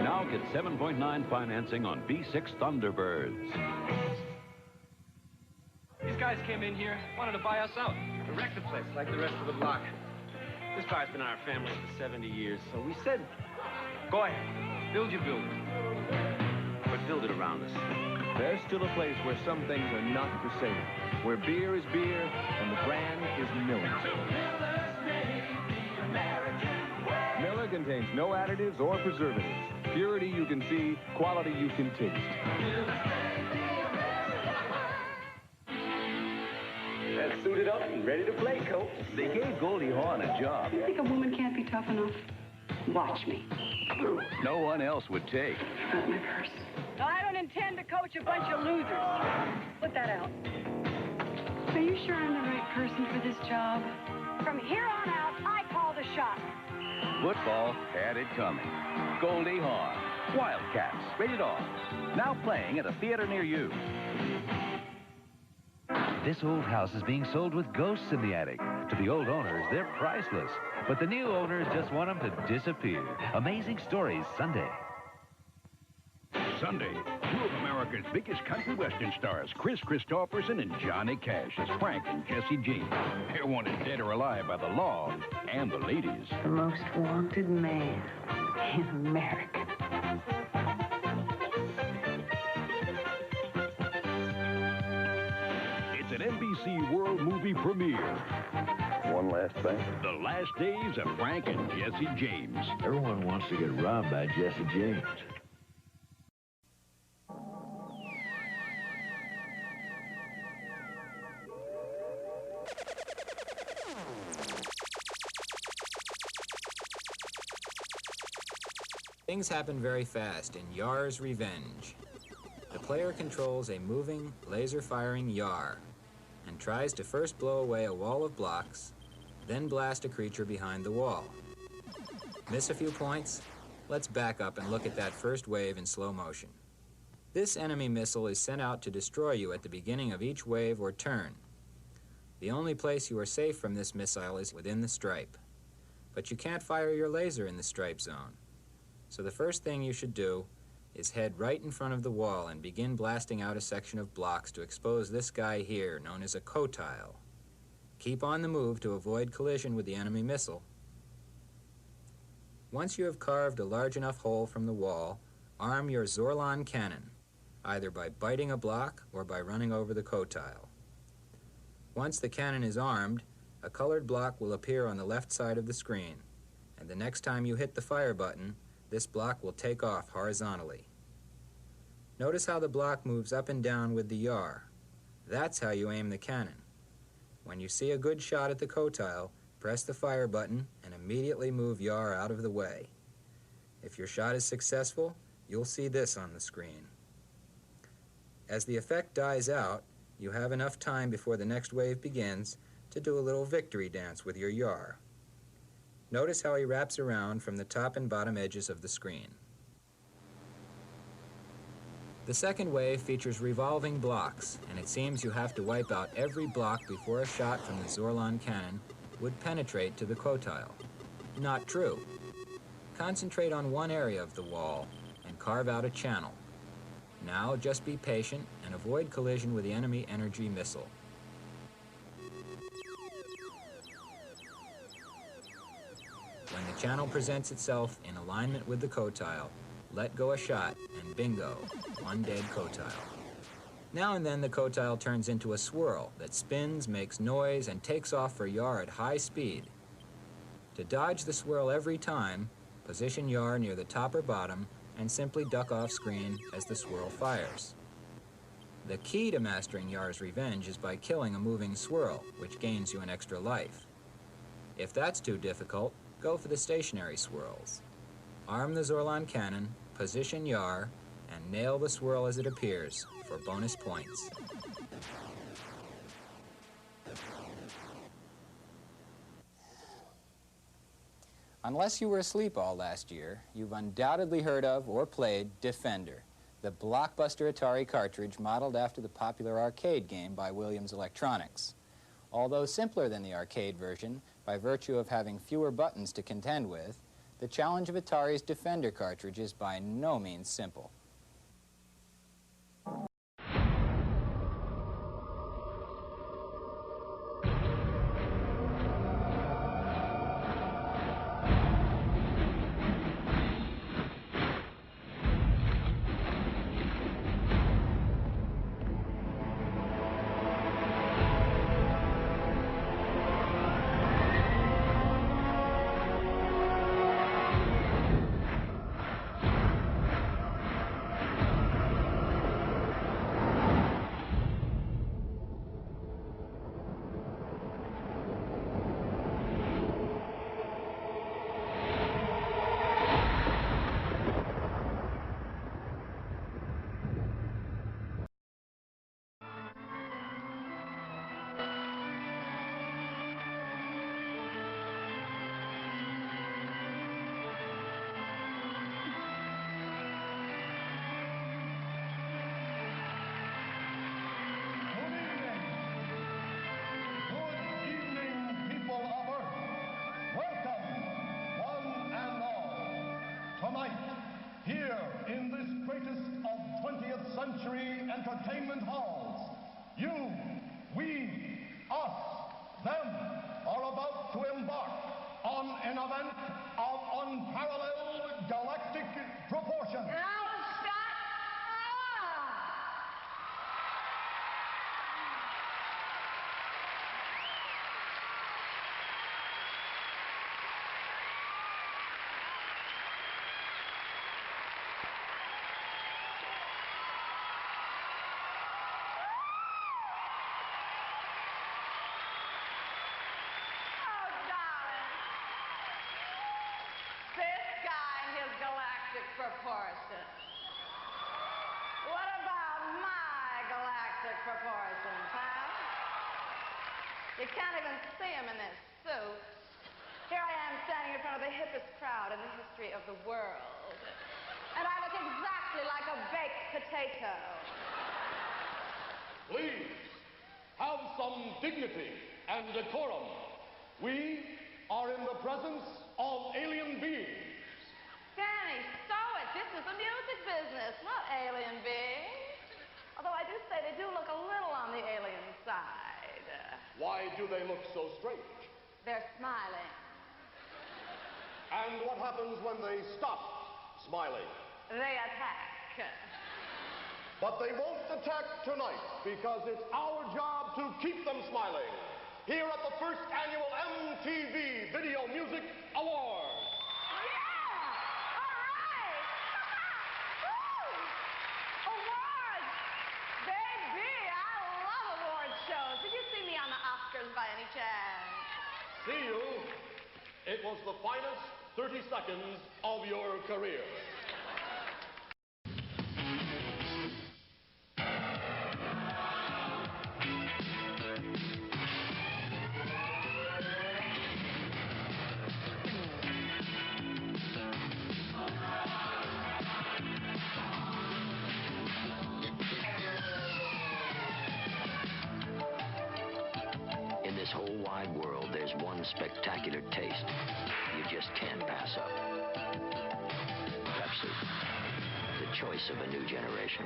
Now get 7.9 financing on B6 Thunderbirds. These guys came in here, wanted to buy us out, to wreck the place like the rest of the block. This car's been in our family for 70 years, so we said, go ahead, build your building. But build it around us. There's still a place where some things are not for sale, where beer is beer and the brand is Miller. Miller contains no additives or preservatives. Purity you can see, quality you can taste. That's suited up and ready to play, Coach. They gave Goldie Hawn a job. You think a woman can't be tough enough? Watch me. No one else would take. Got my purse. I don't intend to coach a bunch of losers. Put that out. Are you sure I'm the right person for this job? From here on out, I call the shots. Football had it coming. Goldie Hawn, Wildcats, rated R. Now playing at a theater near you. This old house is being sold with ghosts in the attic. To the old owners, they're priceless. But the new owners just want them to disappear. Amazing Stories, Sunday. Sunday, two of America's biggest country western stars, Chris Christopherson and Johnny Cash, as Frank and Jesse James. They're wanted dead or alive by the law and the ladies. The most wanted man in America. It's an NBC World Movie premiere. One last thing. The last days of Frank and Jesse James. Everyone wants to get robbed by Jesse James. Things happen very fast in Yar's Revenge. The player controls a moving, laser-firing Yar and tries to first blow away a wall of blocks, then blast a creature behind the wall. Miss a few points? Let's back up and look at that first wave in slow motion. This enemy missile is sent out to destroy you at the beginning of each wave or turn. The only place you are safe from this missile is within the stripe. But you can't fire your laser in the stripe zone. So the first thing you should do is head right in front of the wall and begin blasting out a section of blocks to expose this guy here, known as a cotile. Keep on the move to avoid collision with the enemy missile. Once you have carved a large enough hole from the wall, arm your Zorlon cannon, either by biting a block or by running over the co-tile. Once the cannon is armed, a colored block will appear on the left side of the screen, and the next time you hit the fire button, this block will take off horizontally. Notice how the block moves up and down with the yar. That's how you aim the cannon. When you see a good shot at the co-tile, press the fire button and immediately move yar out of the way. If your shot is successful, you'll see this on the screen. As the effect dies out, you have enough time before the next wave begins to do a little victory dance with your yar. Notice how he wraps around from the top and bottom edges of the screen. The second wave features revolving blocks, and it seems you have to wipe out every block before a shot from the Zorlon cannon would penetrate to the co-tile. Not true. Concentrate on one area of the wall and carve out a channel. Now just be patient and avoid collision with the enemy energy missile. When the channel presents itself in alignment with the co-tile, let go a shot and bingo, one dead co-tile. Now and then the co-tile turns into a swirl that spins, makes noise, and takes off for yar at high speed. To dodge the swirl every time, position yar near the top or bottom and simply duck off screen as the swirl fires. The key to mastering Yar's revenge is by killing a moving swirl, which gains you an extra life. If that's too difficult, go for the stationary swirls. Arm the Zorlon cannon, position Yar, and nail the swirl as it appears for bonus points. Unless you were asleep all last year, you've undoubtedly heard of or played Defender, the blockbuster Atari cartridge modeled after the popular arcade game by Williams Electronics. Although simpler than the arcade version, by virtue of having fewer buttons to contend with, the challenge of Atari's Defender cartridge is by no means simple. Tonight, here in this greatest of 20th century entertainment halls, you, we, us, them are about to embark on an event of unparalleled galactic proportions. Proportions. What about my galactic proportions, huh? You can't even see him in this suit. Here I am standing in front of the hippest crowd in the history of the world. And I look exactly like a baked potato. Please, have some dignity and decorum. We are in the presence of alien beings. Danny, stow it. This is the music business, not alien beings. Although I do say they do look a little on the alien side. Why do they look so strange? They're smiling. And what happens when they stop smiling? They attack. But they won't attack tonight because it's our job to keep them smiling. Here at the first annual MTV Video Music Awards. By any chance? See you. It was the finest 30 seconds of your career. In this whole wide world, there's one spectacular taste you just can't pass up. Pepsi, the choice of a new generation.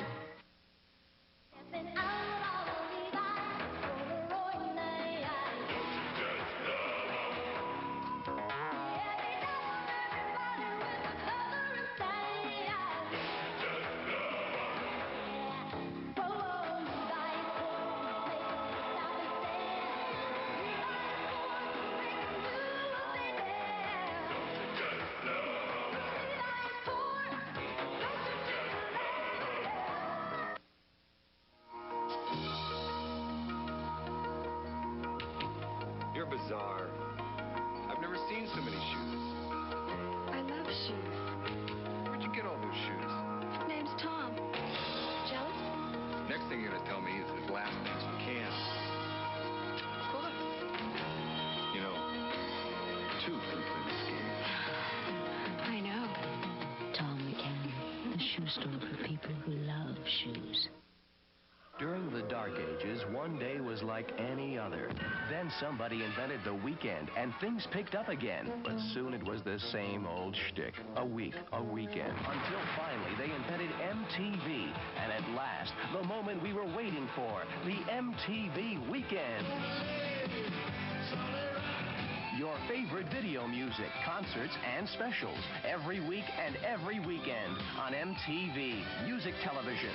You're bizarre. I've never seen so many shoes. I love shoes. Where'd you get all those shoes? Name's Tom. Jealous? Next thing you're gonna tell me is his last name's McCann. Cool. You know, two can play this game. I know. Tom McCann, the shoe store for people who love shoes. During the Dark Ages, one day was like any other. Then somebody invented the weekend, and things picked up again. But soon it was the same old shtick. A week, a weekend. Until finally they invented MTV. And at last, the moment we were waiting for, the MTV Weekend. Your favorite video music, concerts, and specials. Every week and every weekend on MTV Music Television.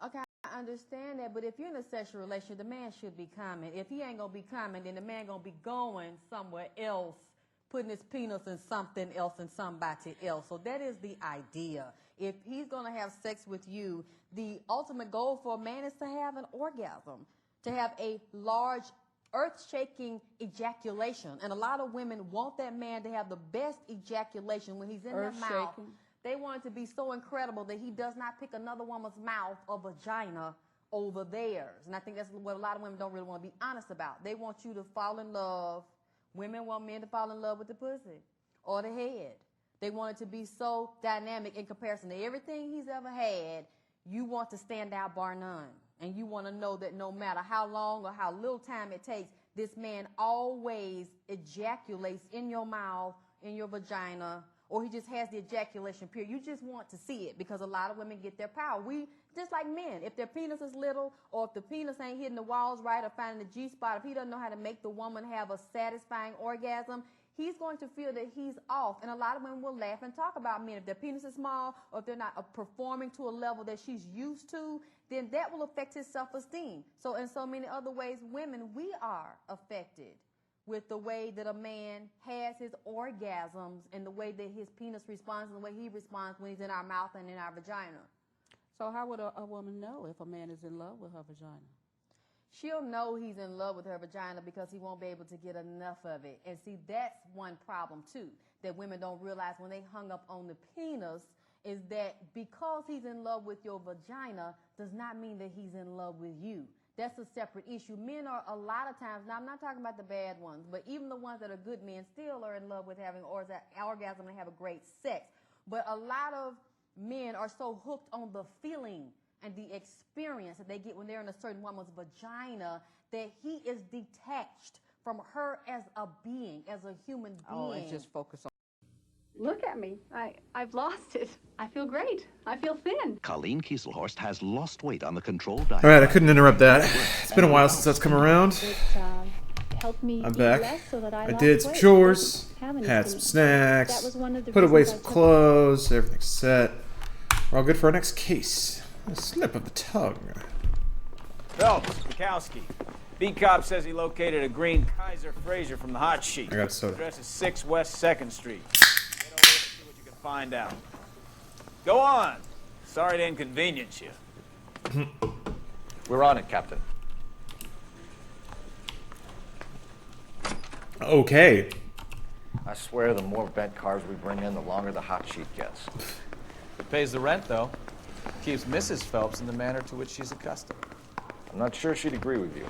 Okay, I understand that, but if you're in a sexual relationship, the man should be coming. If he ain't gonna be coming, then the man gonna be going somewhere else, putting his penis in something else and somebody else. So that is the idea. If he's gonna have sex with you, the ultimate goal for a man is to have an orgasm, to have a large, earth-shaking ejaculation. And a lot of women want that man to have the best ejaculation when he's in their mouth. They want it to be so incredible that he does not pick another woman's mouth or vagina over theirs. And I think that's what a lot of women don't really want to be honest about. They want you to fall in love. Women want men to fall in love with the pussy or the head. They want it to be so dynamic in comparison to everything he's ever had. You want to stand out bar none. And you want to know that no matter how long or how little time it takes, this man always ejaculates in your mouth, in your vagina, or he just has the ejaculation period. You just want to see it because a lot of women get their power. We, just like men, if their penis is little or if the penis ain't hitting the walls right or finding the G-spot, if he doesn't know how to make the woman have a satisfying orgasm, he's going to feel that he's off. And a lot of women will laugh and talk about men. If their penis is small or if they're not performing to a level that she's used to, then that will affect his self-esteem. So in so many other ways, women, we are affected with the way that a man has his orgasms and the way that his penis responds and the way he responds when he's in our mouth and in our vagina. So how would a woman know if a man is in love with her vagina? She'll know he's in love with her vagina because he won't be able to get enough of it. And see, that's one problem, too, that women don't realize when they hung up on the penis is that because he's in love with your vagina does not mean that he's in love with you. That's a separate issue. Men are a lot of times, now I'm not talking about the bad ones, but even the ones that are good men still are in love with having orgasm and have a great sex. But a lot of men are so hooked on the feeling and the experience that they get when they're in a certain woman's vagina that he is detached from her as a being, as a human being. Oh, and just focus on. Look at me. I've lost it. I feel great. I feel thin. Colleen Kieselhorst has lost weight on the controlled diet. All right, I couldn't interrupt that. It's been a while since that's come around. I'm back. I did some chores, had some snacks, put away some clothes, everything's set. We're all good for our next case. A slip of the tongue. Phelps, Bukowski. B-Cop says he located a green Kaiser Fraser from the hot sheet. I got soda. Address is 6 West 2nd Street. Get over there and see what you can find out. Go on. Sorry to inconvenience you. We're on it, Captain. Okay. I swear the more bent cars we bring in, the longer the hot sheet gets. It pays the rent, though. Keeps Mrs. Phelps in the manner to which she's accustomed. I'm not sure she'd agree with you.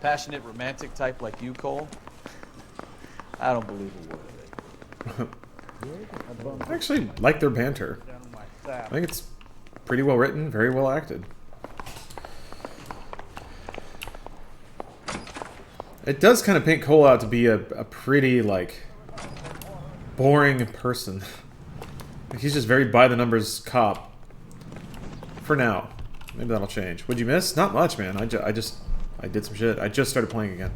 Passionate, romantic type like you, Cole? I don't believe a word of it. I actually like their banter. I think it's pretty well written, very well acted. It does kind of paint Cole out to be a pretty, like, boring person. He's just very by-the-numbers cop. For now. Maybe that'll change. What'd you miss? Not much, man. I did some shit. I just started playing again.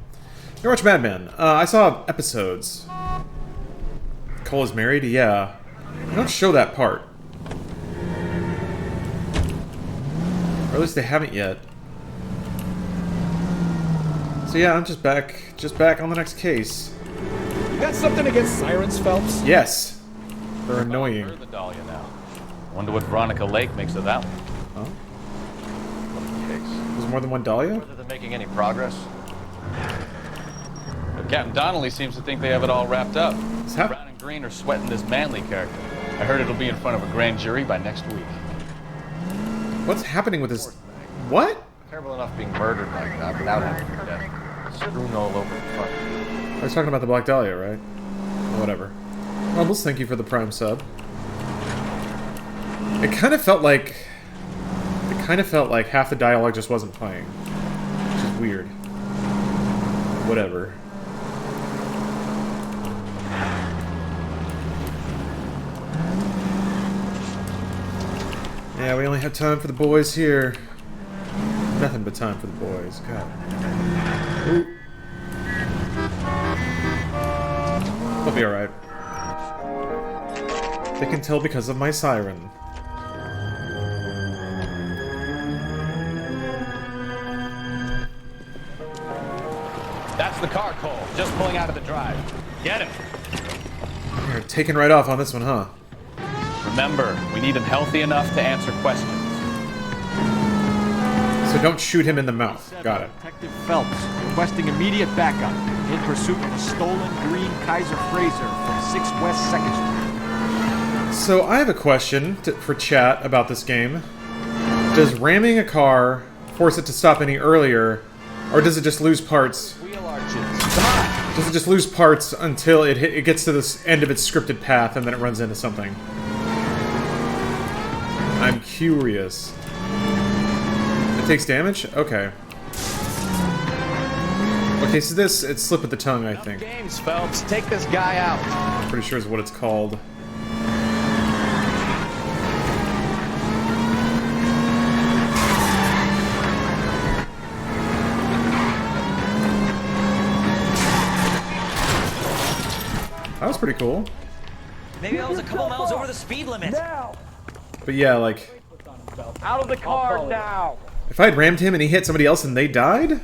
You watch Mad Men. I saw episodes. Cole is married? Yeah. They don't show that part. Or at least they haven't yet. So yeah, I'm just back on the next case. You got something against sirens, Phelps? Yes. They're annoying. The Dahlia now. Wonder what Veronica Lake makes of that one. Oh? There's more than one Dahlia? Whether they're making any progress? But Captain Donnelly seems to think they have it all wrapped up. Brown and Green are sweating this Manley character. I heard it'll be in front of a grand jury by next week. What's happening with this? What? Terrible enough being murdered like that without having to be dead. Strewn all over the front. I was talking about the Black Dahlia, right? Or whatever. Rumbles, thank you for the Prime sub. It kind of felt like half the dialogue just wasn't playing. Which is weird. Whatever. Yeah, we only have time for the boys here. Nothing but time for the boys. God. Ooh. They'll be alright. They can tell because of my siren. It's the car, Cole. Just pulling out of the drive. Get him. You're taking right off on this one, huh? Remember, we need him healthy enough to answer questions. So don't shoot him in the mouth. Got it. Detective Phelps, requesting immediate backup in pursuit of a stolen green Kaiser Fraser from 6 West 2nd Street. So I have a question for chat about this game. Does ramming a car force it to stop any earlier, or does it just lose parts? Wheel arches. Come on! Does it just lose parts until it gets to the end of its scripted path and then it runs into something? I'm curious. It takes damage? Okay. Okay, so this, it's slip of the tongue, I think. Games, Phelps. Take this guy out. Pretty sure is what it's called. That was pretty cool. Maybe I was a couple miles over the speed limit. Now. But yeah, like... Out of the car now. If I had rammed him and he hit somebody else and they died?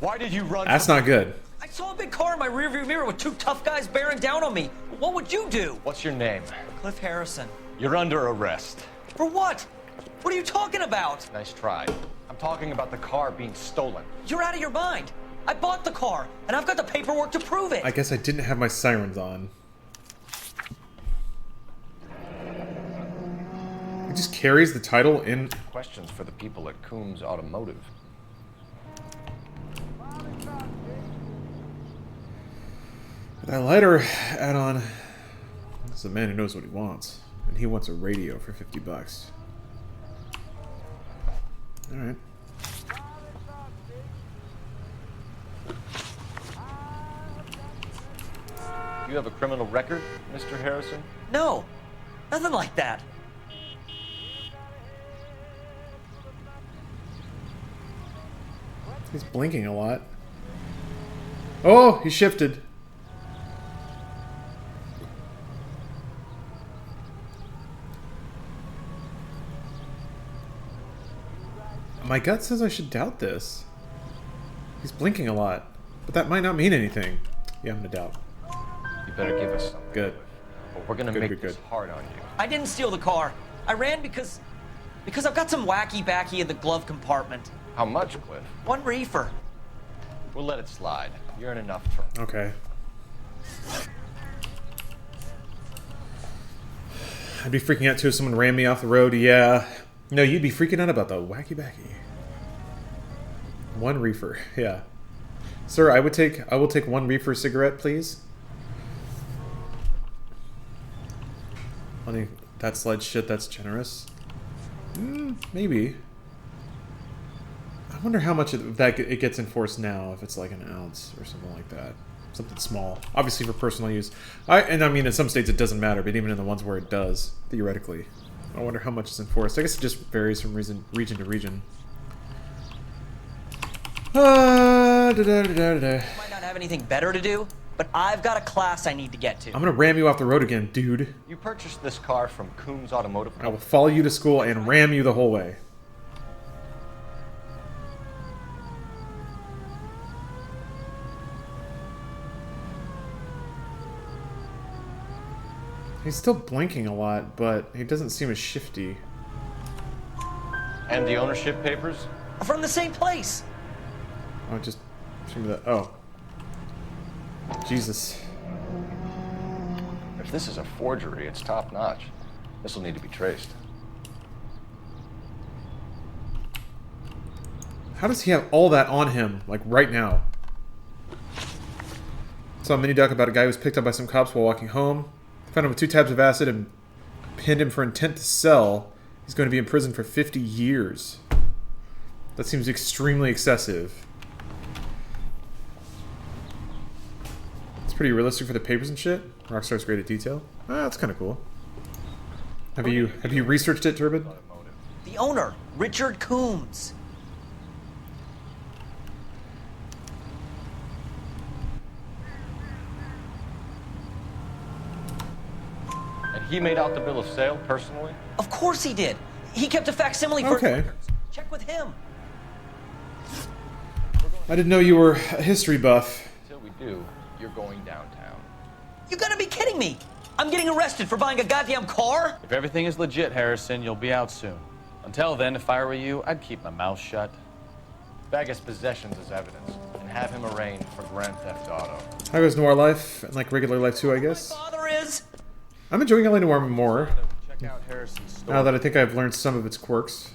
Why did you run? That's not good. I saw a big car in my rearview mirror with 2 tough guys bearing down on me. What would you do? What's your name? Cliff Harrison. You're under arrest. For what? What are you talking about? Nice try. I'm talking about the car being stolen. You're out of your mind. I bought the car, and I've got the paperwork to prove it. I guess I didn't have my sirens on. It just carries the title in... Questions for the people at Coombs Automotive. That lighter add-on is a man who knows what he wants. And he wants a radio for $50. Alright. You have a criminal record, Mr. Harrison? No, nothing like that. He's blinking a lot. Oh, he shifted. My gut says I should doubt this. He's blinking a lot, but that might not mean anything. Yeah, I'm gonna doubt. You better give us something. Good. Well, we're gonna make this hard on you. I didn't steal the car. I ran because I've got some wacky backy in the glove compartment. How much, Cliff? 1 reefer. We'll let it slide. You're in enough trouble. Okay. I'd be freaking out too if someone ran me off the road. Yeah. No, you'd be freaking out about the wacky backy. 1 reefer. Yeah. Sir, I will take 1 reefer cigarette, please. Honey, that sled shit, that's generous. Maybe. I wonder how much of that it gets enforced now, if it's like an ounce or something like that. Something small. Obviously for personal use. I mean, in some states it doesn't matter, but even in the ones where it does, theoretically. I wonder how much is enforced. I guess it just varies from region to region. Might not have anything better to do, but I've got a class I need to get to. I'm gonna ram you off the road again, dude. You purchased this car from Coombs Automotive. I will follow you to school and ram you the whole way. He's still blinking a lot, but he doesn't seem as shifty. And the ownership papers? From the same place. Oh, just from the... Oh. Jesus. If this is a forgery, it's top-notch. This will need to be traced. How does he have all that on him, like, right now? Saw a mini-doc about a guy who was picked up by some cops while walking home. Found him with 2 tabs of acid and pinned him for intent to sell. He's going to be in prison for 50 years. That seems extremely excessive. It's pretty realistic for the papers and shit. Rockstar's great at detail. Ah, that's kind of cool. Have you researched it, Turbid? The owner, Richard Coombs. And he made out the bill of sale personally? Of course he did. He kept a facsimile for Okay. Check with him. I didn't know you were a history buff. do, you're going downtown. You gotta be kidding me! I'm getting arrested for buying a goddamn car? If everything is legit, Harrison, you'll be out soon. Until then, if I were you, I'd keep my mouth shut. Bag his possessions as evidence, and have him arraigned for Grand Theft Auto. How goes Noir life? And like regular life too, I guess. Father is. I'm enjoying LA Noir more. Check out Harrison's store. Now that I think I've learned some of its quirks.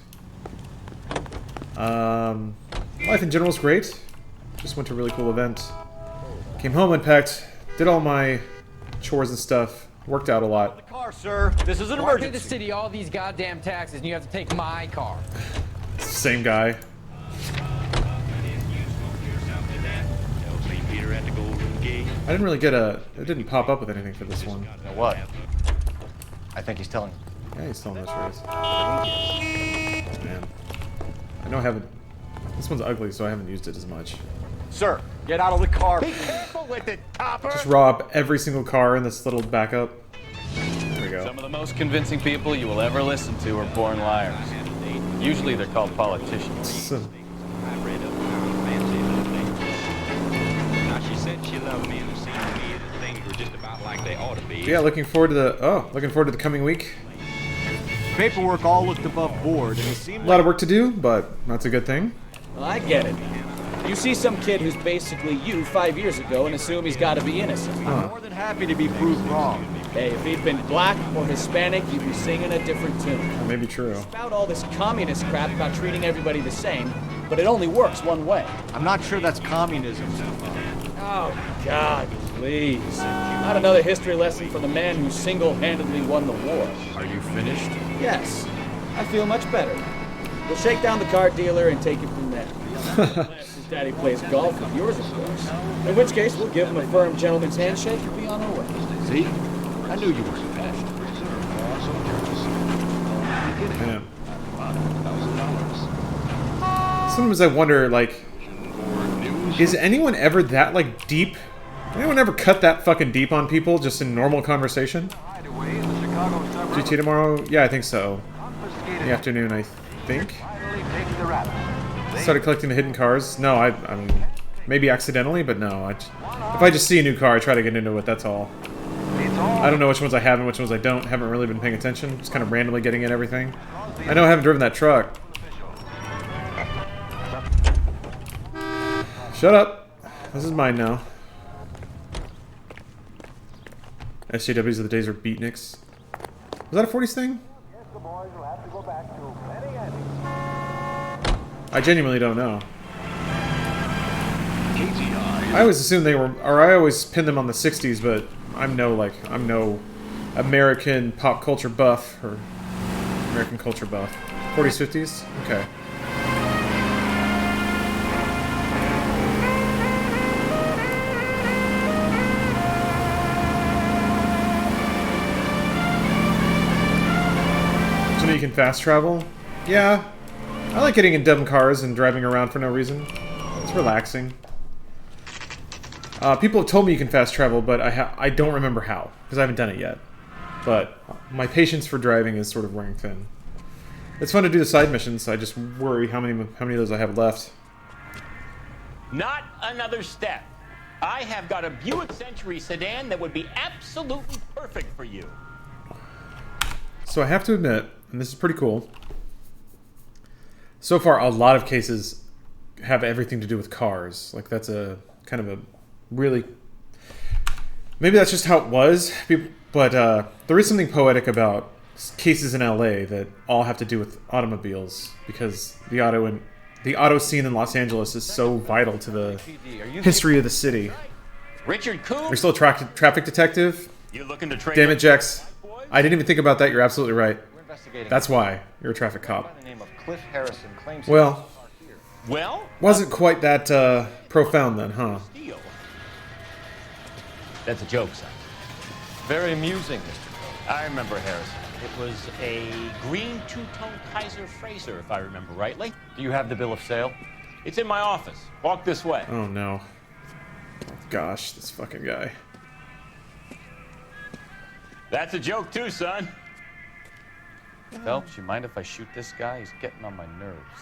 Life in general is great. Just went to a really cool event. Came home, unpacked, did all my chores and stuff. Worked out a lot. The car, sir. This is an Why emergency. pay the city all these goddamn taxes and you have to take my car? Same guy. I didn't really get a... It didn't pop up with anything for this one. You know what? I think he's telling you. Yeah, he's telling those stories. Man. I know I haven't... This one's ugly, so I haven't used it as much. Sir, get out of the car. Be careful with it, Topper! Just rob every single car in this little backup. There we go. Some of the most convincing people you will ever listen to are born liars. Usually they're called politicians. So, She said she loved me and it seemed to me that things were just about like they ought to be. yeah, looking forward to the coming week. Paperwork all looked above board, and it A seemed lot of work to do, but that's a good thing. Well, I get it. You see some kid who's basically you 5 years ago and assume he's got to be innocent. I'm more than happy to be proved wrong. Hey, if he'd been black or Hispanic, you'd be singing a different tune. That may be true. About all this communist crap about treating everybody the same, but it only works one way. I'm not sure that's communism. Oh, God, please. Not another history lesson for the man who single-handedly won the war. Are you finished? Yes, I feel much better. We'll shake down the car dealer and take it from there. His daddy plays golf with yours, of course. In which case, we'll give him a firm gentleman's handshake and be on our way. See? I knew you were finished. Man. Sometimes I wonder, like, is anyone ever that, like, deep? Anyone ever cut that fucking deep on people just in normal conversation? GT tomorrow? Yeah, I think so. In the afternoon, I think. Started collecting the hidden cars. No, I mean, maybe accidentally, but no. If I just see a new car, I try to get into it, that's all. I don't know which ones I have and which ones I don't. Haven't really been paying attention. Just kind of randomly getting in everything. I know I haven't driven that truck. Shut up. This is mine now. SJWs of the days are beatniks. Was that a 40s thing? I genuinely don't know. I always assumed they were, or I always pinned them on the 60s, but I'm no American pop culture buff, or American culture buff. 40s, 50s? Okay. So you can fast travel? Yeah. I like getting in dumb cars and driving around for no reason. It's relaxing. People have told me you can fast travel, but I don't remember how, because I haven't done it yet. But my patience for driving is sort of wearing thin. It's fun to do the side missions. I just worry how many of those I have left. Not another step. I have got a Buick Century sedan that would be absolutely perfect for you. So I have to admit, and this is pretty cool, so far a lot of cases have everything to do with cars. Like, that's a kind of a really... Maybe that's just how it was, but there is something poetic about cases in LA that all have to do with automobiles, because the auto scene in Los Angeles is so vital to the history of the city. Richard Coombs? You're still a traffic detective? You looking to trade? Damn it, Jex. I didn't even think about that. You're absolutely right. That's why you're a traffic cop. Well, wasn't quite that profound then, huh? That's a joke, son. Very amusing, Mr. Cole. I remember Harrison. It was a green two-tone Kaiser Frazer, if I remember rightly. Do you have the bill of sale? It's in my office. Walk this way. Oh no. Gosh, this fucking guy. That's a joke too, son. Phelps, you mind if I shoot this guy? He's getting on my nerves.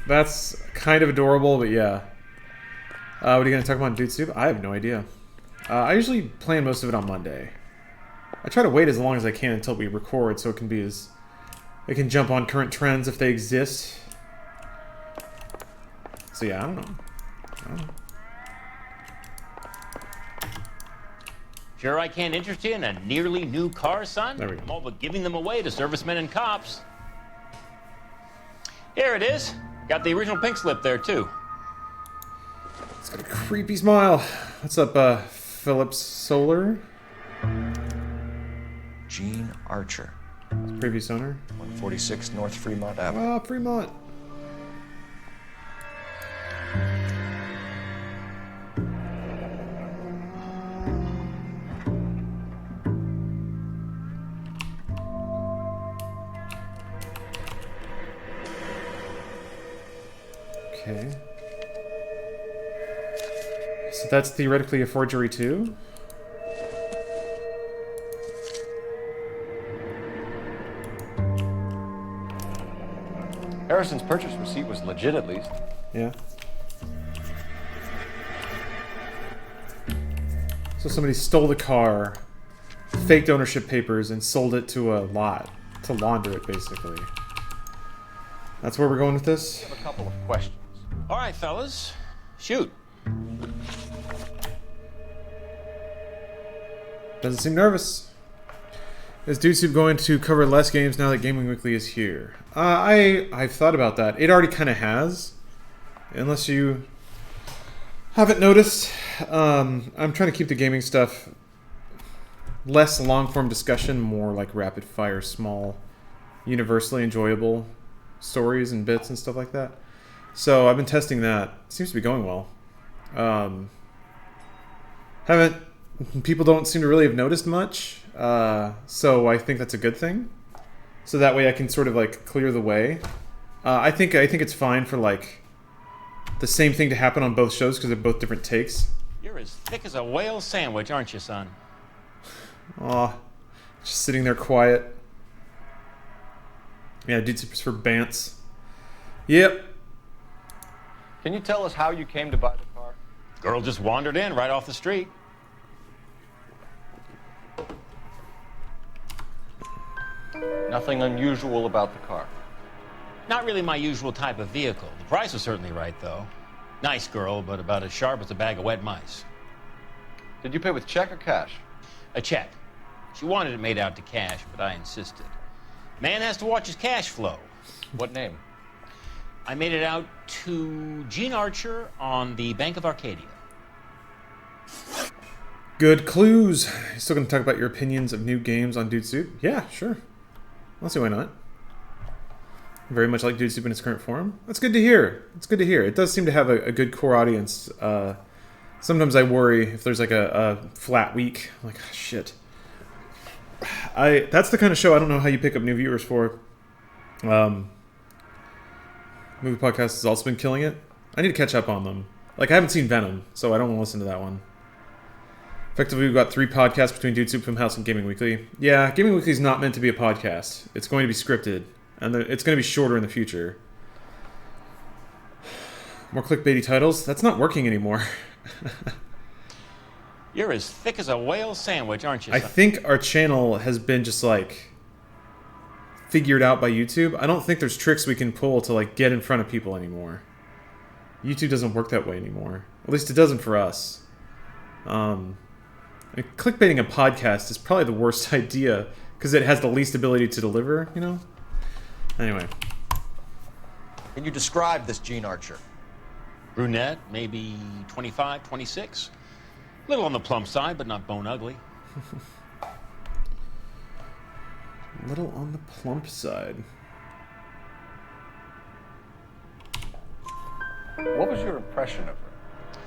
That's kind of adorable, but yeah. What are you going to talk about in Dude Soup? I have no idea. I usually plan most of it on Monday. I try to wait as long as I can until we record, so it can be as... I can jump on current trends if they exist. So yeah, I don't know. Sure I can't interest you in a nearly new car, son? There we go. I'm all but giving them away to servicemen and cops. Here it is. Got the original pink slip there, too. It's got a creepy smile. What's up, Phillips Solar? Gene Archer. Previous owner. 146 North Fremont Avenue. Ah, Fremont. Okay. So that's theoretically a forgery too? Harrison's purchase receipt was legit, at least. Yeah. So somebody stole the car, faked ownership papers, and sold it to a lot to launder it, basically. That's where we're going with this? I have a couple of questions. All right, fellas. Shoot. Doesn't seem nervous. Is Dude Soup going to cover less games now that Gaming Weekly is here? I've thought about that. It already kind of has. Unless you haven't noticed. I'm trying to keep the gaming stuff less long-form discussion, more like rapid-fire, small, universally enjoyable stories and bits and stuff like that. So I've been testing that. It seems to be going well. People don't seem to really have noticed much. So I think that's a good thing. So that way I can sort of like clear the way. I think it's fine for like the same thing to happen on both shows because they're both different takes. You're as thick as a whale sandwich, aren't you, son? Aw, just sitting there quiet. Yeah, Dude Soup's for Bants. Yep. Can you tell us how you came to buy the car? Girl just wandered in right off the street. Nothing unusual about the car. Not really my usual type of vehicle. The price was certainly right, though. Nice girl, but about as sharp as a bag of wet mice. Did you pay with check or cash? A check. She wanted it made out to cash, but I insisted. Man has to watch his cash flow. What name? I made it out to Gene Archer on the Bank of Arcadia. Good clues. You still going to talk about your opinions of new games on Dude Soup? Yeah, sure. I'll see why not. Very much like Dude Soup in its current form. That's good to hear. It's good to hear. It does seem to have a good core audience. Sometimes I worry if there's like a flat week. I'm like, oh, shit. That's the kind of show I don't know how you pick up new viewers for. Movie Podcast has also been killing it. I need to catch up on them. Like, I haven't seen Venom, so I don't want to listen to that one. Effectively, we've got 3 podcasts between Dude Soup, Filmhouse, and Gaming Weekly. Yeah, Gaming Weekly is not meant to be a podcast. It's going to be scripted, and it's going to be shorter in the future. More clickbaity titles? That's not working anymore. You're as thick as a whale sandwich, aren't you, son? I think our channel has been just, like, figured out by YouTube. I don't think there's tricks we can pull to, like, get in front of people anymore. YouTube doesn't work that way anymore. At least it doesn't for us. Clickbaiting a podcast is probably the worst idea because it has the least ability to deliver, you know? Anyway. Can you describe this Gene Archer? Brunette, maybe 25, 26. A little on the plump side, but not bone ugly. Little on the plump side. What was your impression of her?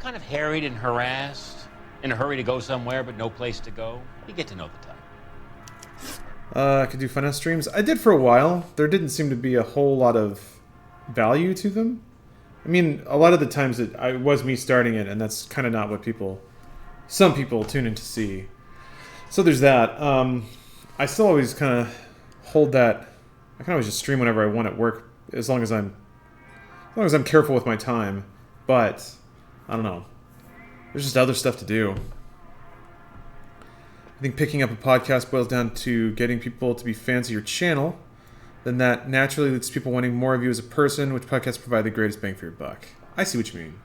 Kind of harried and harassed. In a hurry to go somewhere, but no place to go. You get to know the type. I could do Funhouse streams. I did for a while. There didn't seem to be a whole lot of value to them. I mean, a lot of the times it was me starting it, and that's kind of not what some people tune in to see. So there's that. I still always kind of hold that. I can always just stream whenever I want at work, as long as I'm As long as I'm careful with my time. But, I don't know. There's just other stuff to do. I think picking up a podcast boils down to getting people to be fans of your channel. Then that naturally leads to people wanting more of you as a person, which podcasts provide the greatest bang for your buck. I see what you mean.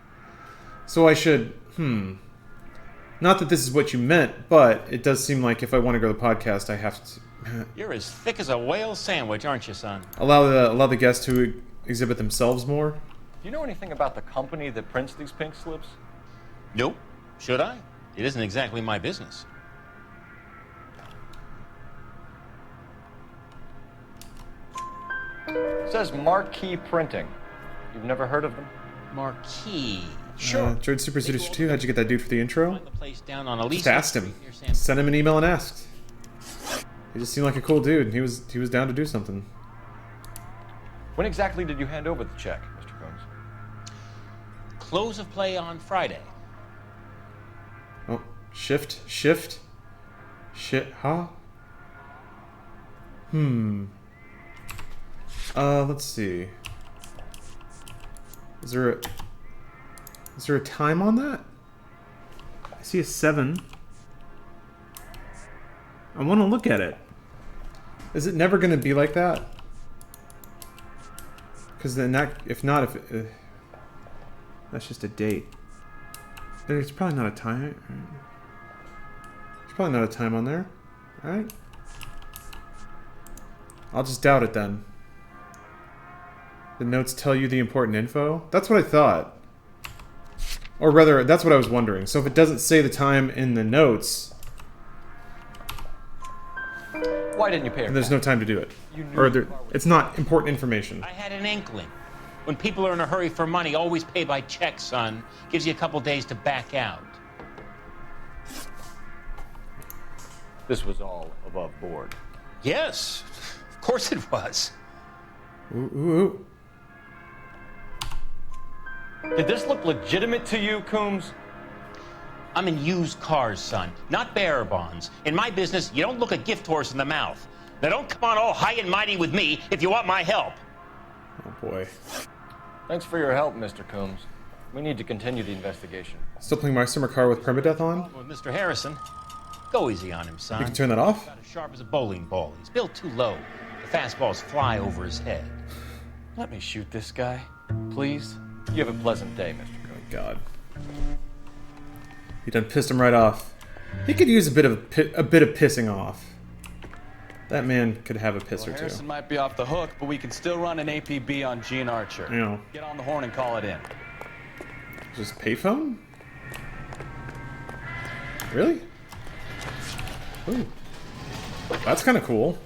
So I should, not that this is what you meant, but it does seem like if I want to grow the podcast, I have to... You're as thick as a whale sandwich, aren't you, son? Allow the guests to exhibit themselves more. Do you know anything about the company that prints these pink slips? Nope. Should I? It isn't exactly my business. It says Marquee Printing. You've never heard of them? Marquee. Sure. Droid Super Seducer 2, how'd you get that dude for the intro? Down on Just asked him. Sent him an email and asked. He just seemed like a cool dude. He was down to do something. When exactly did you hand over the check, Mr. Combs? Close of play on Friday. Oh, shift. Shit, huh? Let's see. Is there a time on that? I see a 7. I want to look at it. Is it never going to be like that? Because then if that's just a date. There's probably not a time. There's probably not a time on there. Alright. I'll just doubt it then. The notes tell you the important info? That's what I thought. Or rather, that's what I was wondering. So if it doesn't say the time in the notes... Why didn't you pay her? And there's no time to do it. It's not important information. I had an inkling. When people are in a hurry for money, always pay by check, son. Gives you a couple days to back out. This was all above board. Yes, of course it was. Ooh. Did this look legitimate to you, Coombs? I'm in used cars, son, not bearer bonds. In my business, you don't look a gift horse in the mouth. Now don't come on all high and mighty with me if you want my help. Oh boy. Thanks for your help, Mr. Coombs. We need to continue the investigation. Still playing my summer car with permadeath on? With Mr. Harrison, go easy on him, son. You can turn that off? About as sharp as a bowling ball. He's built too low. The fastballs fly over his head. Let me shoot this guy, please. You have a pleasant day, Mr. Coombs. Oh my God. He done pissed him right off. He could use a bit of pissing off. That man could have a piss or two. Harrison might be off the hook, but we can still run an APB on Gene Archer. Yeah. Get on the horn and call it in. Just payphone? Really? Ooh. That's kind of cool.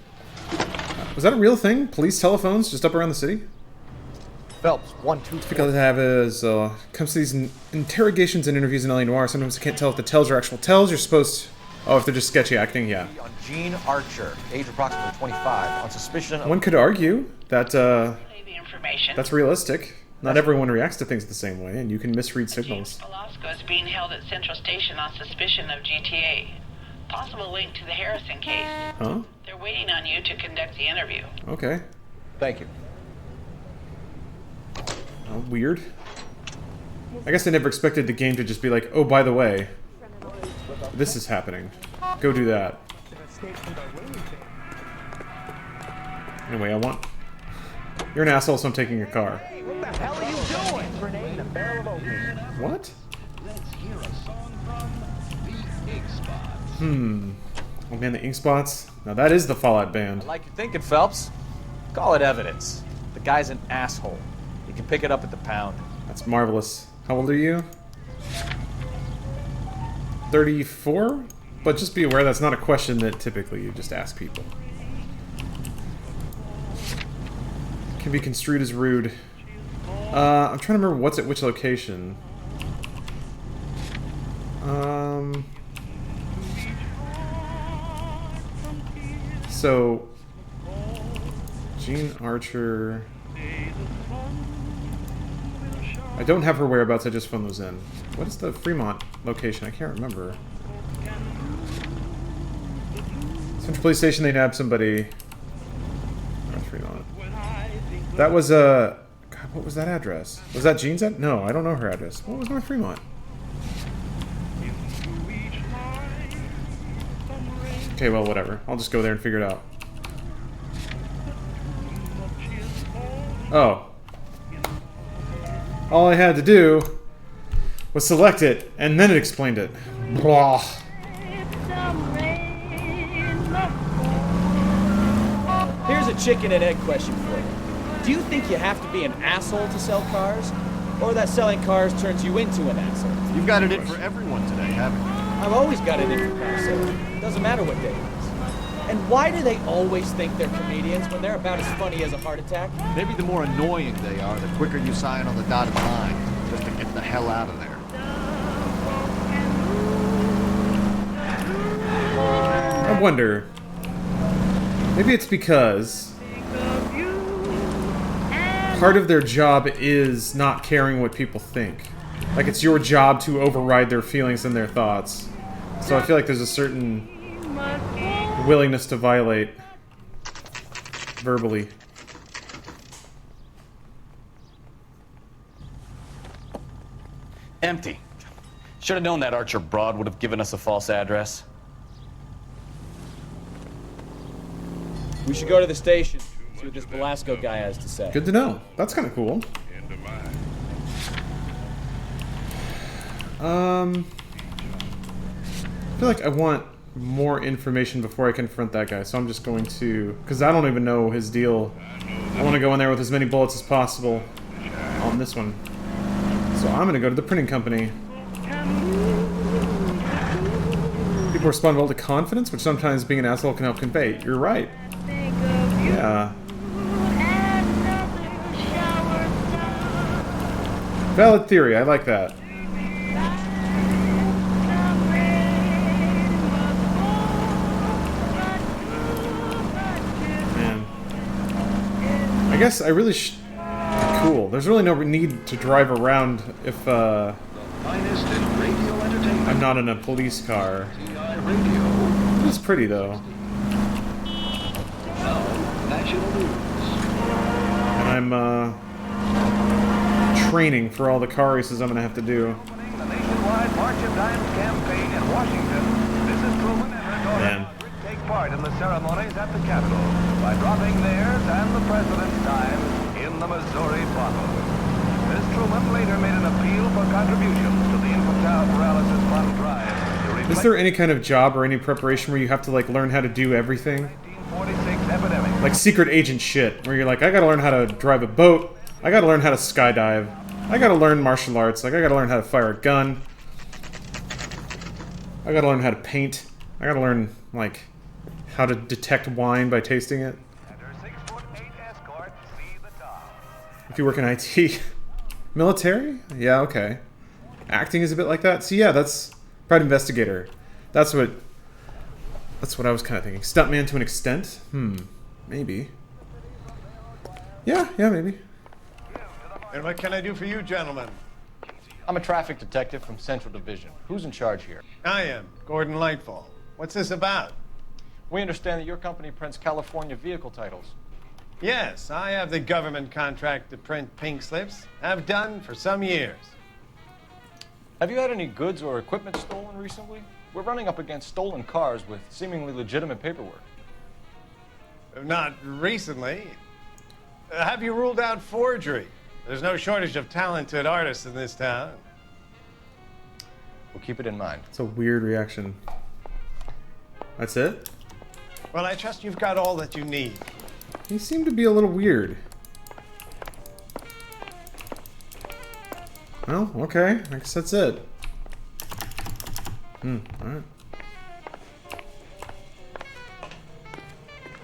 Was that a real thing? Police telephones just up around the city? Phelps, 1, 2, 3. What difficult to have is comes to these interrogations and interviews in LA Noire. Sometimes I can't tell if the tells are actual tells. You're supposed to... Oh, if they're just sketchy acting, yeah. On Gene Archer, age approximately 25, on suspicion of... One could argue that that's realistic. Not everyone reacts to things the same way, and you can misread signals. Velasco is being held at Central Station on suspicion of GTA. Possible link to the Harrison case. Huh? They're waiting on you to conduct the interview. Okay. Thank you. Oh, weird. I guess I never expected the game to just be like, oh, by the way, this is happening. Go do that. Anyway, You're an asshole, so I'm taking your car. Hey, what the hell are you doing? Grenade in a barrel of oatmeal. What? Let's hear a song from the Ink Spots. Oh man, the Ink Spots. Now that is the Fallout band. I like your thinking, Phelps. Call it evidence. The guy's an asshole. You can pick it up at the pound. That's marvelous. How old are you? 34? But just be aware that's not a question that typically you just ask people. Can be construed as rude. I'm trying to remember what's at which location. So Gene Archer. I don't have her whereabouts, I just phoned those in. What is the Fremont location? I can't remember. Central Police Station, they nabbed somebody. Oh, Fremont. That was a... God, What was that address? Was that Jean's address? No, I don't know her address. What was North Fremont? Okay, well, whatever. I'll just go there and figure it out. Oh. All I had to do was select it, and then it explained it. Blah. Here's a chicken and egg question for you. Do you think you have to be an asshole to sell cars? Or that selling cars turns you into an asshole? You've got it in for everyone today, haven't you? I've always got it in for car sales. Doesn't matter what day it is. And why do they always think they're comedians when they're about as funny as a heart attack? Maybe the more annoying they are, the quicker you sign on the dotted line, just to get the hell out of there. I wonder. Maybe it's because part of their job is not caring what people think. Like, it's your job to override their feelings and their thoughts. So I feel like there's a certain willingness to violate verbally. Empty. Should have known that Archer broad would have given us a false address. We should go to the station, see what this Velasco guy has to say. Good to know. That's kind of cool. I feel like I want more information before I confront that guy, so I'm just going to... Because I don't even know his deal. I want to go in there with as many bullets as possible on this one. So I'm going to go to the printing company. People respond well to confidence, which sometimes being an asshole can help convey. You're right. Yeah. Valid theory, I like that. Man. I guess I really cool. There's really no need to drive around if I'm not in a police car. It's pretty though. And I'm training for all the car races I'm gonna have to do. The nationwide March of Dimes campaign in Washington. Mrs. Truman and her daughter take part in the ceremonies at the Capitol by dropping theirs and the president's dimes in the Missouri bottle. Ms. Truman later made an appeal for contributions to the infantile paralysis fund drive. Is there any kind of job or any preparation where you have to like learn how to do everything? 1946 epidemic. Like secret agent shit, where you're like, I gotta learn how to drive a boat, I gotta learn how to skydive, I gotta learn martial arts, like I gotta learn how to fire a gun, I gotta learn how to paint, I gotta learn, like, how to detect wine by tasting it. If you work in IT. Military? Yeah, okay. Acting is a bit like that? So yeah, that's private investigator. That's what I was kind of thinking. Stuntman to an extent? Maybe. Yeah, maybe. And what can I do for you, gentlemen? I'm a traffic detective from Central Division. Who's in charge here? I am, Gordon Lightfall. What's this about? We understand that your company prints California vehicle titles. Yes, I have the government contract to print pink slips. Have done for some years. Have you had any goods or equipment stolen recently? We're running up against stolen cars with seemingly legitimate paperwork. Not recently. Have you ruled out forgery? There's no shortage of talented artists in this town. We'll keep it in mind. It's a weird reaction. That's it? Well, I trust you've got all that you need. He seemed to be a little weird. Well, okay. I guess that's it. Alright.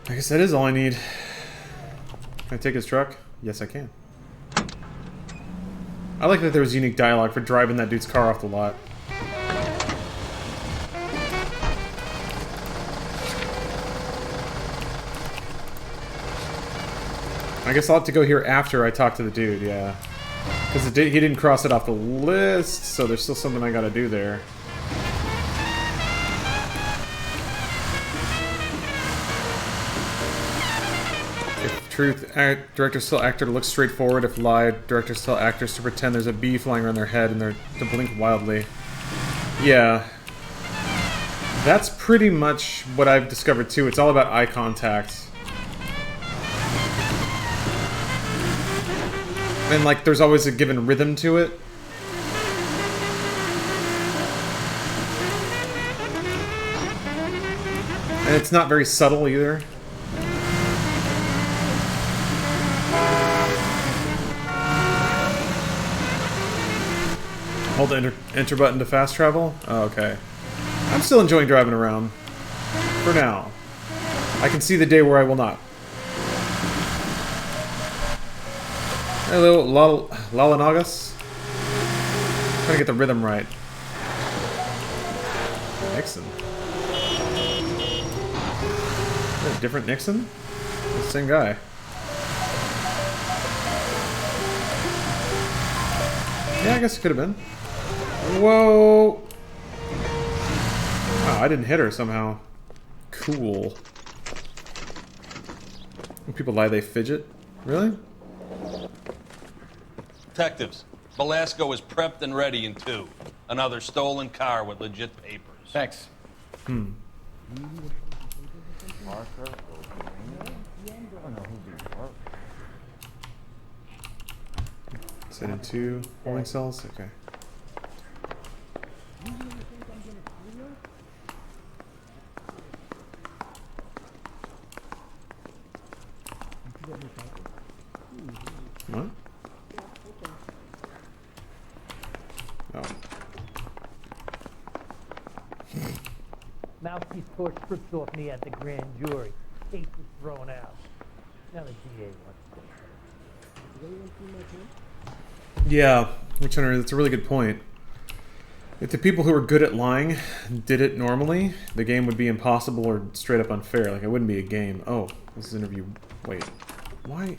I guess that is all I need. Can I take his truck? Yes, I can. I like that there was unique dialogue for driving that dude's car off the lot. I guess I'll have to go here after I talk to the dude, yeah. Because he didn't cross it off the list, so there's still something I gotta do there. If Truth, directors tell actor to look straightforward. If lied, directors tell actors to pretend there's a bee flying around their head and they're to blink wildly. Yeah. That's pretty much what I've discovered too. It's all about eye contact. And like there's always a given rhythm to it. And it's not very subtle either. Hold the enter button to fast travel? Oh, okay. I'm still enjoying driving around. For now. I can see the day where I will not. Hello, Lalanagas. Trying to get the rhythm right. Nixon. Is that a different Nixon? The same guy. Yeah, I guess it could have been. Whoa! Wow, I didn't hit her somehow. Cool. When people lie, they fidget? Really? Detectives, Belasco is prepped and ready in 2. Another stolen car with legit papers. Thanks. Hmm. Set in 2 holding cells? Okay. What? Oh. Mouthpiece tore strips off me at the grand jury. Case was thrown out. Now the DA wants to. Yeah, Witch Hunter, that's a really good point. If the people who are good at lying did it normally, the game would be impossible or straight up unfair. Like, it wouldn't be a game. Oh, this is interview. Wait. Why?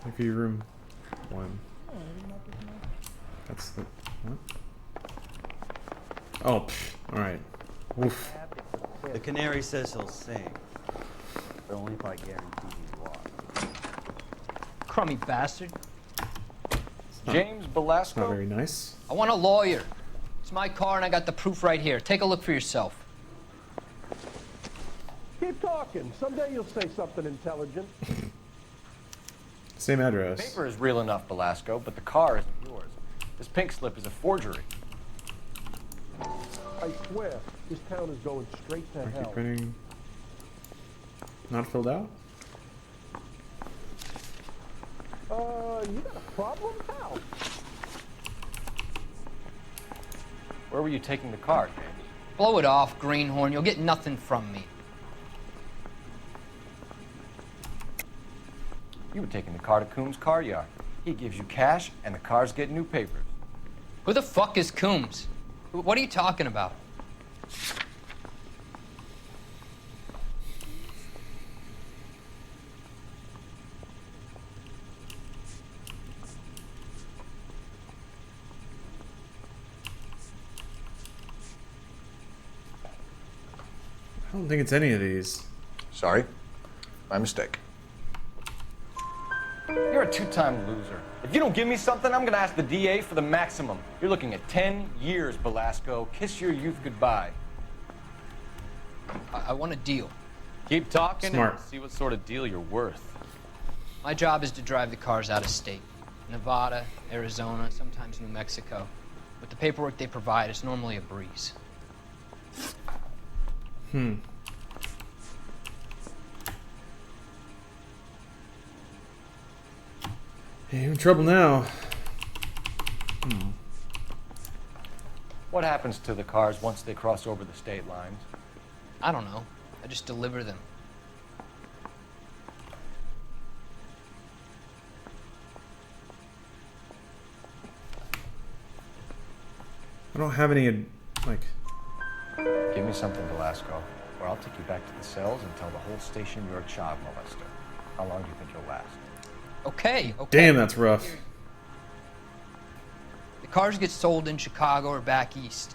Interview room 1. That's the... What? Oh, alright. Oof. The canary says he'll sing, but only if I guarantee he's lost. Crummy bastard. James Belasco? Not very nice. I want a lawyer. It's my car and I got the proof right here. Take a look for yourself. Keep talking. Someday you'll say something intelligent. Same address. The paper is real enough, Belasco, but the car isn't yours. This pink slip is a forgery. I swear, this town is going straight to hell. Printing. Not filled out? You got a problem, pal? Where were you taking the car, James? Blow it off, greenhorn. You'll get nothing from me. You were taking the car to Coombs' car yard. He gives you cash, and the cars get new papers. Who the fuck is Coombs? What are you talking about? I don't think it's any of these. Sorry. My mistake. You're a 2-time loser. If you don't give me something, I'm gonna ask the DA for the maximum. You're looking at 10 years, Belasco. Kiss your youth goodbye. I want a deal. Keep talking Smart. and see what sort of deal you're worth. My job is to drive the cars out of state. Nevada, Arizona, sometimes New Mexico. With the paperwork they provide, it's normally a breeze. Hey, you're in trouble now. What happens to the cars once they cross over the state lines? I don't know. I just deliver them. I don't have any, like... Give me something, Belasco, or I'll take you back to the cells and tell the whole station you're a child molester. How long do you think you'll last? Okay. Damn, that's rough. The cars get sold in Chicago or back east.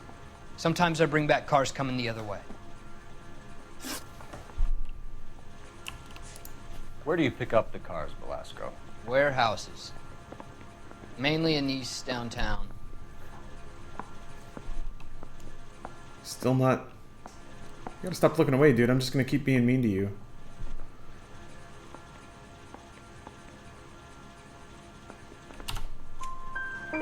Sometimes I bring back cars coming the other way. Where do you pick up the cars, Velasco? Warehouses. Mainly in East downtown. Still not... You gotta stop looking away, dude. I'm just gonna keep being mean to you.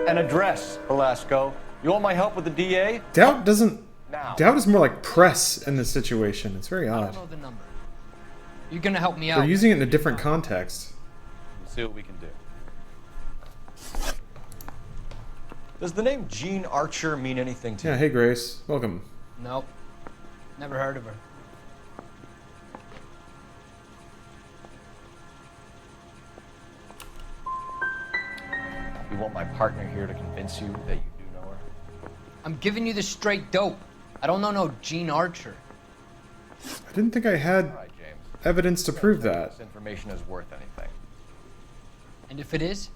An address, Velasco. You want my help with the DA? Doubt doesn't... Now. Doubt is more like press in this situation. It's very I odd. don't know the number. You're gonna help me They're out. using it in a different context. We'll see what we can do. Does the name Jean Archer mean anything to you? Yeah, hey Grace. Welcome. Nope. Never heard of her. You want my partner here to convince you that you do know her? I'm giving you the straight dope. I don't know no Gene Archer. I didn't think I had Right, James. evidence to prove that. This information is worth anything. And if it is,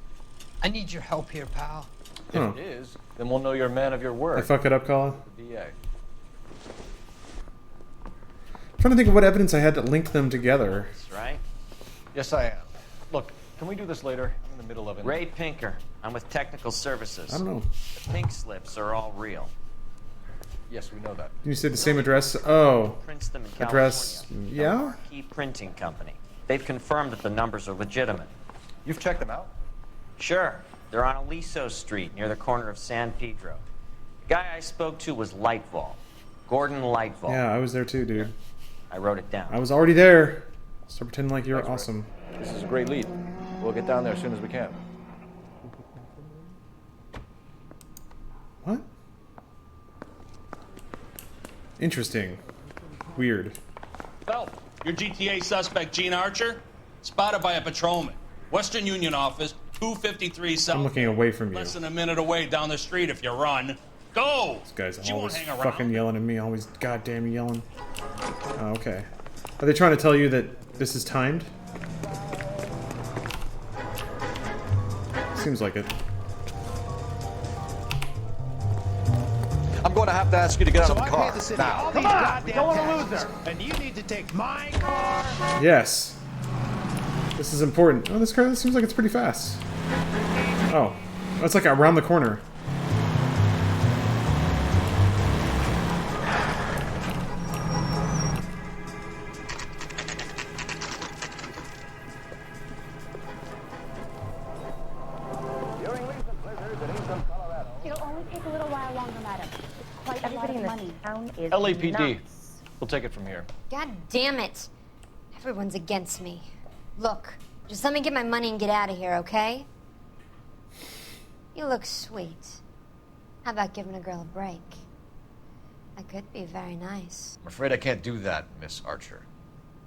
I need your help here, pal. Huh. If it is, then we'll know you're a man of your word. I fuck it up, Colin? The DA. I'm trying to think of what evidence I had that linked them together. That's right. Yes, I am. Look, can we do this later? I'm in the middle of it. Ray Pinker. I'm with Technical Services. I don't know. The pink slips are all real. Yes, we know that. You say the same address? Oh. Princeton, Address. California. Yeah? Key Printing Company. They've confirmed that the numbers are legitimate. You've checked them out? Sure. They're on Aliso Street, near the corner of San Pedro. The guy I spoke to was Lightval. Gordon Lightval. Yeah, I was there too, dude. I wrote it down. I was already there. Start pretending like you're Thanks, Ray. awesome. This is a great lead. We'll get down there as soon as we can. What? Interesting. Weird. Phelps, your GTA suspect, Gene Archer, spotted by a patrolman. Western Union office, 253 South. I'm looking away from you. Less than a minute away down the street if you run. Go! This guy's She won't always hang around. fucking yelling at me, always goddamn yelling. Oh, okay. Are they trying to tell you that this is timed? Seems like it. I'm going to have to ask you to get out of the I car. paid the city Now. all these goddamn taxes, and you need to take my car. Yes. This is important. Oh, this car seems like it's pretty fast. Oh. That's like around the corner. It'll only take a little while longer, madam. It's quite Everybody a in lot of this money. town is LAPD. nuts. We'll take it from here. God damn it. Everyone's against me. Look, just let me get my money and get out of here, okay? You look sweet. How about giving a girl a break? That could be very nice. I'm afraid I can't do that, Miss Archer.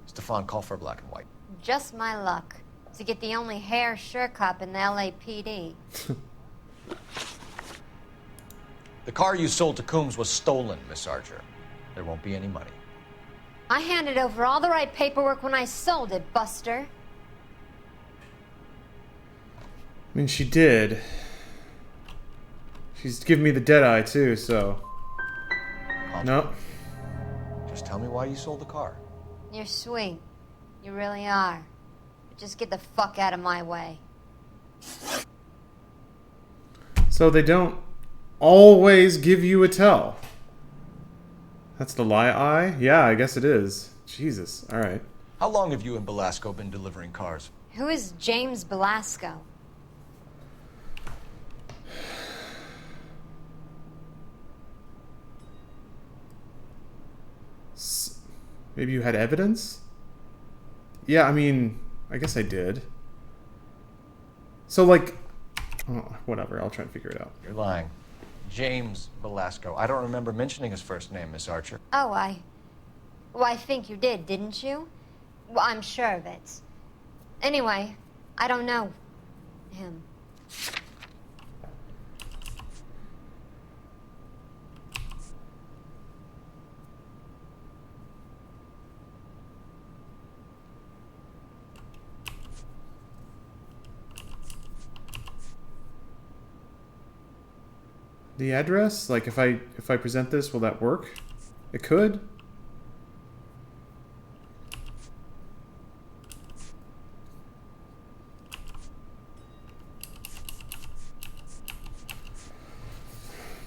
Stefan, call for black and white. Just my luck to get the only hair sure cop in the LAPD. The car you sold to Coombs was stolen, Miss Archer. There won't be any money. I handed over all the right paperwork when I sold it, Buster. I mean, she did. She's giving me the dead eye too, so. Nope. Just tell me why you sold the car. You're sweet. You really are. But just get the fuck out of my way. So they don't always give you a tell. That's the lie eye? Yeah, I guess it is. Jesus. Alright. How long have you and Belasco been delivering cars? Who is James Belasco? Maybe you had evidence? Yeah, I mean, I guess I did. So, like, oh, whatever, I'll try and figure it out. You're lying. James Belasco. I don't remember mentioning his first name, Miss Archer. Oh, well, I think you did, didn't you? Well, I'm sure of it. Anyway, I don't know him. The address? Like, if I present this, will that work? It could.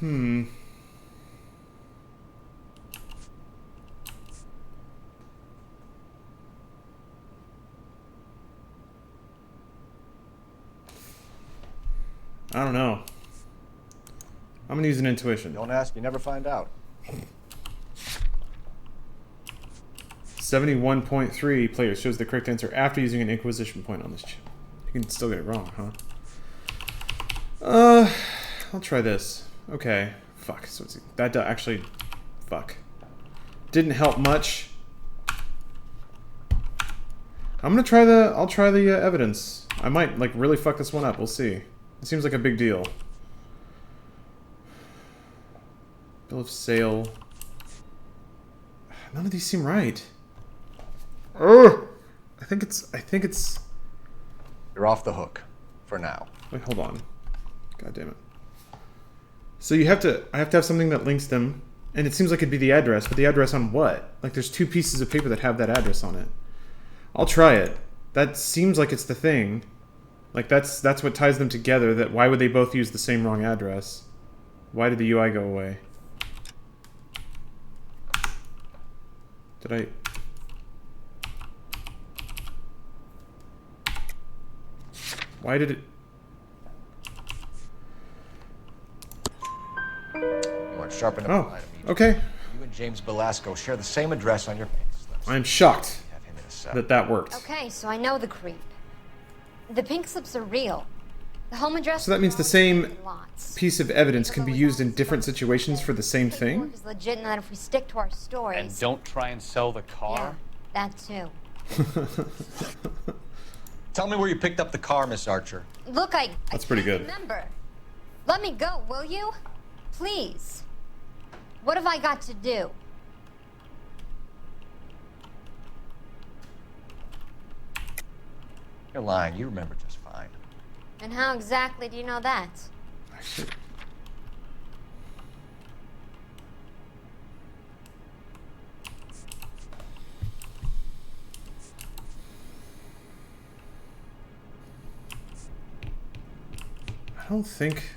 I don't know. I'm gonna use an intuition. Don't ask, you never find out. 71.3 players shows the correct answer after using an Inquisition point on this chip. You can still get it wrong, huh? I'll try this. Okay. Fuck. So it's, that actually... Fuck. Didn't help much. I'm gonna try the... I'll try the evidence. I might, like, really fuck this one up. We'll see. It seems like a big deal. Bill of sale. None of these seem right. Ugh! I think it's... You're off the hook. For now. Wait, hold on. God damn it. So you have to... I have to have something that links them. And it seems like it'd be the address. But the address on what? Like, there's 2 pieces of paper that have that address on it. I'll try it. That seems like it's the thing. Like, that's what ties them together. That why would they both use the same wrong address? Why did the UI go away? Did I... Why did it... You want sharpen up the line immediately. Okay. You and James Belasco share the same address on your pink slips. I'm shocked that worked. Okay, so I know the creep. The pink slips are real. The home address... So that means the same piece of evidence can be used in different situations for the same thing? ...is legit and that if we stick to our stories... And don't try and sell the car? Yeah, that too. Tell me where you picked up the car, Miss Archer. Look, That's pretty good. Remember. Let me go, will you? Please. What have I got to do? You're lying. You remember just fine. And how exactly do you know that? I don't think...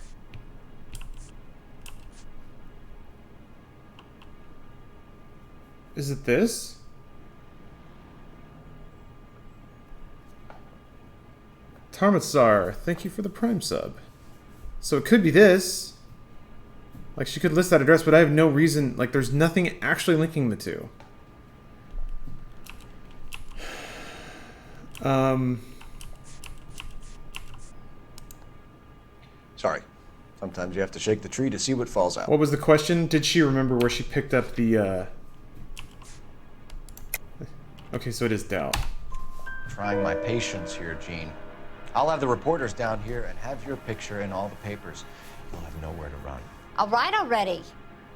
Is it this? Tarmatsar, thank you for the Prime sub. So it could be this. Like, she could list that address, but I have no reason... Like, there's nothing actually linking the two. Sorry. Sometimes you have to shake the tree to see what falls out. What was the question? Did she remember where she picked up the, Okay, so it is Dow. Trying my patience here, Gene. I'll have the reporters down here and have your picture in all the papers. You'll have nowhere to run. All right already.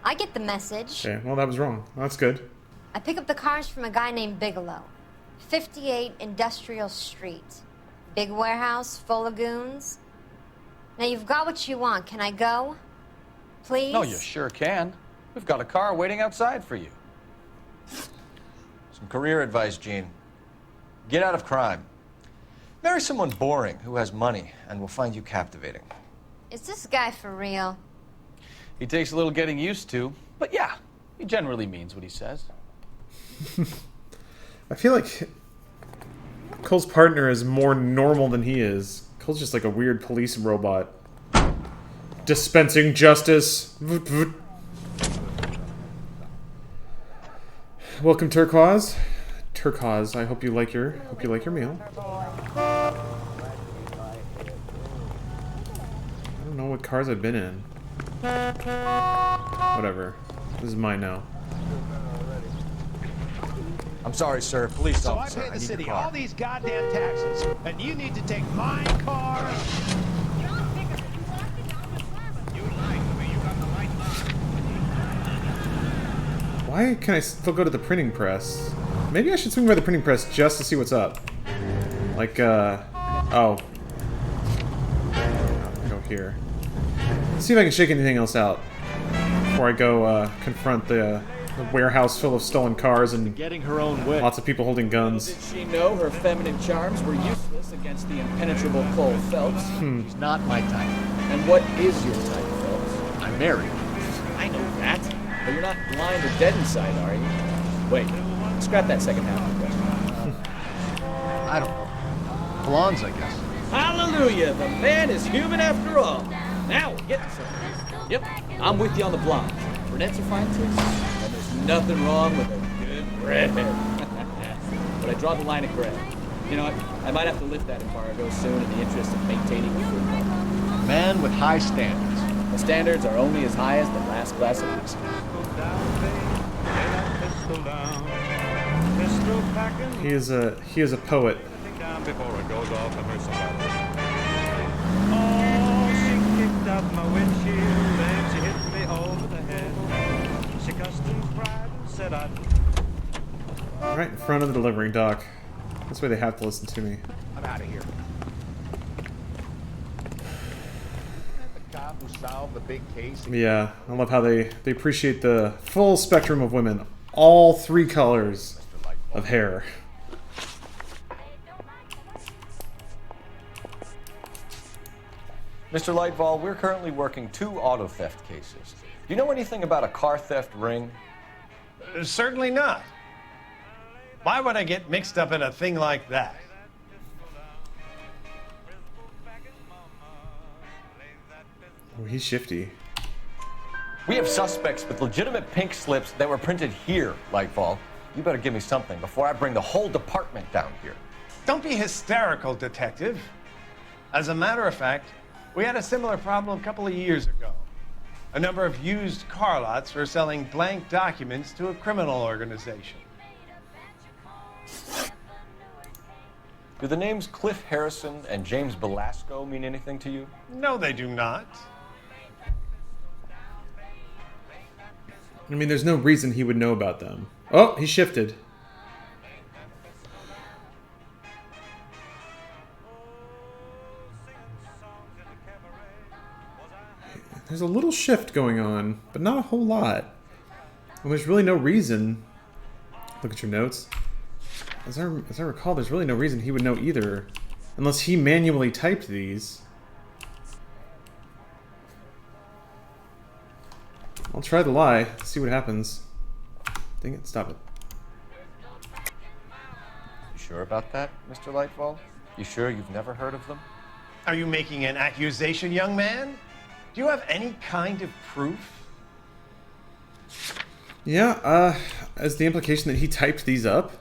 I get the message. Okay, well, that was wrong. That's good. I pick up the cars from a guy named Bigelow. 58 Industrial Street. Big warehouse, full of goons. Now you've got what you want. Can I go? Please? No, you sure can. We've got a car waiting outside for you. Some career advice, Gene. Get out of crime. Marry someone boring who has money and will find you captivating. Is this guy for real? He takes a little getting used to, but yeah, he generally means what he says. I feel like Cole's partner is more normal than he is. Cole's just like a weird police robot. Dispensing justice. Welcome, Turquoise. Turquoise, I hope you like your meal. I don't know what cars I've been in. Whatever. This is mine now. I'm sorry, sir. Police So I officer. pay the need city your car. all these goddamn taxes, and you need to take my car. Why can I still go to the printing press? Maybe I should swing by the printing press just to see what's up. Like, oh. I'll go here. Let's see if I can shake anything else out before I go confront the warehouse full of stolen cars and getting her own way. Lots of people holding guns. Did she know her feminine charms were useless against the impenetrable Cole Phelps? She's not my type. And what is your type, Phelps? I'm married. I know that, but you're not blind or dead inside, are you? Wait, scrap that second half of the question. I don't know. Blondes, I guess. Hallelujah! The man is human after all. Now we're getting somewhere. Yep, I'm with you on the blondes. Brunettes are fine too, and there's nothing wrong with a good redhead. But I draw the line at gray. You know what? I might have to lift that embargo soon in the interest of maintaining the food level. Man with high standards. The standards are only as high as the last glass of whiskey. He is a poet. Before it goes off and hurts somebody. Oh, she kicked out my windshield and she hit me over the head. She cussed and cried and said I'd... Right in front of the delivery dock. This way they have to listen to me. I'm out of here. The cop who solved the big case. Yeah, I love how they appreciate the full spectrum of women. All three colors of hair. Mr. Lightval, we're currently working 2 auto theft cases. Do you know anything about a car theft ring? Certainly not. Why would I get mixed up in a thing like that? Oh, he's shifty. We have suspects with legitimate pink slips that were printed here, Lightval. You better give me something before I bring the whole department down here. Don't be hysterical, Detective. As a matter of fact, we had a similar problem a couple of years ago. A number of used car lots were selling blank documents to a criminal organization. Do the names Cliff Harrison and James Belasco mean anything to you? No, they do not. I mean, there's no reason he would know about them. Oh, he shifted. There's a little shift going on, but not a whole lot. And there's really no reason. Look at your notes. As I recall, there's really no reason he would know either. Unless he manually typed these. I'll try the lie, see what happens. Dang it, stop it. You sure about that, Mr. Lightval? You sure you've never heard of them? Are you making an accusation, young man? Do you have any kind of proof? Yeah, as the implication that he typed these up?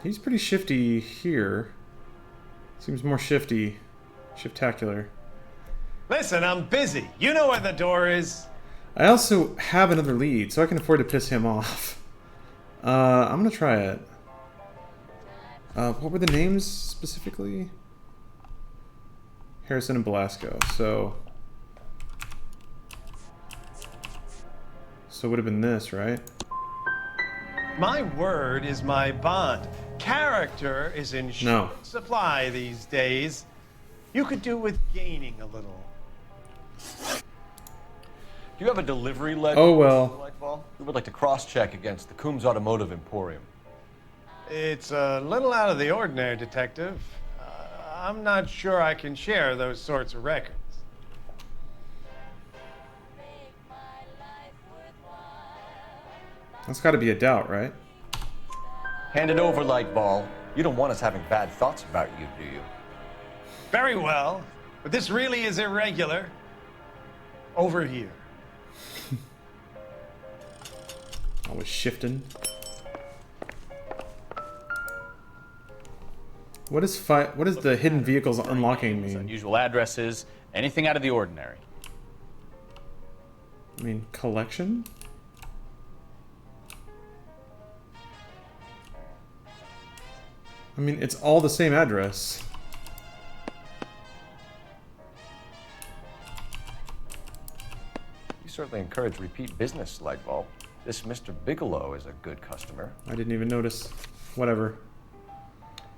He's pretty shifty here. Seems more shifty. Shiftacular. Listen, I'm busy. You know where the door is. I also have another lead, so I can afford to piss him off. I'm gonna try it. What were the names specifically? Harrison and Belasco. So it would have been this, right? My word is my bond. Character is in short supply these days. You could do with gaining a little. Do you have a delivery ledger? Oh, well. Mr. Lightval? We would like to cross-check against the Coombs Automotive Emporium. It's a little out of the ordinary, Detective. I'm not sure I can share those sorts of records. That's got to be a doubt, right? Hand it over, Lightball. You don't want us having bad thoughts about you, do you? Very well, but this really is irregular. Over here. Always shifting. What is the hidden vehicles unlocking mean? Unusual addresses, anything out of the ordinary. I mean, collection? I mean, it's all the same address. You certainly encourage repeat business, Lightball. This Mr. Bigelow is a good customer. I didn't even notice. Whatever.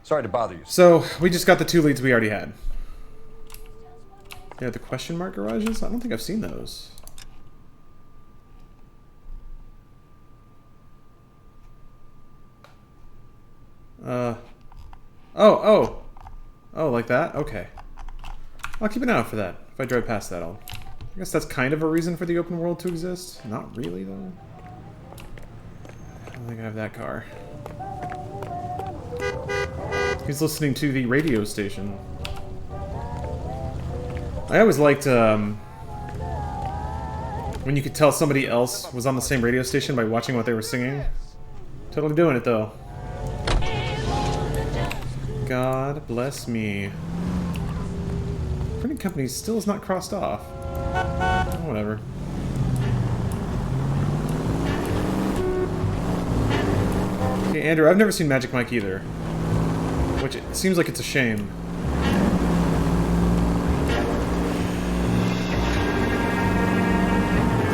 Sorry to bother you. So, we just got the two leads we already had. Yeah, the question mark garages? I don't think I've seen those. Oh. Oh, like that? Okay. I'll keep an eye out for that. If I drive past that, I guess that's kind of a reason for the open world to exist. Not really, though. I don't think I have that car. He's listening to the radio station. I always liked, when you could tell somebody else was on the same radio station by watching what they were singing. Totally doing it, though. God bless me. Printing company still is not crossed off. Oh, whatever. Okay, Andrew, I've never seen Magic Mike either. Which, it seems like it's a shame.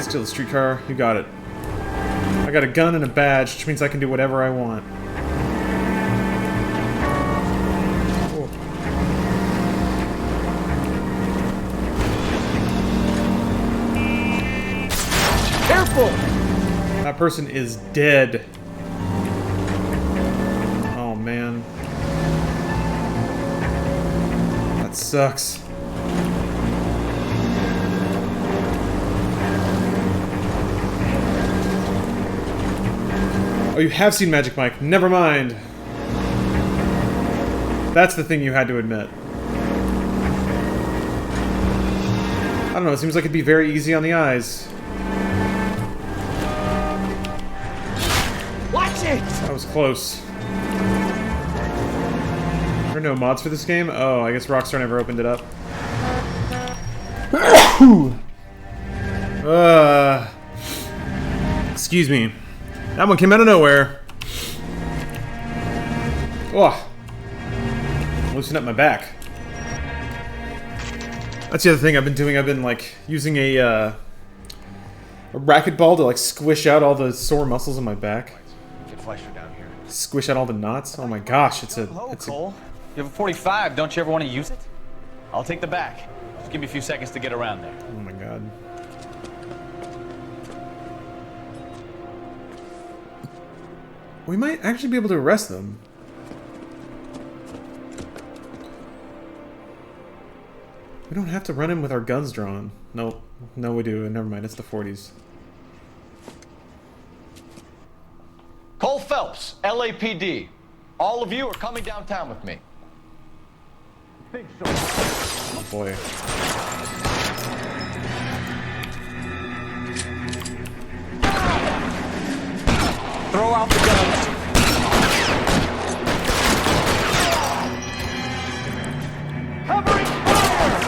Steal the streetcar, you got it. I got a gun and a badge, which means I can do whatever I want. Careful! That person is dead. Oh man. That sucks. Oh, you have seen Magic Mike. Never mind. That's the thing you had to admit. I don't know, it seems like it'd be very easy on the eyes. Watch it! That was close. There are no mods for this game? Oh, I guess Rockstar never opened it up. Excuse me. That one came out of nowhere. Oh. Loosen up my back. That's the other thing I've been doing. I've been, like, using a racquetball to, like, squish out all the sore muscles in my back. Get Fleischer down here. Squish out all the knots. Oh my gosh, it's a... Hello, Cole. You have a 45. Don't you ever want to use it? I'll take the back. Just give me a few seconds to get around there. Oh my god. We might actually be able to arrest them. We don't have to run in with our guns drawn. Nope. No, we do. Never mind. It's the 40s. Cole Phelps, LAPD. All of you are coming downtown with me. Think so. Oh boy. Throw out the guns. Covering fire!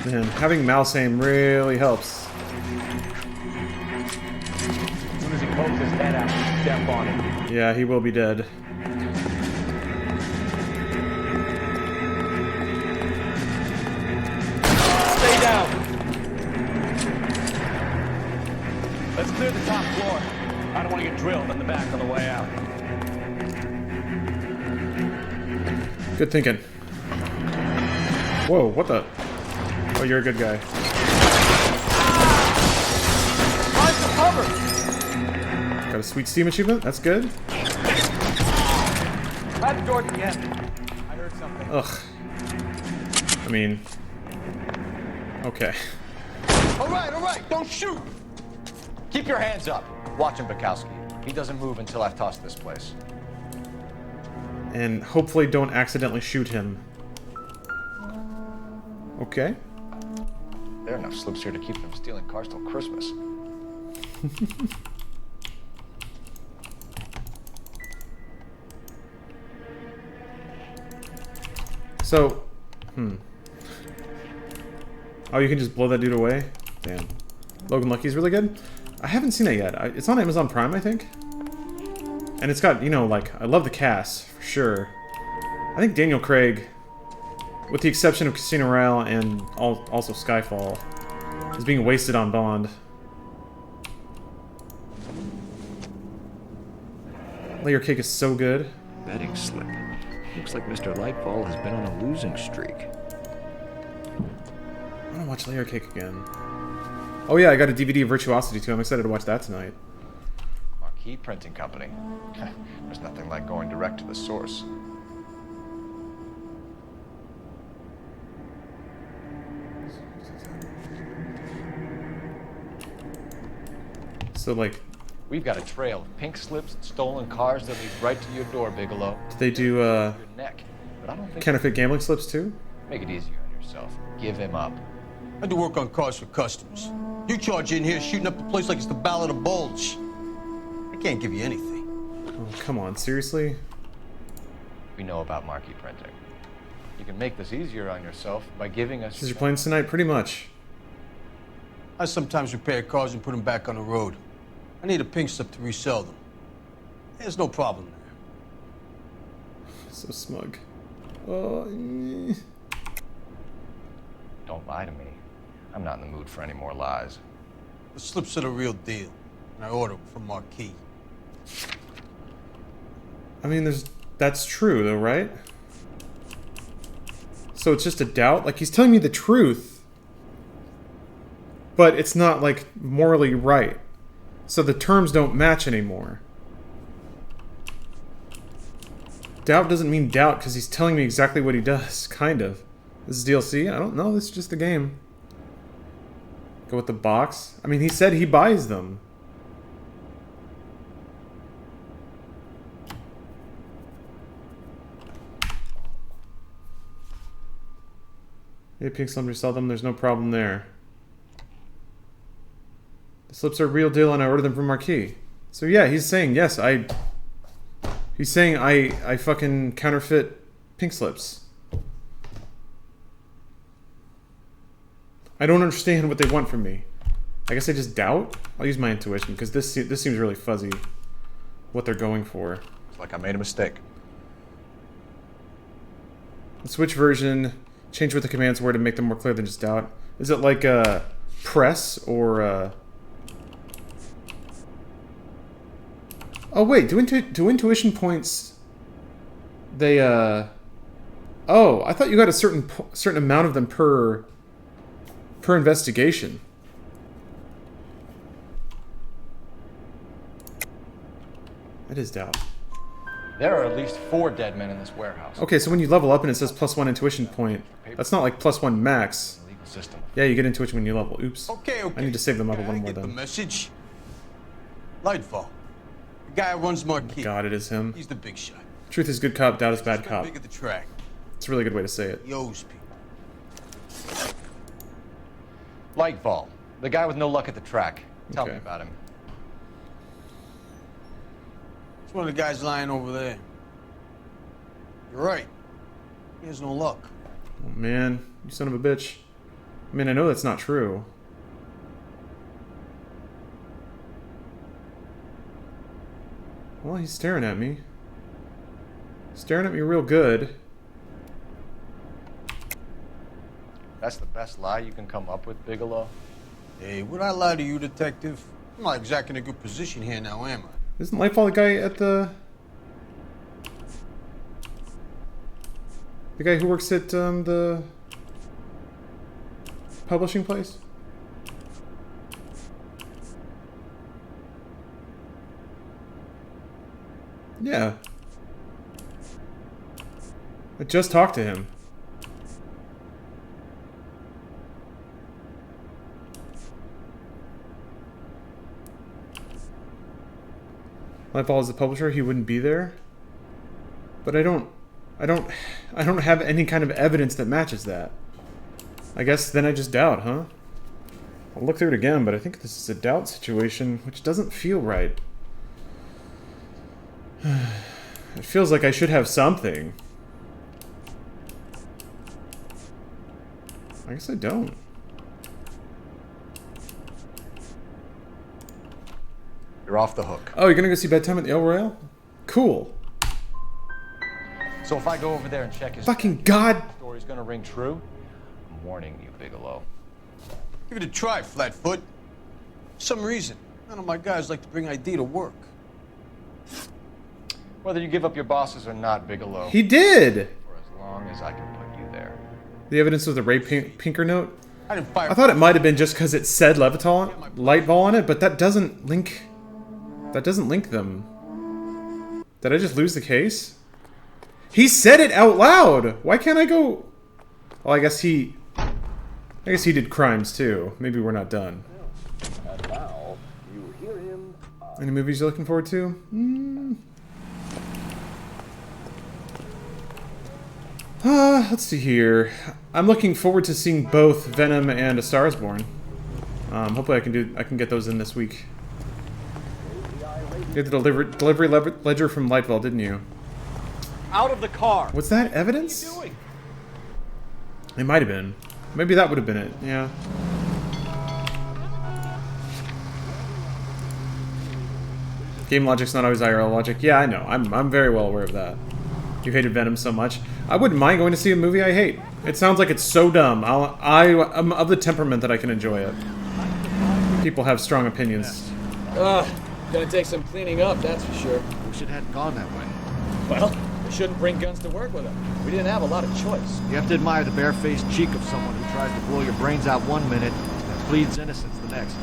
Man, having mouse aim really helps. As soon as he pokes his head out, step on it. Yeah, he will be dead. Stay down. Let's clear the top floor. I don't want to get drilled in the back on the way out. Good thinking. Whoa, what the? Oh, you're a good guy. Find some cover. Got a sweet Steam achievement? That's good. Try the door again. I heard something. Ugh. I mean... Okay. All right, don't shoot! Keep your hands up. Watch him, Bukowski. He doesn't move until I've tossed this place. And hopefully don't accidentally shoot him. Okay. There are enough slips here to keep them stealing cars till Christmas. So, oh, you can just blow that dude away? Damn. Logan Lucky's really good? I haven't seen it yet. It's on Amazon Prime, I think. And it's got, you know, like, I love the cast, for sure. I think Daniel Craig, with the exception of Casino Royale and also Skyfall, is being wasted on Bond. Layer Cake is so good. Betting slip. Looks like Mr. Lightfall has been on a losing streak. want to watch Layer Cake again. Oh yeah, I got a DVD of Virtuosity too. I'm excited to watch that tonight. Marquee Printing Company. There's nothing like going direct to the source. So like, we've got a trail of pink slips and stolen cars that leads right to your door, Bigelow. do they do Your neck. But I don't think counterfeit gambling slips too? Make it easier on yourself. Give him up. I do work on cars for customers. You charge in here shooting up the place like it's the Ballad of Bulge. I can't give you anything. Oh, come on, seriously? We know about Marquee Printing. You can make this easier on yourself by giving us... Is your plans tonight? Pretty much. I sometimes repair cars and put them back on the road. I need a pink slip to resell them. There's no problem there. So smug. Oh, eh. Don't lie to me. I'm not in the mood for any more lies. The slips are the real deal, and I ordered them from Marquee. I mean, that's true though, right? So it's just a doubt? Like, he's telling me the truth, but it's not, like, morally right. So the terms don't match anymore. Doubt doesn't mean doubt because he's telling me exactly what he does, kind of. This is DLC? I don't know, this is just the game. Go with the box? I mean, he said he buys them. Yeah, pink slip, resell them, there's no problem there. The slips are real deal and I ordered them from Marquee. So yeah, he's saying, yes, he's saying I fucking counterfeit pink slips. I don't understand what they want from me. I guess I just doubt? I'll use my intuition, because this seems really fuzzy, what they're going for. It's like I made a mistake. The Switch version, change what the commands were to make them more clear than just doubt. Is it like press or... Oh wait, do intuition points... They, Oh, I thought you got a certain amount of them per investigation. That is doubt. There are at least 4 dead men in this warehouse. Okay, so when you level up and it says +1 intuition point, that's not like +1 max. Yeah, you get intuition when you level. Oops. Okay. I need to save them up a little more get the then. message. Lightfall. The guy who runs Marquee. God, it is him. He's the big shot. Truth is good cop, doubt is bad cop. Big at the track. It's a really good way to say it. He owes people. Lightfall. The guy with no luck at the track. Tell me about him. It's one of the guys lying over there. You're right. He has no luck. Oh man, you son of a bitch. I mean, I know that's not true. Well, he's staring at me. Staring at me real good. That's the best lie you can come up with, Bigelow? Hey, would I lie to you, detective? I'm not exactly in a good position here now, am I? Isn't Lightfall the guy at the guy who works at the publishing place? Yeah. I just talked to him. Lightfall is the publisher, he wouldn't be there. But I don't have any kind of evidence that matches that. I guess then I just doubt, huh? I'll look through it again, but I think this is a doubt situation, which doesn't feel right. It feels like I should have something. I guess I don't. You're off the hook. Oh, you're gonna go see Bedtime at the El Royale? Cool. So if I go over there and check his... Fucking God! ...story's gonna ring true, I'm warning you, Bigelow. Give it a try, Flatfoot. For some reason, none of my guys like to bring ID to work. Whether you give up your bosses or not, Bigelow... He did! ...for as long as I can put you there. The evidence was the Ray Pinker note? I didn't fire. I thought it might have been just because it said Lightfall on it, but that doesn't link. That doesn't link them. Did I just lose the case? He said it out loud. Why can't I go? Well, I guess he did crimes too. Maybe we're not done. And now, you hear him. Any movies you're looking forward to? Let's see here. I'm looking forward to seeing both Venom and A Star Is Born. Hopefully I can get those in this week. You had the delivery ledger from Lightfall, didn't you? Out of the car. Was that evidence? What are you doing? It might have been. Maybe that would have been it. Yeah. Game logic's not always IRL logic. Yeah, I know. I'm very well aware of that. You hated Venom so much. I wouldn't mind going to see a movie I hate. It sounds like it's so dumb. I'm of the temperament that I can enjoy it. People have strong opinions. Gonna take some cleaning up, that's for sure. Wish it hadn't gone that way. Well, we shouldn't bring guns to work with them. We didn't have a lot of choice. You have to admire the barefaced cheek of someone who tries to blow your brains out one minute and pleads innocence the next.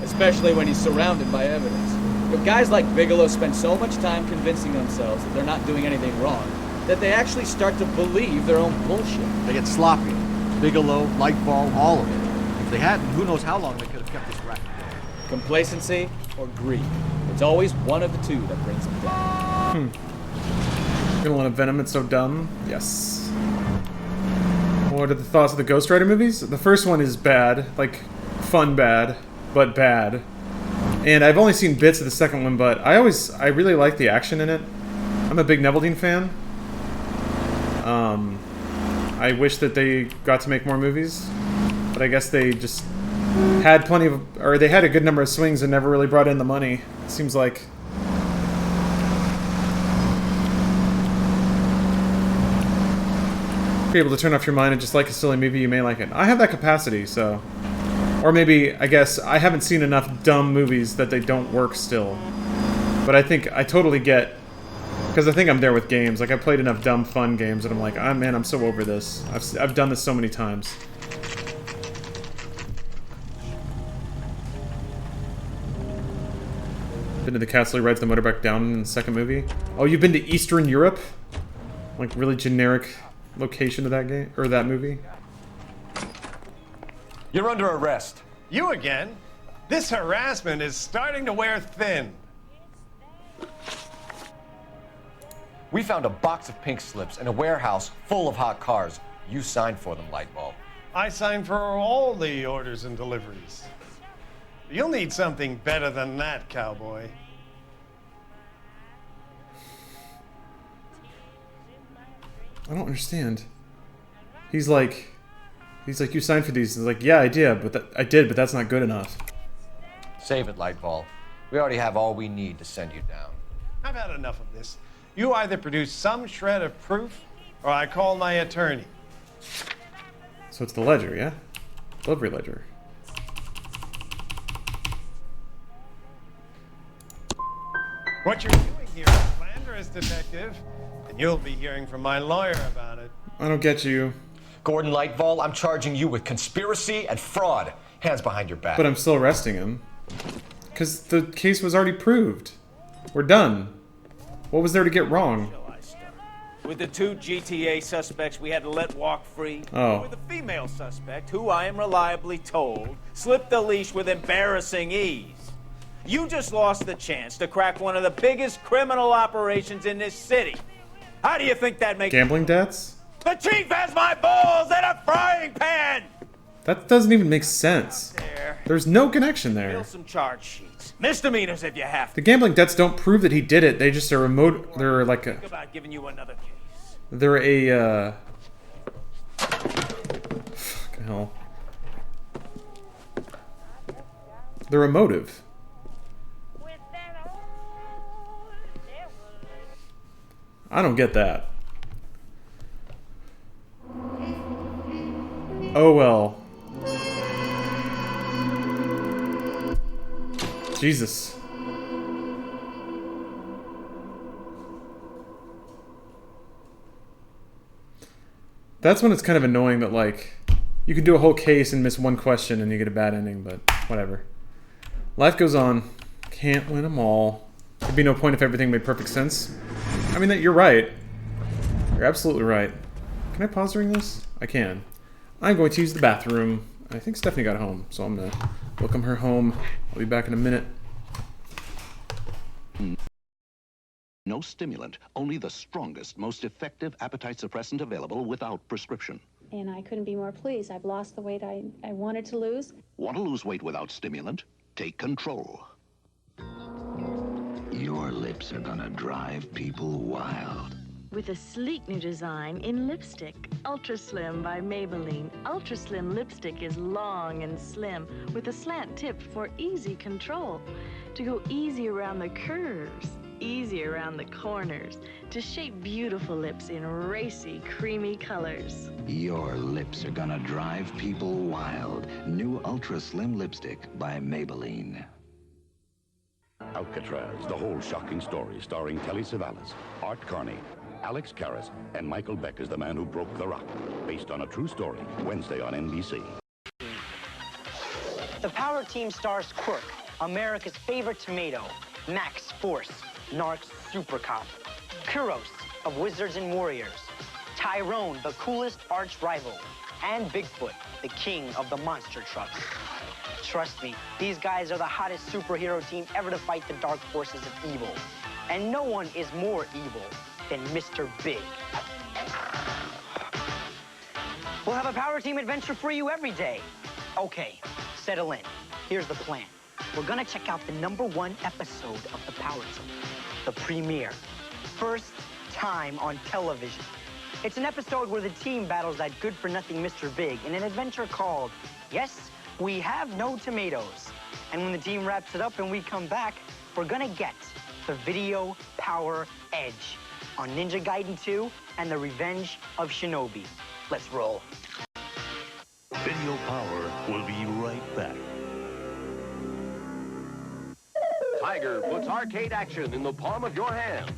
Especially when he's surrounded by evidence. But guys like Bigelow spend so much time convincing themselves that they're not doing anything wrong that they actually start to believe their own bullshit. They get sloppy. Bigelow, Lightfall, all of it. If they hadn't, who knows how long they could have kept this racket going. Complacency or greed. It's always one of the two that brings them down. Gonna want a Venom, it's so dumb. Yes. What are the thoughts of the Ghost Rider movies? The first one is bad. Like, fun bad, but bad. And I've only seen bits of the second one, but I really like the action in it. I'm a big Neveldine fan. I wish that they got to make more movies, but I guess they just had they had a good number of swings and never really brought in the money. It seems like. If you're able to turn off your mind and just like a silly movie, you may like it. I have that capacity, so. Or maybe, I guess, I haven't seen enough dumb movies that they don't work still. But I think I totally get, because I think I'm there with games. Like, I played enough dumb, fun games, and I'm like, man, I'm so over this. I've done this so many times. Been to the castle he rides the motorbike down in the second movie. Oh, you've been to Eastern Europe? Like, really generic location of that game, or that movie? You're under arrest. You again? This harassment is starting to wear thin. We found a box of pink slips in a warehouse full of hot cars. You signed for them, Lightbulb. I signed for all the orders and deliveries. You'll need something better than that, cowboy. I don't understand. He's like, you signed for these. He's like, yeah, I did, but that's not good enough. Save it, Lightball. We already have all we need to send you down. I've had enough of this. You either produce some shred of proof, or I call my attorney. So it's the ledger, yeah? Delivery ledger. What you're doing here is slanderous, detective, and you'll be hearing from my lawyer about it. I don't get you. Gordon Lightball, I'm charging you with conspiracy and fraud. Hands behind your back. But I'm still arresting him. Because the case was already proved. We're done. What was there to get wrong? With the two GTA suspects we had to let walk free. Oh. With a female suspect, who I am reliably told, slipped the leash with embarrassing ease. You just lost the chance to crack one of the biggest criminal operations in this city. How do you think that makes... Gambling debts? The chief has my balls in a frying pan! That doesn't even make sense. There's no connection there. Fill some charge sheets. Misdemeanors if you have to. The gambling debts don't prove that he did it. They just are remote. They're like a... Think about giving you another case. They're a, fucking hell. They're a motive. I don't get that. Oh well. Jesus. That's when it's kind of annoying that, like, You can do a whole case and miss one question and you get a bad ending, but whatever. Life goes on. Can't win them all. There'd be no point if everything made perfect sense. I mean, you're right. You're absolutely right. Can I pause during this? I can. I'm going to use the bathroom. I think Stephanie got home, so I'm gonna welcome her home. I'll be back in a minute. No stimulant, only the strongest, most effective appetite suppressant available without prescription. And I couldn't be more pleased. I've lost the weight I wanted to lose. Want to lose weight without stimulant? Take control. Your lips are gonna drive people wild. With a sleek new design in lipstick. Ultra Slim by Maybelline. Ultra Slim lipstick is long and slim with a slant tip for easy control. To go easy around the curves, easy around the corners. To shape beautiful lips in racy, creamy colors. Your lips are gonna drive people wild. New Ultra Slim lipstick by Maybelline. Alcatraz, the whole shocking story, starring Telly Savalas, Art Carney, Alex Karras, and Michael Beck as the man who broke the rock. Based on a true story, Wednesday on NBC. The Power Team stars Quirk, America's favorite tomato, Max Force, Narc's super cop, Kuros of Wizards and Warriors, Tyrone, the coolest arch rival, and Bigfoot, the king of the monster trucks. Trust me, these guys are the hottest superhero team ever to fight the dark forces of evil. And no one is more evil than Mr. Big. We'll have a Power Team adventure for you every day. Okay, settle in. Here's the plan. We're gonna check out the #1 episode of the Power Team, the premiere. First time on television. It's an episode where the team battles that good-for-nothing Mr. Big in an adventure called, Yes, We Have No Tomatoes. And when the team wraps it up and we come back, we're gonna get the Video Power Edge on Ninja Gaiden 2 and the Revenge of Shinobi. Let's roll. Video Power will be right back. Tiger puts arcade action in the palm of your hand.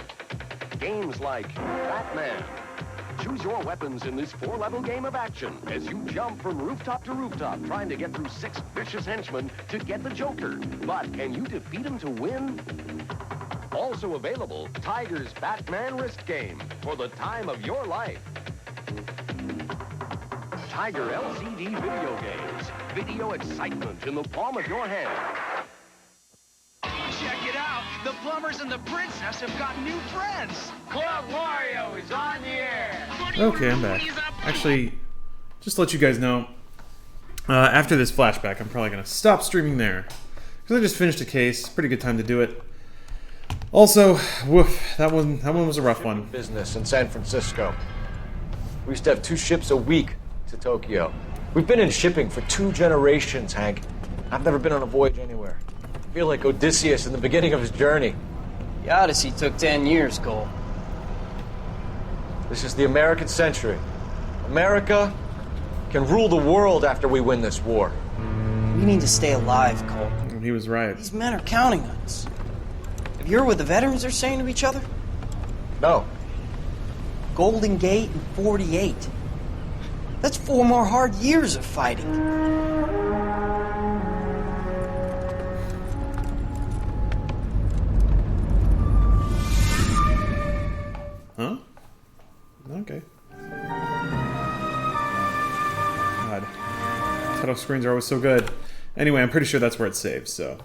Games like Batman. Choose your weapons in this 4-level game of action as you jump from rooftop to rooftop, trying to get through 6 vicious henchmen to get the Joker. But can you defeat him to win? Also available, Tiger's Batman Risk Game for the time of your life. Tiger LCD video games. Video excitement in the palm of your hand. Check it out. The plumbers and the princess have got new friends. Club Mario is on the air. Okay, I'm back. Actually, just to let you guys know, after this flashback, I'm probably gonna stop streaming there because I just finished a case. Pretty good time to do it. Also, woof, that one was a rough one. Business in San Francisco. We used to have 2 ships a week to Tokyo. We've been in shipping for 2 generations, Hank. I've never been on a voyage anywhere. I feel like Odysseus in the beginning of his journey. The Odyssey took 10 years, Cole. This is the American century. America can rule the world after we win this war. We need to stay alive, Cole. He was right. These men are counting on us. Have you heard what the veterans are saying to each other? No. Golden Gate and 48. That's 4 more hard years of fighting. Huh? Okay. God. Title screens are always so good. Anyway, I'm pretty sure that's where it saves, so.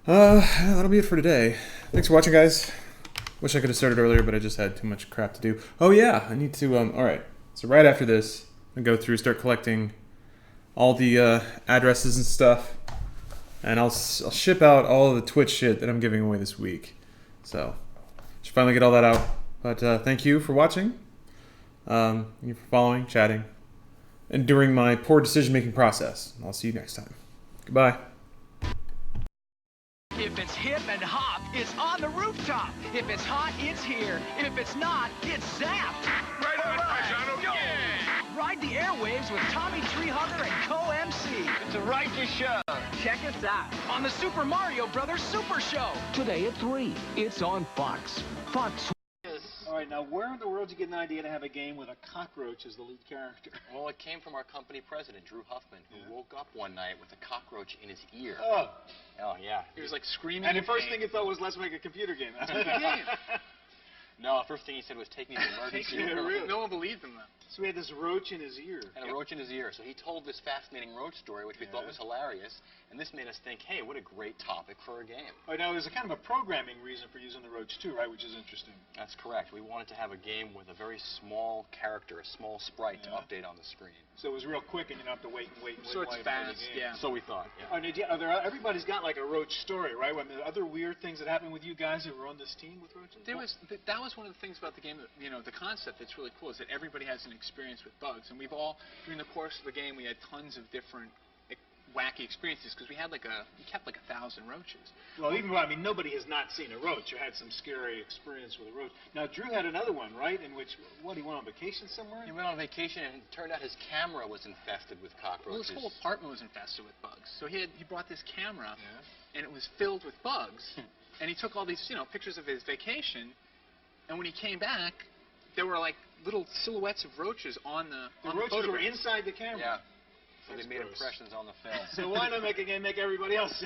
That'll be it for today. Thanks for watching, guys. Wish I could have started earlier, but I just had too much crap to do. Oh yeah, I need to, alright. So right after this, I go through, start collecting all the addresses and stuff. And I'll ship out all of the Twitch shit that I'm giving away this week. So, should finally get all that out. But thank you for watching. Thank you for following, chatting, and during my poor decision-making process. I'll see you next time. Goodbye. If it's hip and hop, it's on the rooftop. If it's hot, it's here. If it's not, it's zapped. Right on, Paisano. Yeah. Ride the airwaves with Tommy Treehugger and co-MC. It's a righteous show. Check us out on the Super Mario Brothers Super Show. Today at 3, it's on Fox. Fox. All right, right, now where in the world did you get an idea to have a game with a cockroach as the lead character? Well, it came from our company president, Drew Huffman, who woke up one night with a cockroach in his ear. Oh. Oh, yeah. He was like screaming. And the first thing he thought was, let's make a computer game. No, the first thing he said was, take me to emergency room. Really? No one believed him, though. So he had this roach in his ear. And a roach in his ear. So he told this fascinating roach story, which we thought was hilarious. And this made us think, hey, what a great topic for a game. Oh, now, there's a kind of a programming reason for using the roach, too, right, which is interesting. That's correct. We wanted to have a game with a very small character, a small sprite to update on the screen. So it was real quick, and you don't have to wait and wait and wait. So it's fast, yeah. So we thought, Everybody's got, like, a roach story, right? I mean, other weird things that happened with you guys who were on this team with roaches? That was one of the things about the game, the concept that's really cool is that everybody has an experience with bugs. And we've all, during the course of the game, we had tons of different wacky experiences because we kept like 1,000 roaches. Well, nobody has not seen a roach or had some scary experience with a roach. Now, Drew had another one, right, in which, he went on vacation somewhere? He went on vacation, and it turned out his camera was infested with cockroaches. Well, his whole apartment was infested with bugs. So he brought this camera, and it was filled with bugs. And he took all these, pictures of his vacation, and when he came back, there were like little silhouettes of roaches on the roaches were inside the camera. Yeah. So they made impressions on the film. So why not make a game, make everybody else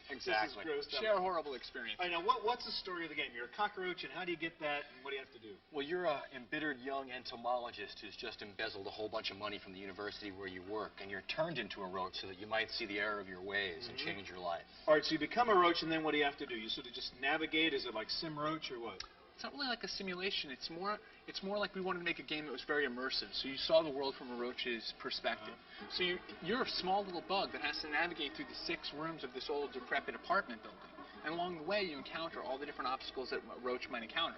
exactly. Share a horrible experience. I know. What's the story of the game? You're a cockroach, and how do you get that, and what do you have to do? Well, you're an embittered young entomologist who's just embezzled a whole bunch of money from the university where you work, and you're turned into a roach so that you might see the error of your ways and change your life. All right, so you become a roach, and then what do you have to do? You sort of just navigate? Is it like Sim Roach or what? It's not really like a simulation. It's more like we wanted to make a game that was very immersive. So you saw the world from a roach's perspective. So you're a small little bug that has to navigate through the 6 rooms of this old decrepit apartment building. And along the way, you encounter all the different obstacles that a roach might encounter.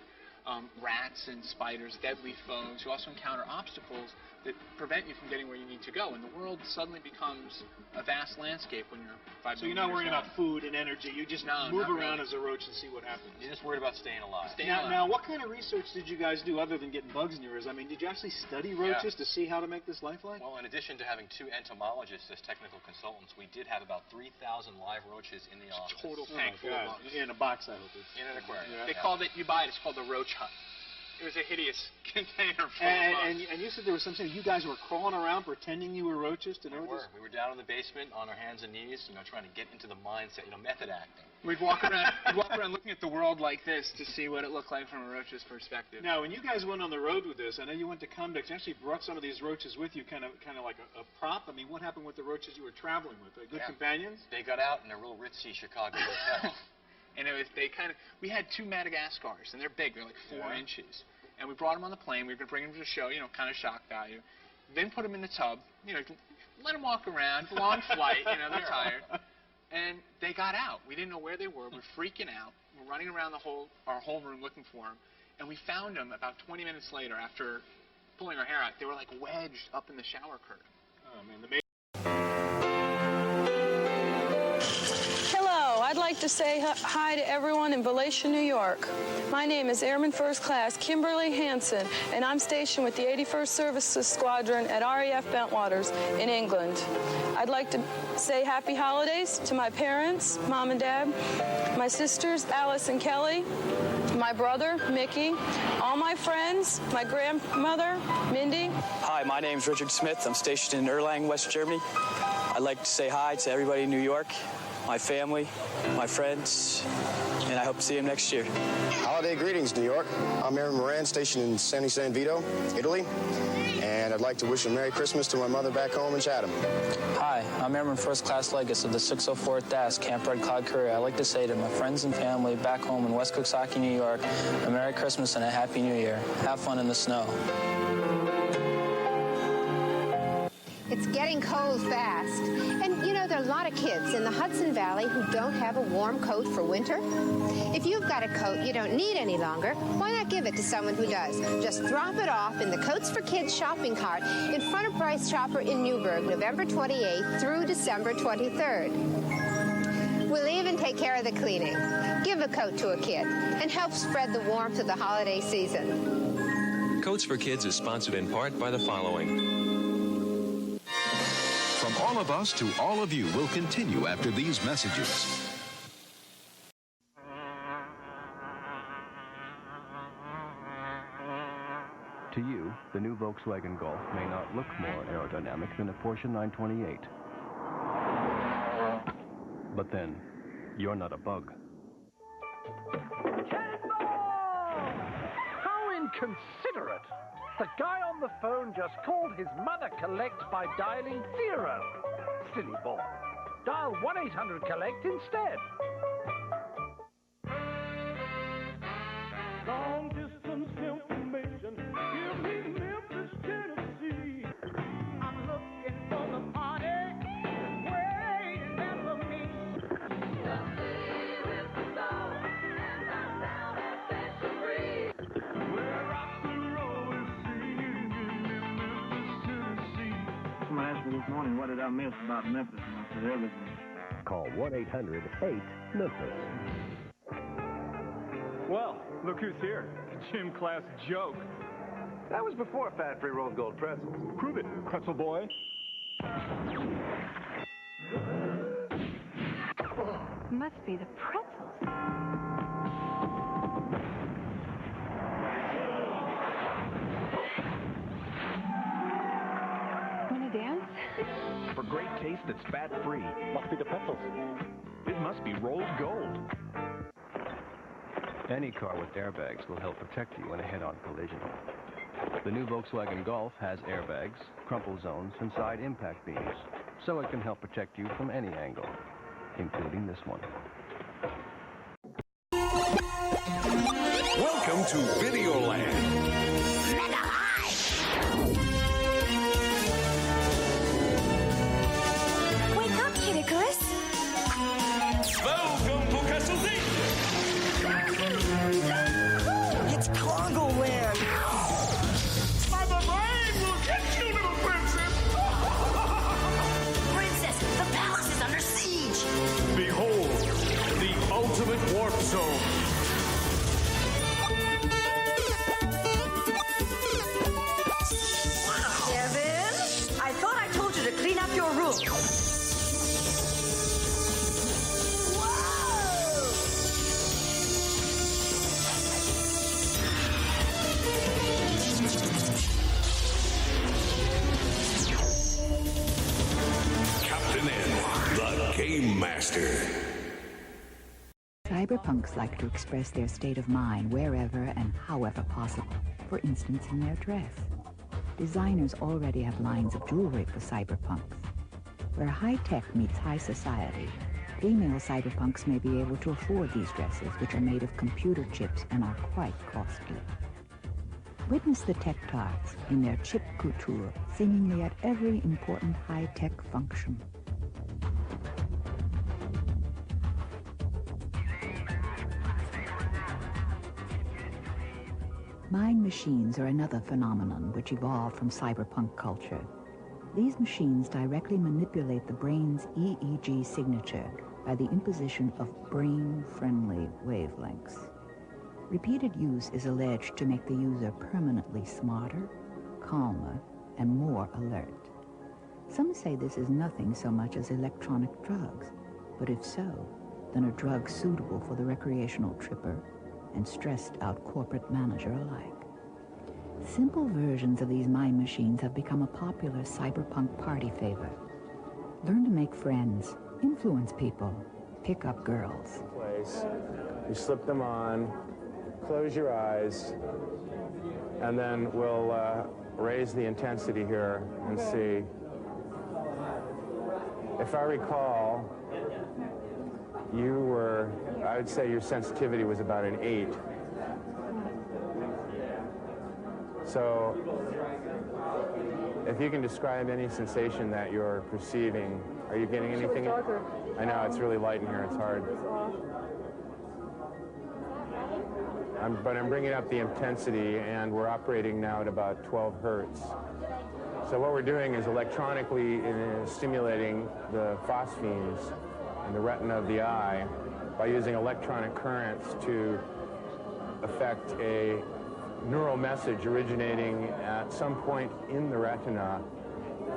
Rats and spiders, deadly foes. You also encounter obstacles that prevent you from getting where you need to go. And the world suddenly becomes a vast landscape when you're 5 So you're not worrying about food and energy. You just move around as a roach and see what happens. You're just worried about staying alive. Now, what kind of research did you guys do other than getting bugs in your ears? I mean, did you actually study roaches to see how to make this lifelike? Well, in addition to having 2 entomologists as technical consultants, we did have about 3,000 live roaches in the office. Total tank full of bugs. In a box, I hope. In an aquarium. They called it, you buy it, it's called the roach hut. It was a hideous container full of bugs. And you said there was something, you guys were crawling around pretending you were roaches to know this? We were down in the basement on our hands and knees, trying to get into the mindset, method acting. We'd walk around looking at the world like this to see what it looked like from a roach's perspective. Now, when you guys went on the road with this, I know you went to Comdex, you actually brought some of these roaches with you, kind of like a prop. I mean, what happened with the roaches you were traveling with? Good companions? They got out in a real ritzy Chicago hotel. And we had 2 Madagascars, and they're big, they're like 4 inches. And we brought them on the plane. We were going to bring them to the show, kind of shock value. Then put them in the tub, let them walk around, long flight, they're tired. And they got out. We didn't know where they were. We're freaking out. We're running around our whole room looking for them. And we found them about 20 minutes later after pulling our hair out. They were like wedged up in the shower curtain. Oh, man. Hello, I'd like to say hi to everyone in Vallecia, New York. My name is Airman First Class Kimberly Hansen, and I'm stationed with the 81st Services Squadron at RAF Bentwaters in England. I'd like to say happy holidays to my parents, Mom and Dad, my sisters, Alice and Kelly, my brother, Mickey, all my friends, my grandmother, Mindy. Hi, my name's Richard Smith. I'm stationed in Erlangen, West Germany. I'd like to say hi to everybody in New York, my family, my friends, and I hope to see them next year. Holiday greetings, New York. I'm Aaron Moran, stationed in San Vito, Italy, and I'd like to wish a Merry Christmas to my mother back home in Chatham. Hi, I'm Airman First Class Legis of the 604th DAS, Camp Red Cloud Courier. I'd like to say to my friends and family back home in West Cooksaki, New York, a Merry Christmas and a Happy New Year. Have fun in the snow. It's getting cold fast. And, there are a lot of kids in the Hudson Valley who don't have a warm coat for winter. If you've got a coat you don't need any longer, why not give it to someone who does? Just drop it off in the Coats for Kids shopping cart in front of Bryce Chopper in Newburgh, November 28th through December 23rd. We'll even take care of the cleaning. Give a coat to a kid and help spread the warmth of the holiday season. Coats for Kids is sponsored in part by the following. From all of us to all of you will continue after these messages. To you, the new Volkswagen Golf may not look more aerodynamic than a Porsche 928. But then, you're not a bug. How inconsiderate! The guy on the phone just called his mother collect by dialing 0. Silly boy. Dial 1-800-COLLECT instead. Long distance information, give me Memphis, Tennessee. I'm looking for the party, waiting there for me. Someone asked me this morning, what did I miss about Memphis? And I said, everything. Call 1-800-8-MEMPHIS. Well, look who's here. Gym class joke. That was before fat-free rolled gold pretzels. Prove it, pretzel boy. Must be the pretzels. Want to dance? For great taste that's fat-free. Must be the pretzels. It must be rolled gold. Any car with airbags will help protect you in a head-on collision. The new Volkswagen Golf has airbags, crumple zones, and side impact beams, so it can help protect you from any angle, including this one. Welcome to Videoland. Wake up, Kitticorus. Welcome to Castle D. It's Cargo Land. Mother Brain will get you, little princess. Princess, the palace is under siege. Behold, the ultimate warp zone. Kevin, I thought I told you to clean up your room. Captain N, the Game Master. Cyberpunks like to express their state of mind wherever and however possible. For instance, in their dress. Designers already have lines of jewelry for cyberpunks. Where high-tech meets high society, female cyberpunks may be able to afford these dresses, which are made of computer chips and are quite costly. Witness the tech tarts in their chip couture, seemingly at every important high-tech function. Mind machines are another phenomenon which evolved from cyberpunk culture. These machines directly manipulate the brain's EEG signature by the imposition of brain-friendly wavelengths. Repeated use is alleged to make the user permanently smarter, calmer, and more alert. Some say this is nothing so much as electronic drugs, but if so, then a drug suitable for the recreational tripper and stressed-out corporate manager alike. Simple versions of these mind machines have become a popular cyberpunk party favor. Learn to make friends, influence people, pick up girls. Place. You slip them on, close your eyes, and then we'll raise the intensity here and see. If I recall, you were, I would say your sensitivity was about an 8. So, if you can describe any sensation that you're perceiving, are you getting anything? I know, it's really light in here, it's hard. But I'm bringing up the intensity, and we're operating now at about 12 hertz. So what we're doing is electronically stimulating the phosphenes in the retina of the eye by using electronic currents to affect a neural message originating at some point in the retina.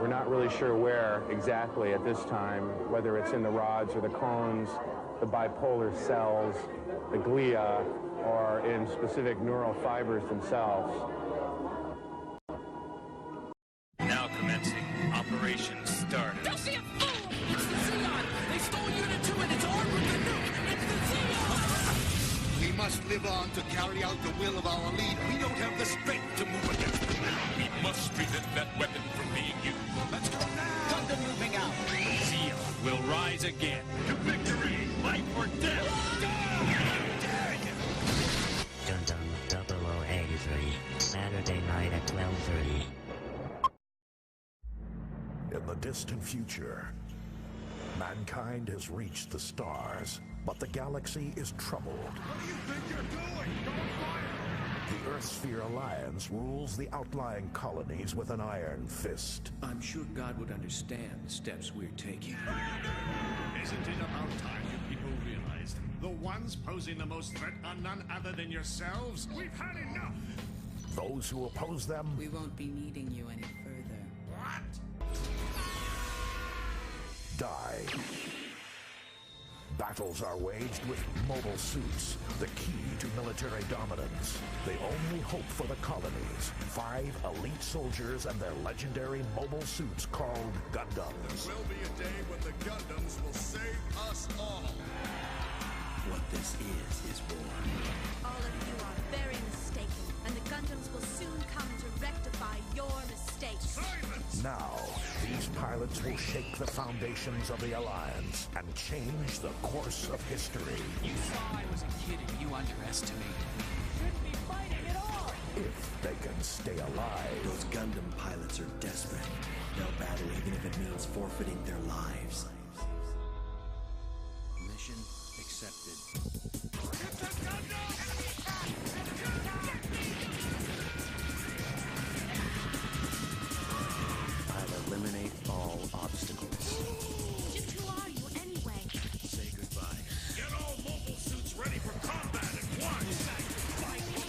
We're not really sure where exactly at this time, whether it's in the rods or the cones, the bipolar cells, the glia, or in specific neural fibers themselves. operations started. Don't be a fool! It's the Xeon! They stole Unit 2 and it's armed with the nuke! It's the Xeon! We must live on to carry out the will of our leader. We don't have the strength to move against them. We must prevent that weapon from being used. Let's go now! Gundam moving out! Xeon will rise again. To victory! Life or death! Gundam 0083, Saturday night at 12:30. In the distant future, mankind has reached the stars, but the galaxy is troubled. What do you think you're doing? Don't fire! The Earthsphere Alliance rules the outlying colonies with an iron fist. I'm sure God would understand the steps we're taking. Isn't it about time you people realized the ones posing the most threat are none other than yourselves? We've had enough! Those who oppose them... We won't be needing you any further. What? Die. Battles are waged with mobile suits, the key to military dominance. The only hope for the colonies. 5 elite soldiers and their legendary mobile suits called Gundams. There will be a day when the Gundams will save us all. What this is war. All of you are very mistaken, and the Gundams will soon come to rectify your mistakes. Silence! Now, these pilots will shake the foundations of the Alliance and change the course of history. You saw I was a kid and you underestimated me. Shouldn't be fighting at all! If they can stay alive. Those Gundam pilots are desperate. They'll battle even if it means forfeiting their lives. Mission accepted. I'll eliminate all obstacles. Just who are you anyway? Say goodbye. Get all mobile suits ready for combat at once!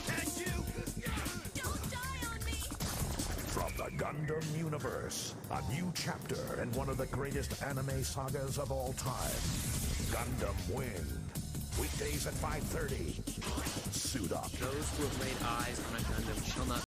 Can you? Don't die on me! From the Gundam universe, a new chapter in one of the greatest anime sagas of all time. Gundam Wing. Weekdays at 5:30. Suit up. Those who have laid eyes on a Gundam shall not